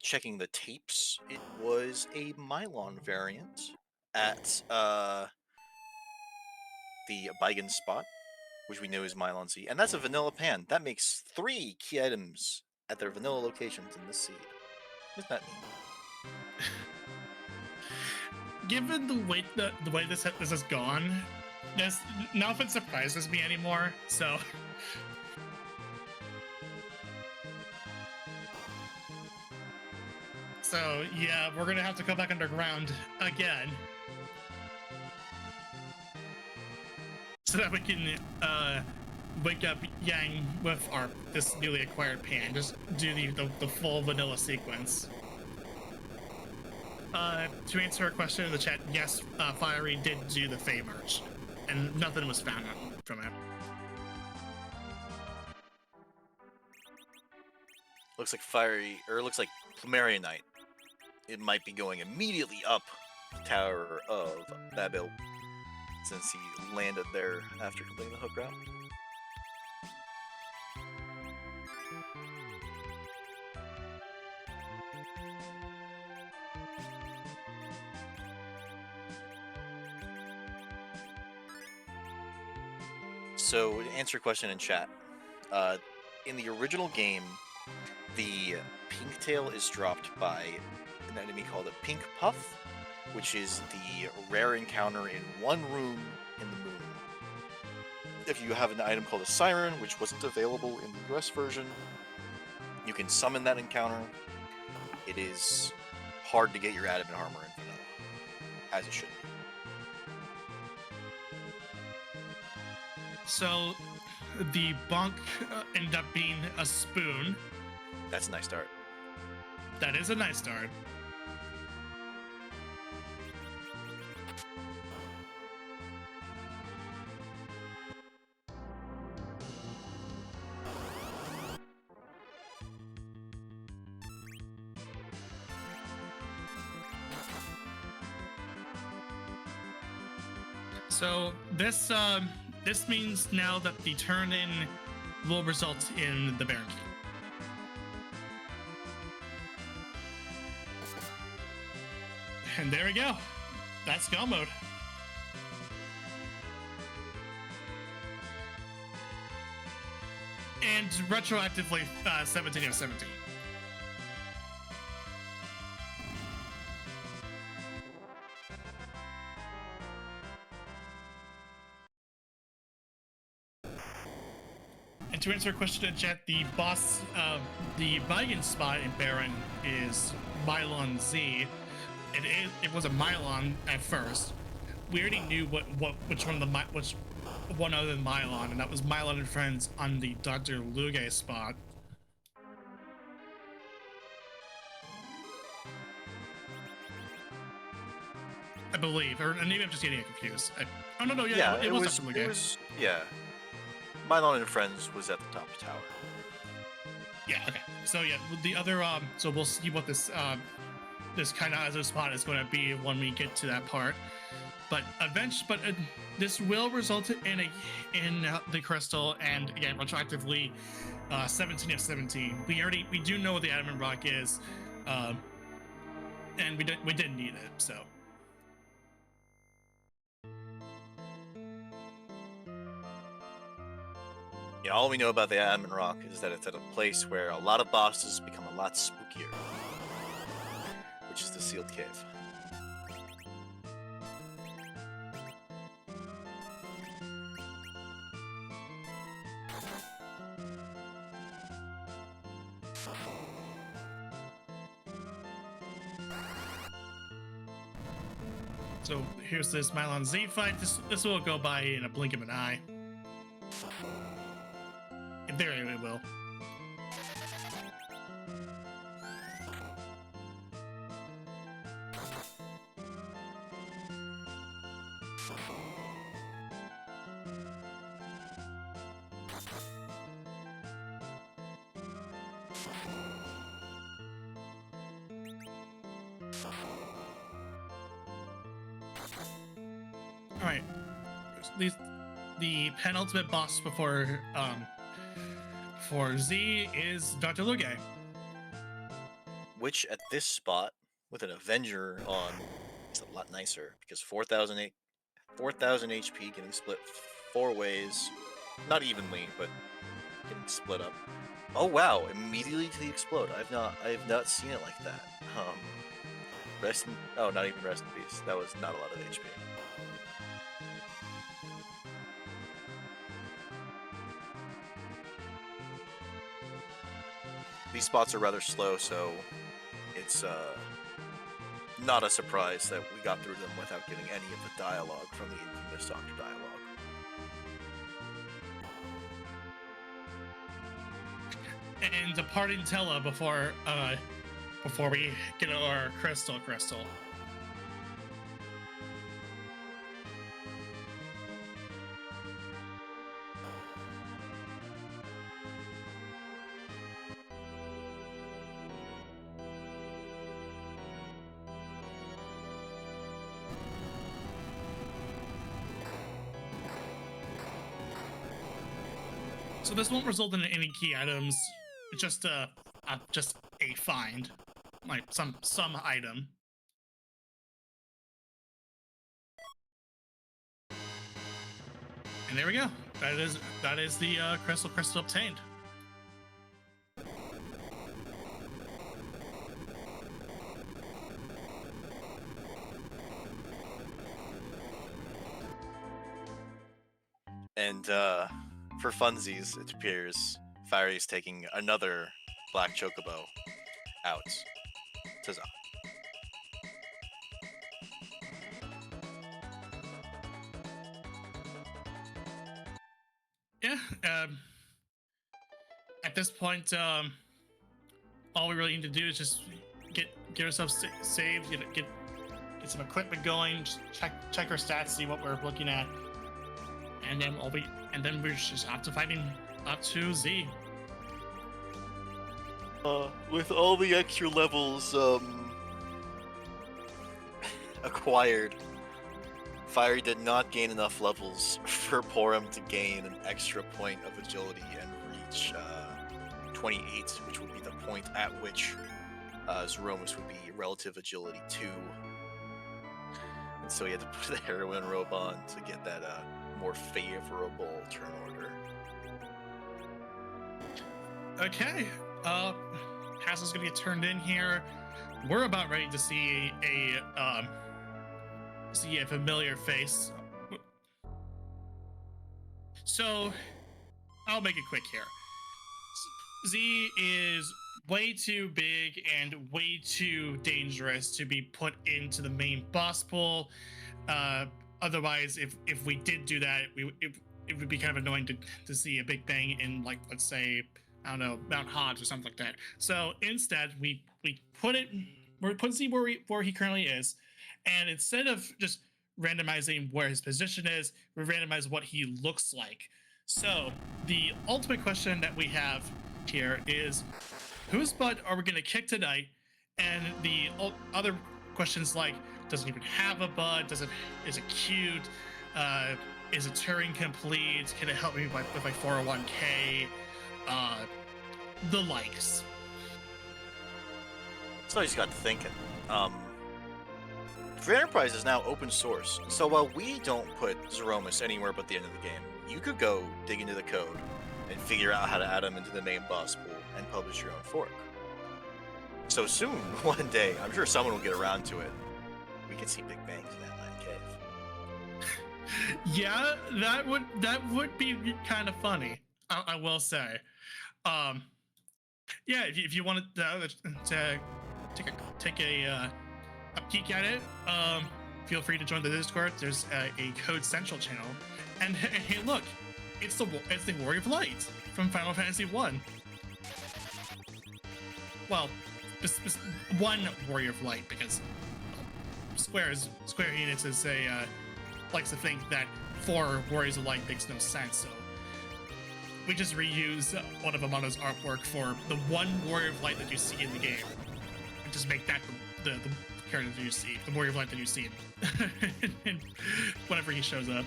Checking the tapes, it was a Mylon variant at the Beigen spot, which we know is Mylon Z, and that's a vanilla pan. That makes 3 key items at their vanilla locations in this seed. What does that mean? Given the way this has gone, nothing surprises me anymore. So. So, yeah, we're gonna have to go back underground again. So that we can wake up Yang with this newly acquired pan. Just do the full vanilla sequence. To answer a question in the chat, yes, Fiery did do the Fae merge, and nothing was found from it. Looks like looks like Plumerian Knight. It might be going immediately up Tower of Babel, since he landed there after completing the hook route. So, to answer your question in chat, in the original game, the pink tail is dropped by an enemy called a pink puff, which is the rare encounter in one room in the moon. If you have an item called a siren, which wasn't available in the US version, you can summon that encounter. It is hard to get your adamant armor in vanilla, as it should be. So the bunk ended up being a spoon. That's a nice start. That is a nice start. So this means now that the turn-in will result in the Baron Key. And there we go. That's go mode. And retroactively 17 of 17. And to answer a question in chat, the boss, the Beigen spot in Baron is Mylon Z. It was a Mylon at first. We already knew which one other than Mylon, and that was Mylon and Friends on the Dr. Luge spot. I believe, or maybe I'm just getting it confused. It was Dr. Luge. It was, yeah. Mylon and Friends was at the top of the tower. Yeah. Okay. So yeah, the other so we'll see what this kind of other spot is going to be when we get to that part. But this will result in the crystal, and again retroactively 17 of 17. We do know what the Adamant rock is, and we didn't need it. So yeah, all we know about the Adamant rock is that it's at a place where a lot of bosses become a lot spookier, which is the sealed cave. So here's this Mylon Z fight. This will go by in a blink of an eye. In theory, it will. All right. The penultimate boss before for Z is Dr. Luge. Which at this spot, with an Avenger on, is a lot nicer because 4,000 HP getting split 4 ways, not evenly, but getting split up. Oh wow! Immediately to the explode. I've not seen it like that. Not even rest in peace. That was not a lot of HP. These spots are rather slow, so it's not a surprise that we got through them without getting any of the dialogue from the infamous Doctor dialogue. And a parting tella before we get our crystal. So this won't result in any key items. It's just a find, like some item. And there we go. That is the crystal obtained. And for funsies, it appears Fiery is taking another Black Chocobo out to Zot. Yeah. At this point, all we really need to do is just get ourselves saved, get some equipment going, just check our stats, see what we're looking at, and then we're just off to fighting up to Z. With all the extra levels acquired, Fiery did not gain enough levels for Porum to gain an extra point of agility and reach 28, which would be the point at which Zeromus would be relative agility 2. And so he had to put the heroin robe on to get that more favorable turn order. Okay. Hassle's gonna get turned in here. We're about ready to see a familiar face. So I'll make it quick here. Z is way too big and way too dangerous to be put into the main boss pool. Otherwise, if we did do that, it would be kind of annoying to see a big bang in, like, let's say, I don't know, Mount Hodge or something like that. So instead, we put Z where he currently is, and instead of just randomizing where his position is, we randomize what he looks like. So the ultimate question that we have here is, whose butt are we going to kick tonight? And the other questions like, does it even have a butt? Is it cute? Is it Turing complete? Can it help me with my 401k? The likes. So I just got to thinking. Free Enterprise is now open source, so while we don't put Zeromus anywhere but the end of the game, you could go dig into the code and figure out how to add him into the main boss pool and publish your own fork. So soon, one day, I'm sure someone will get around to it. We can see big bangs in that Lion Cave. Yeah, that would be kind of funny. I will say. Yeah, if you wanted to take a peek at it, feel free to join the Discord. There's a Code Central channel, and hey, look, it's the Warrior of Light from Final Fantasy 1. Well, one Warrior of Light, because Square Enix is likes to think that 4 Warriors of Light makes no sense, so we just reuse one of Amano's artwork for the one Warrior of Light that you see in the game, and just make that the character you see, the Warrior of Light that you see whenever he shows up.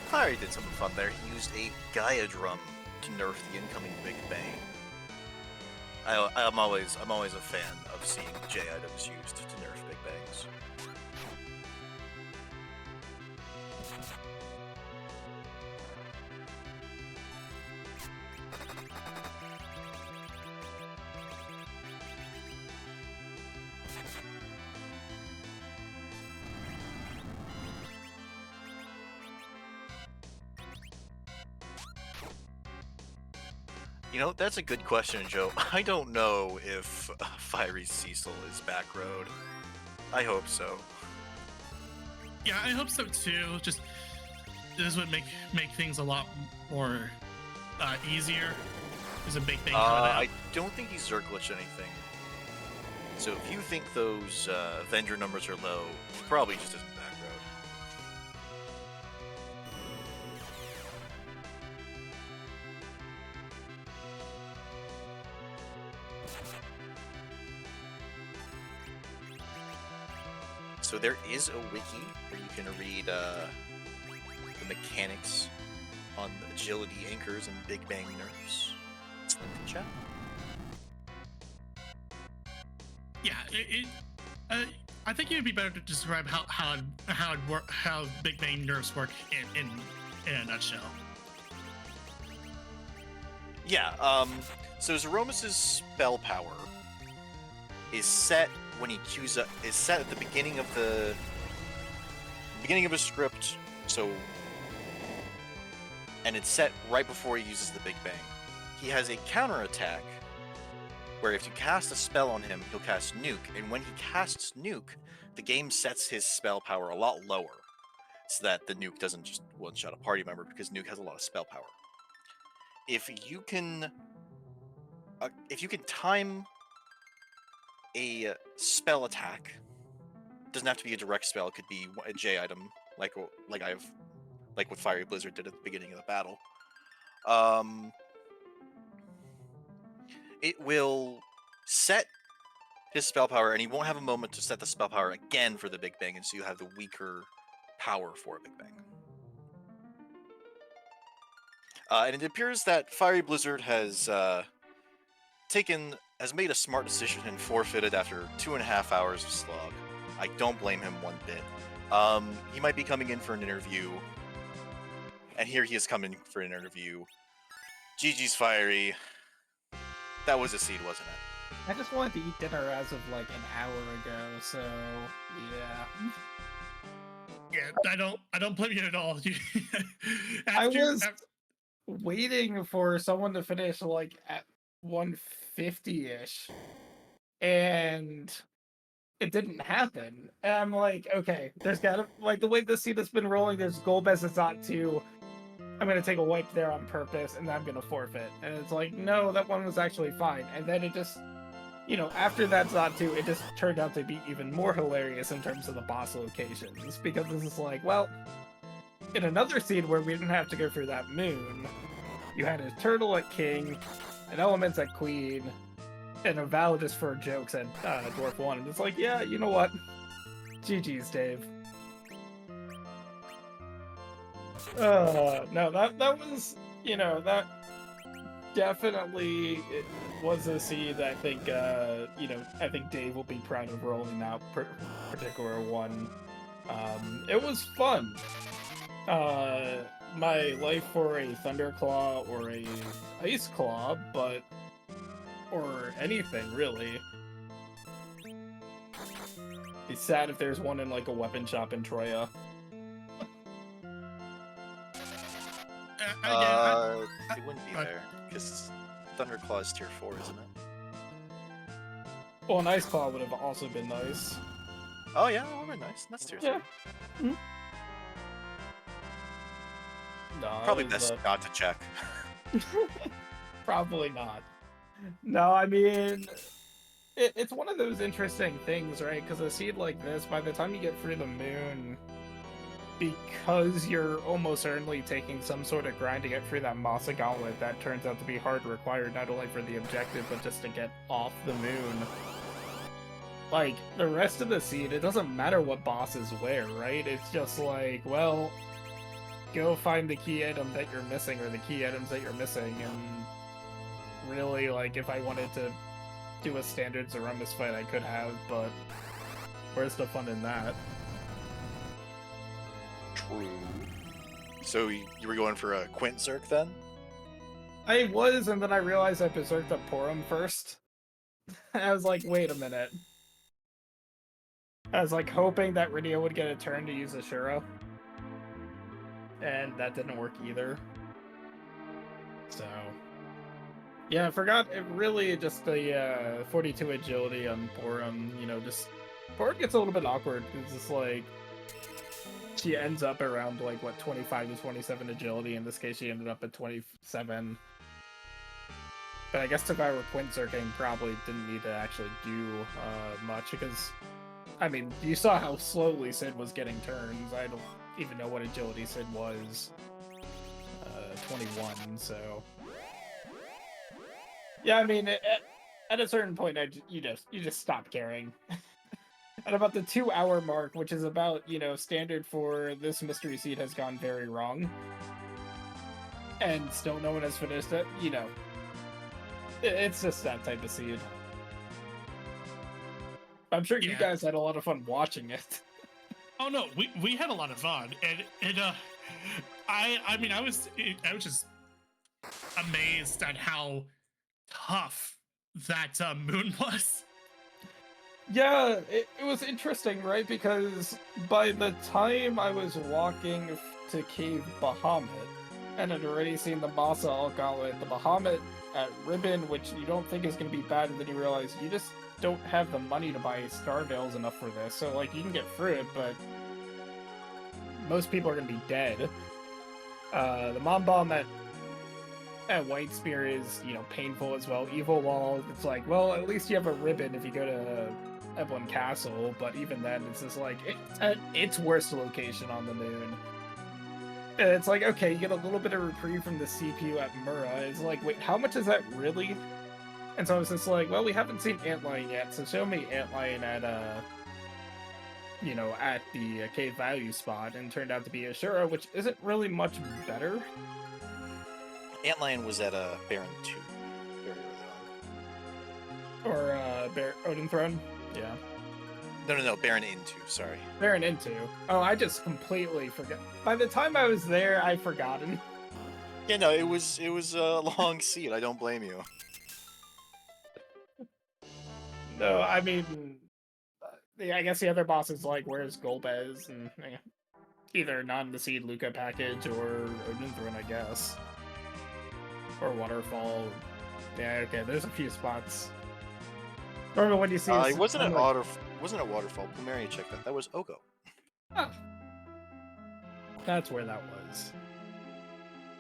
Fiery did something fun there. He used a Gaia drum to nerf the incoming Big Bang. I'm always a fan of seeing J items used to nerf Big Bangs. You know, that's a good question, Joe. I don't know if Fiery Cecil is backroad. I hope so. Yeah, I hope so too. Just this would make things a lot more easier. There's a big thing. I don't think he's Zerg glitched anything. So if you think those vendor numbers are low, he probably just isn't backroad. So there is a wiki where you can read the mechanics on agility anchors and Big Bang nerfs. It's linked in chat. Yeah, I think it'd be better to describe how Big Bang nerfs work in a nutshell. Yeah. So Zeromus' spell power is set when he queues up. Is set at the beginning of the a script. So, and it's set right before he uses the Big Bang. He has a counterattack where if you cast a spell on him, he'll cast Nuke, and when he casts Nuke, the game sets his spell power a lot lower, so that the Nuke doesn't just one-shot a party member, because Nuke has a lot of spell power. If you can time a spell attack, doesn't have to be a direct spell, it could be a J item, like what Fiery Blizzard did at the beginning of the battle. It will set his spell power, and he won't have a moment to set the spell power again for the Big Bang, and so you have the weaker power for a Big Bang. And it appears that Fiery Blizzard has made a smart decision and forfeited after 2.5 hours of slog. I don't blame him one bit. He might be coming in for an interview, and here he is coming for an interview. GG's Fiery. That was a seed, wasn't it? I just wanted to eat dinner as of like an hour ago, so yeah. Yeah, I don't blame you at all. I was waiting for someone to finish like at 150-ish, and it didn't happen. And I'm like, okay, there's gotta, like, the way this seed has been rolling, there's Golbez is Zot 2. I'm gonna take a wipe there on purpose, and then I'm gonna forfeit. And it's like, no, that one was actually fine. And then it just, you know, after that Zot 2, it just turned out to be even more hilarious in terms of the boss locations. Because this is like, well, in another seed where we didn't have to go through that moon, you had a turtle at king, an elements at queen, and a Val just for jokes at Dwarf 1. And it's like, yeah, you know what? GG's, Dave. No, that was, you know, that definitely was a seed. I think, you know, I think Dave will be proud of rolling out particular one. It was fun. My life for a Thunderclaw or a Ice Claw, but or anything really. Be sad if there's one in like a weapon shop in Troya. It wouldn't be there, because Thunderclaw is tier 4, isn't it? Well, an Ice Claw would have also been nice. Oh yeah, that would have been nice. That's tier 3. Yeah. Mm-hmm. No, probably best not to check. Probably not. No, I mean, it's one of those interesting things, right? Because a seed like this, by the time you get through the moon, because you're almost certainly taking some sort of grind to get through that Masa Gauntlet, that turns out to be hard required not only for the objective, but just to get off the moon. Like, the rest of the seed, it doesn't matter what bosses wear, right? It's just like, well, go find the key item that you're missing, or the key items that you're missing, and really, like, if I wanted to do a standard Zeromus fight, I could have, but where's the fun in that? True. So you were going for a Quint Zerk then? I was, and then I realized I berserked up Porum first. I was like, wait a minute. I was like hoping that Rydio would get a turn to use Ashura. And that didn't work either. So yeah, I forgot it really just the 42 agility on Porum, you know, just Porum gets a little bit awkward because it's like she ends up around like what 25 to 27 agility. In this case she ended up at 27. But I guess if I were Quint Zerking, probably didn't need to actually do much because I mean, you saw how slowly Sid was getting turns. I don't even know what agility Sid was. 21, so... Yeah, I mean, at a certain point, you just stop caring. At about the 2-hour mark, which is about, you know, standard for this mystery seed has gone very wrong. And still no one has finished it, you know. It's just that type of seed. I'm sure you guys had a lot of fun watching it. Oh no, we had a lot of fun, and I mean I was just amazed at how tough that moon was. Yeah, it was interesting, right? Because by the time I was walking to Cave Bahamut, and I'd already seen the Masa Gauntlet, the Bahamut at Ribbon, which you don't think is going to be bad, and then you realize you just don't have the money to buy Star Veils enough for this. So, like, you can get through it, but most people are going to be dead. The Mom Bomb at White Spear is, you know, painful as well. Evil Wall, it's like, well, at least you have a ribbon if you go to Eblin Castle, but even then, it's just like, it's at its worst location on the moon. And it's like, okay, you get a little bit of reprieve from the CPU at Mura. It's like, wait, how much is that really? And so I was just like, well, we haven't seen Antlion yet, so show me Antlion at, you know, at the cave value spot, and turned out to be Ashura, which isn't really much better. Antlion was at Baron 2, very early on. Or Odin Throne? Yeah. No, Baron in 2, sorry. Baron in 2. Oh, I just completely forgot. By the time I was there, I'd forgotten. Yeah, no, it was a long seat, I don't blame you. No, I mean, I guess the other bosses like where's Golbez, and either not in the Seed Luca package or Odin Throne, I guess. Or Waterfall. Yeah, okay, there's a few spots. Normally when you see it wasn't a Waterfall. Plumeria checked that. That was Ogo. Oh. That's where that was.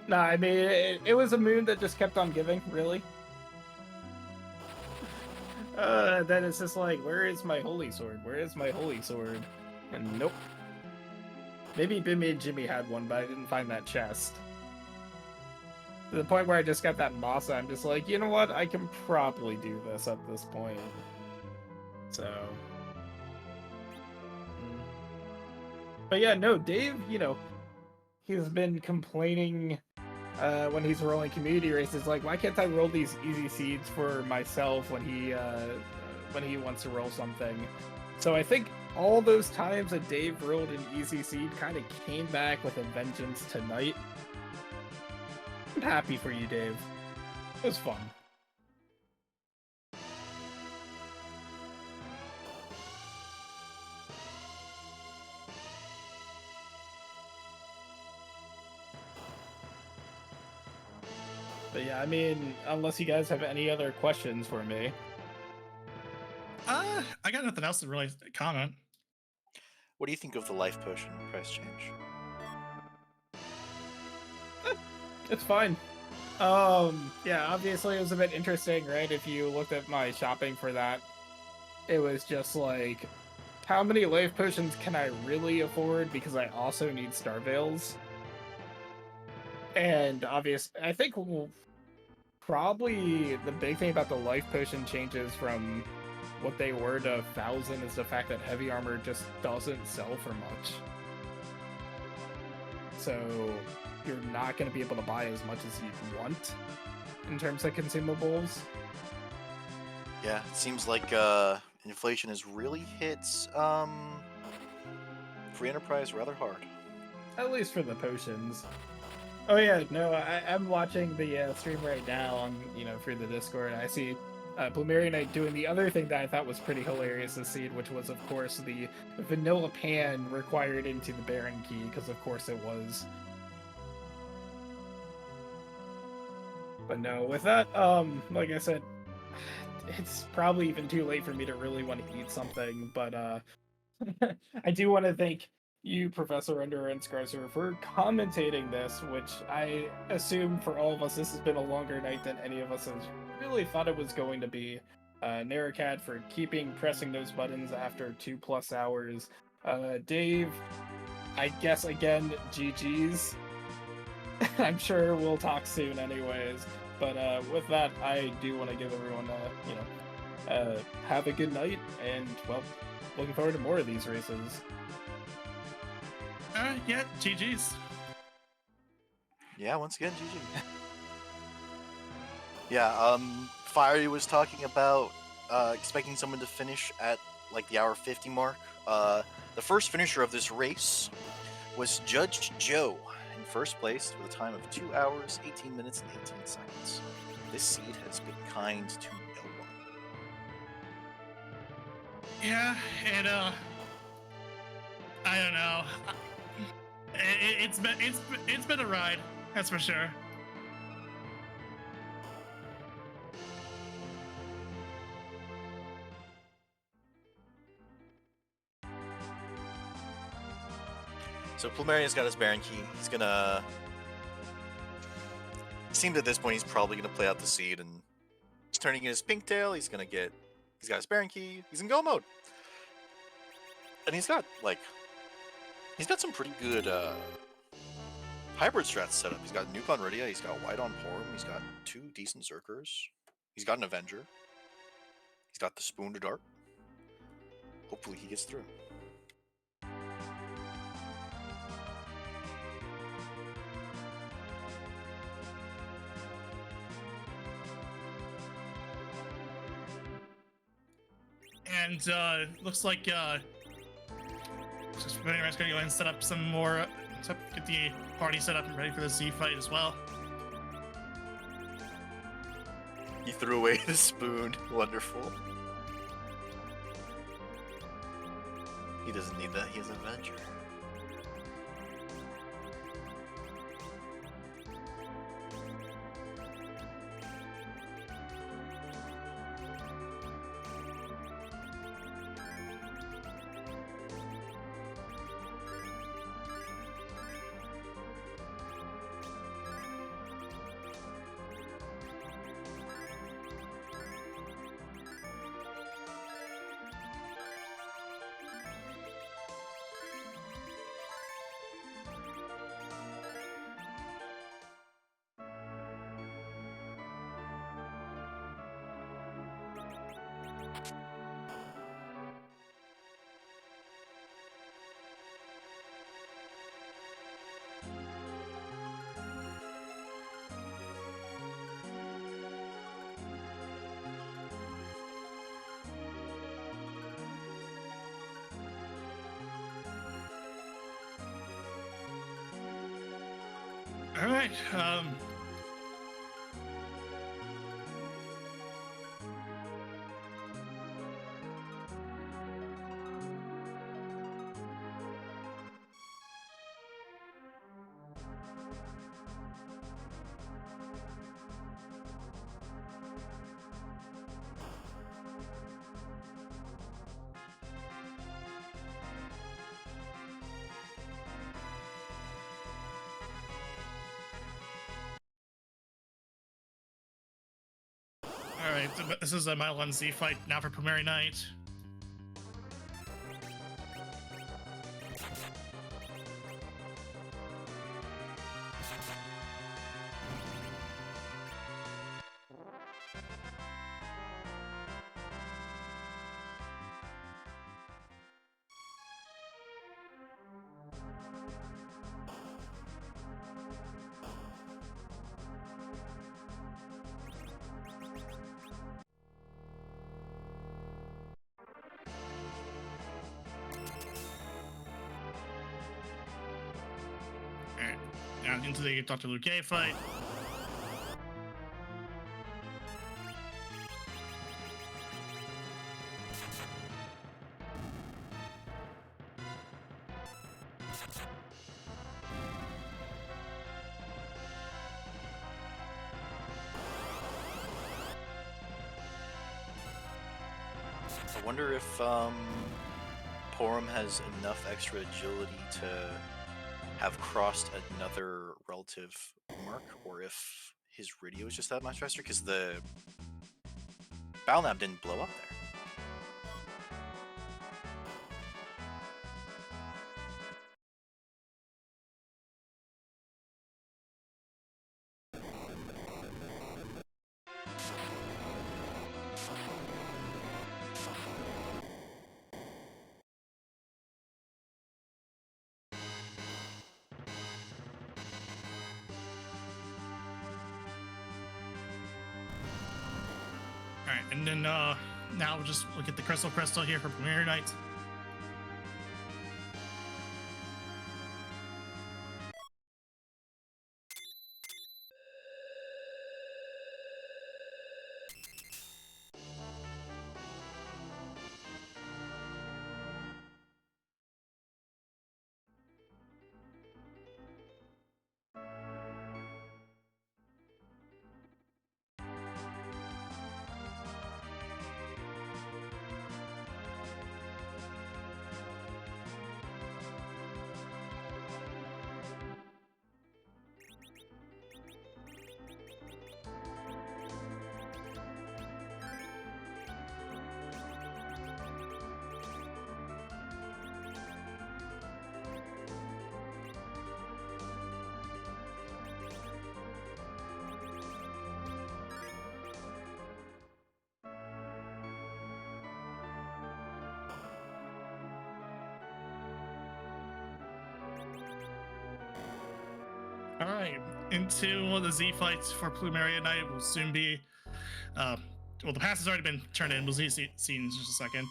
No, I mean, it was a moon that just kept on giving, really. Then it's just like, where is my holy sword? Where is my holy sword? And nope. Maybe Bimmy and Jimmy had one, but I didn't find that chest. To the point where I just got that Masa, I'm just like, you know what? I can probably do this at this point. So... But yeah, no, Dave, you know, he's been complaining when he's rolling community races, like, why can't I roll these easy seeds for myself when he wants to roll something? So I think all those times that Dave rolled an easy seed kind of came back with a vengeance tonight. I'm happy for you, Dave. It was fun. But yeah, I mean, unless you guys have any other questions for me. I got nothing else to really comment. What do you think of the life potion price change? It's fine. Yeah, obviously it was a bit interesting, right? If you looked at my shopping for that, it was just like how many life potions can I really afford? Because I also need Star Veils. And I think probably the big thing about the life potion changes from what they were to 1,000 is the fact that heavy armor just doesn't sell for much. So you're not going to be able to buy as much as you'd want in terms of consumables. Yeah, it seems like inflation has really hit free enterprise rather hard. At least for the potions. Oh yeah, no, I'm watching the stream right now on, through the Discord. I see Blumeri Knight doing the other thing that I thought was pretty hilarious this seed, which was, of course, the vanilla pan required into the Baron key, because of course it was. But no, with that, like I said, it's probably even too late for me to really want to eat something, but I do want to thank you, Professor Endurance Chrysler, for commentating this, which I assume for all of us this has been a longer night than any of us has really thought it was going to be. Narracad for pressing those buttons after 2+ hours. Dave, I guess again, GG's. I'm sure we'll talk soon anyways. But with that, I do want to give everyone have a good night, and well, looking forward to more of these races. Yeah, GG's. Yeah, once again, GG. Yeah, Fiery was talking about expecting someone to finish at like the hour 50 mark. The first finisher of this race was Judge Joe in first place with a time of 2 hours, 18 minutes, and 18 seconds. This seed has been kind to no one. Yeah, and I don't know. It's been a ride, that's for sure. So Plumerian's got his Baron key. He's gonna. It seems at this point he's probably gonna play out the seed, and he's turning in his pink tail. He's got his Baron key. He's in go mode, and he's got some pretty good hybrid strats set up. He's got Nuke on Rydia. He's got White on Porum. He's got 2 decent Zerkers. He's got an Avenger. He's got the Spoon to Dart. Hopefully he gets through. And looks like just gonna go ahead and set up some more, get the party set up and ready for the Z fight as well. He threw away the spoon. Wonderful. He doesn't need that. He has an Avenger. All right. All right, this is a Mile 1 Z fight now for Primary Night. Alright, now into the Dr. Luca Cave fight. I wonder if Porum has enough extra agility to have crossed another relative mark, or if his radio is just that much faster, because the Battle Lab didn't blow up there. Alright, and then now we'll just look at the Crystal here for Premiere Night. Alright, into the Z fights for Plumeria Night will soon be. Well, the pass has already been turned in. We'll see in just a second.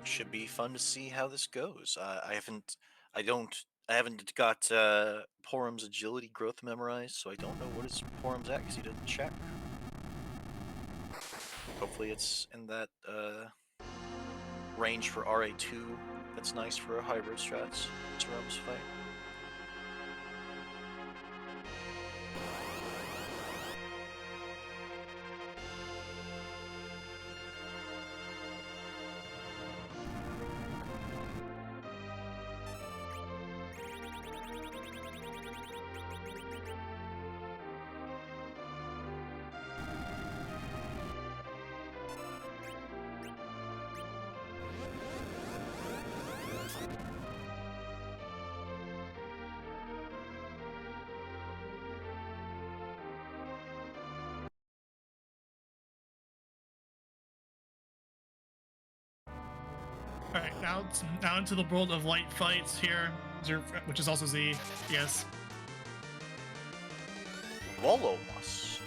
Should be fun to see how this goes. I haven't got Porum's agility growth memorized, so I don't know what his Porum's at because he didn't check. Hopefully it's in that range for RA2. That's nice for a hybrid strats. Zeromus Fight. Alright, now into the world of light fights here, which is also Z, yes. Zeromus.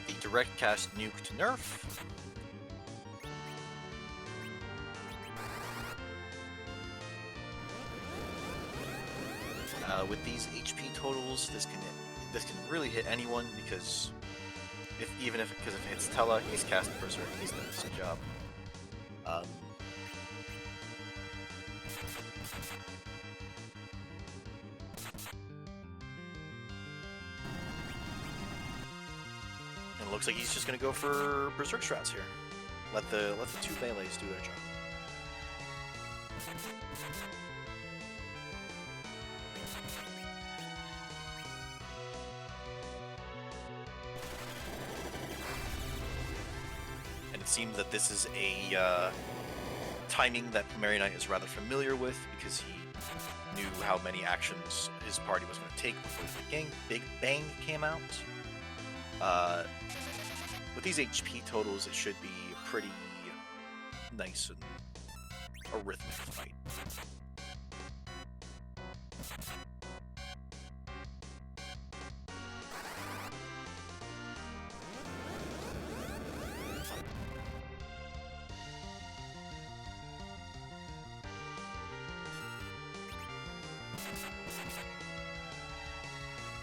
The direct cast Nuke to Nerf. With these HP totals, this can really hit anyone because because if it hits Tella, he's cast Berserk. He's done his job. And it looks like he's just gonna go for Berserk strats here. Let the two melees do their job. It seems that this is a timing that Pomerian Knight is rather familiar with because he knew how many actions his party was going to take before the Big Bang came out. With these HP totals, it should be a pretty nice and a rhythmic fight.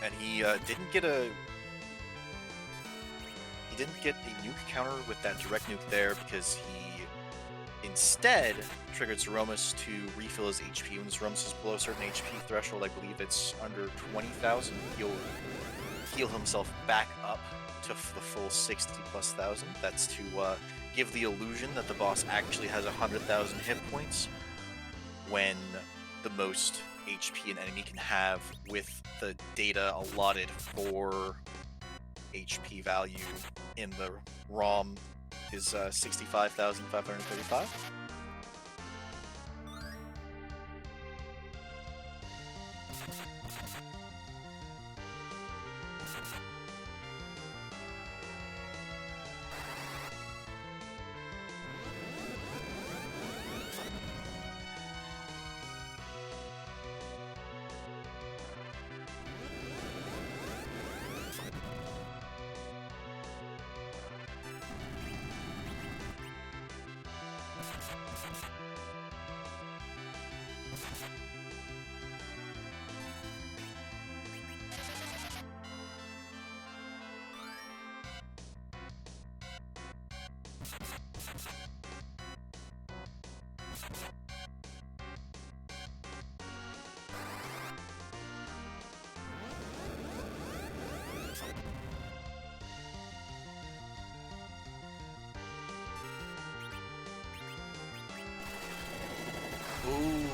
And he didn't get a nuke counter with that direct nuke there because he instead triggered Zeromus to refill his HP. When Zeromus is below a certain HP threshold, I believe it's under 20,000, he'll heal himself back up to the full 60,000+. That's to give the illusion that the boss actually has 100,000 hit points when the most HP an enemy can have with the data allotted for HP value in the ROM is 65,535. Ooh,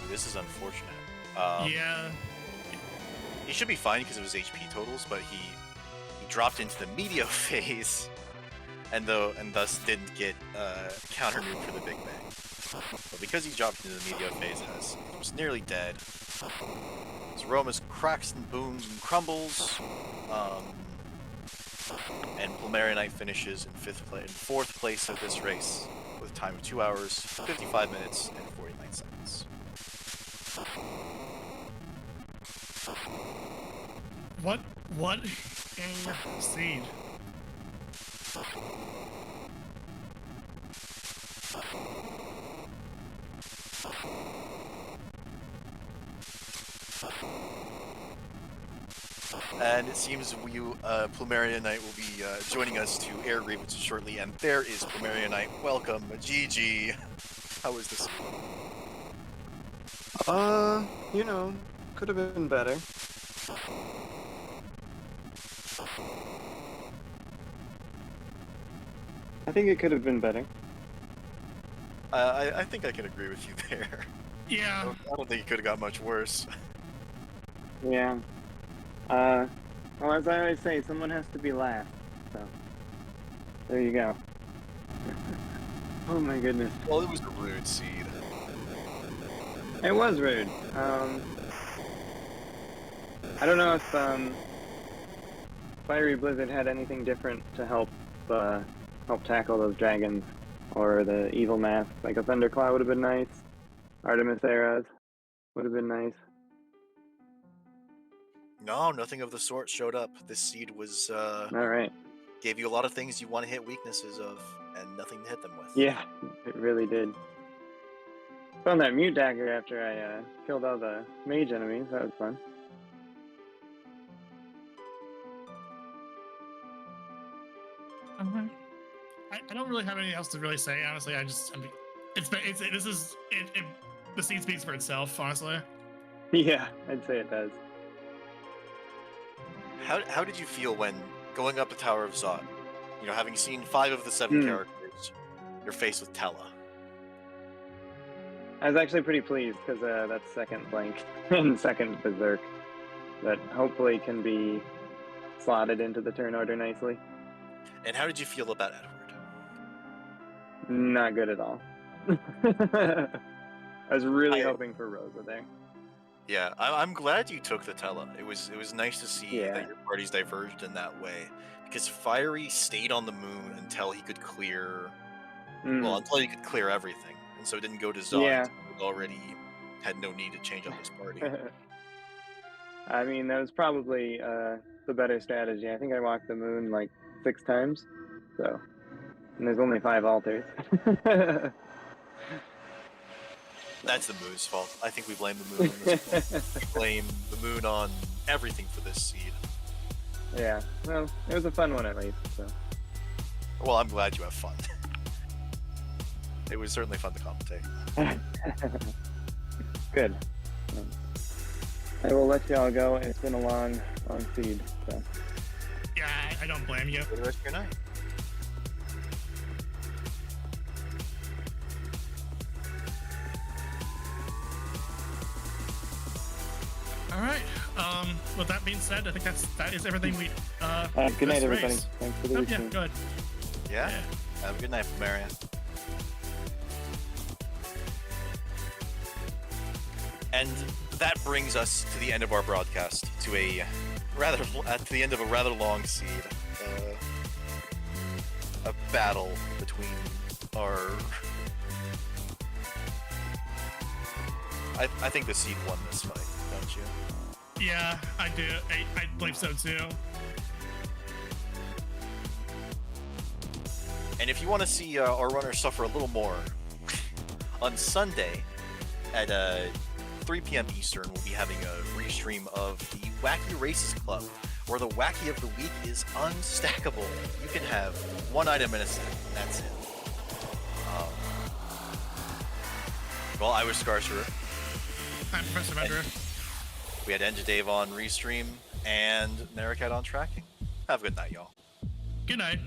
this is unfortunate. Yeah. He should be fine because of his HP totals, but he dropped into the media phase, and thus didn't get counter nuke for the Big Bang. But because he dropped into the media phase, he was nearly dead. Zeromus cracks and booms and crumbles, and Pomerian Knight finishes in fourth place of this race with a time of 2 hours, 55 minutes, and 49 seconds. What a seed. And it seems Pomerian Knight will be joining us to air grievances shortly, and there is Pomerian Knight. Welcome, GG. How was this? You know, could have been better. I think it could have been better. I think I can agree with you there. Yeah. I don't think it could have got much worse. Yeah. Well, as I always say, someone has to be last. So, there you go. Oh my goodness. Well, it was a rude seed. It was rude. I don't know if Fiery Blizzard had anything different to help tackle those dragons, or the evil mask. Like a Thunderclaw would have been nice. Artemis Eras would have been nice. No, nothing of the sort showed up. This seed was All right. gave you a lot of things you want to hit weaknesses of, and nothing to hit them with. Yeah, it really did. Found that mute dagger after I killed all the mage enemies. That was fun. I don't really have anything else to really say. Honestly, the scene speaks for itself. Honestly. Yeah, I'd say it does. How did you feel when going up the Tower of Zot? You know, having seen 5 of the 7 characters, you're faced with Tella. I was actually pretty pleased because that's second flank and second berserk that hopefully can be slotted into the turn order nicely. And how did you feel about Edward? Not good at all. I was really hoping for Rosa there. Yeah, I'm glad you took the Tella. It was nice to see Yeah. that your parties diverged in that way, because Fiery stayed on the moon until he could clear, well, until he could clear everything, and so didn't go to Zot. Yeah. He already had no need to change up his party. I mean, that was probably the better strategy. I think I walked the moon like 6 times, so, and there's only 5 altars. That's the moon's fault. I think we blame the moon on this one. We blame the moon on everything for this seed. Yeah, well, it was a fun one at least. So. Well, I'm glad you have fun. It was certainly fun to commentate. Good. I will let y'all go. It's been a long seed. So. Yeah, I don't blame you. For the rest of your night. All right. With that being said, I think that is everything we. Good night, this everybody. race. Thanks for the Yeah, listening. good. Yeah? Yeah. Have a good night, Marion. And that brings us to the end of our broadcast, to the end of a rather long seed, a battle between our. I think the seed won this fight, don't you? Yeah, I do. I believe so too. And if you want to see our runners suffer a little more, on Sunday at 3 p.m. Eastern, we'll be having a restream of the Wacky Races Club, where the Wacky of the Week is unstackable. You can have one item in a set, and that's it. Well, I was Scarcerer. I'm Professor Vendor. We had Enja Dave on restream, and Narakat on tracking. Have a good night, y'all. Good night.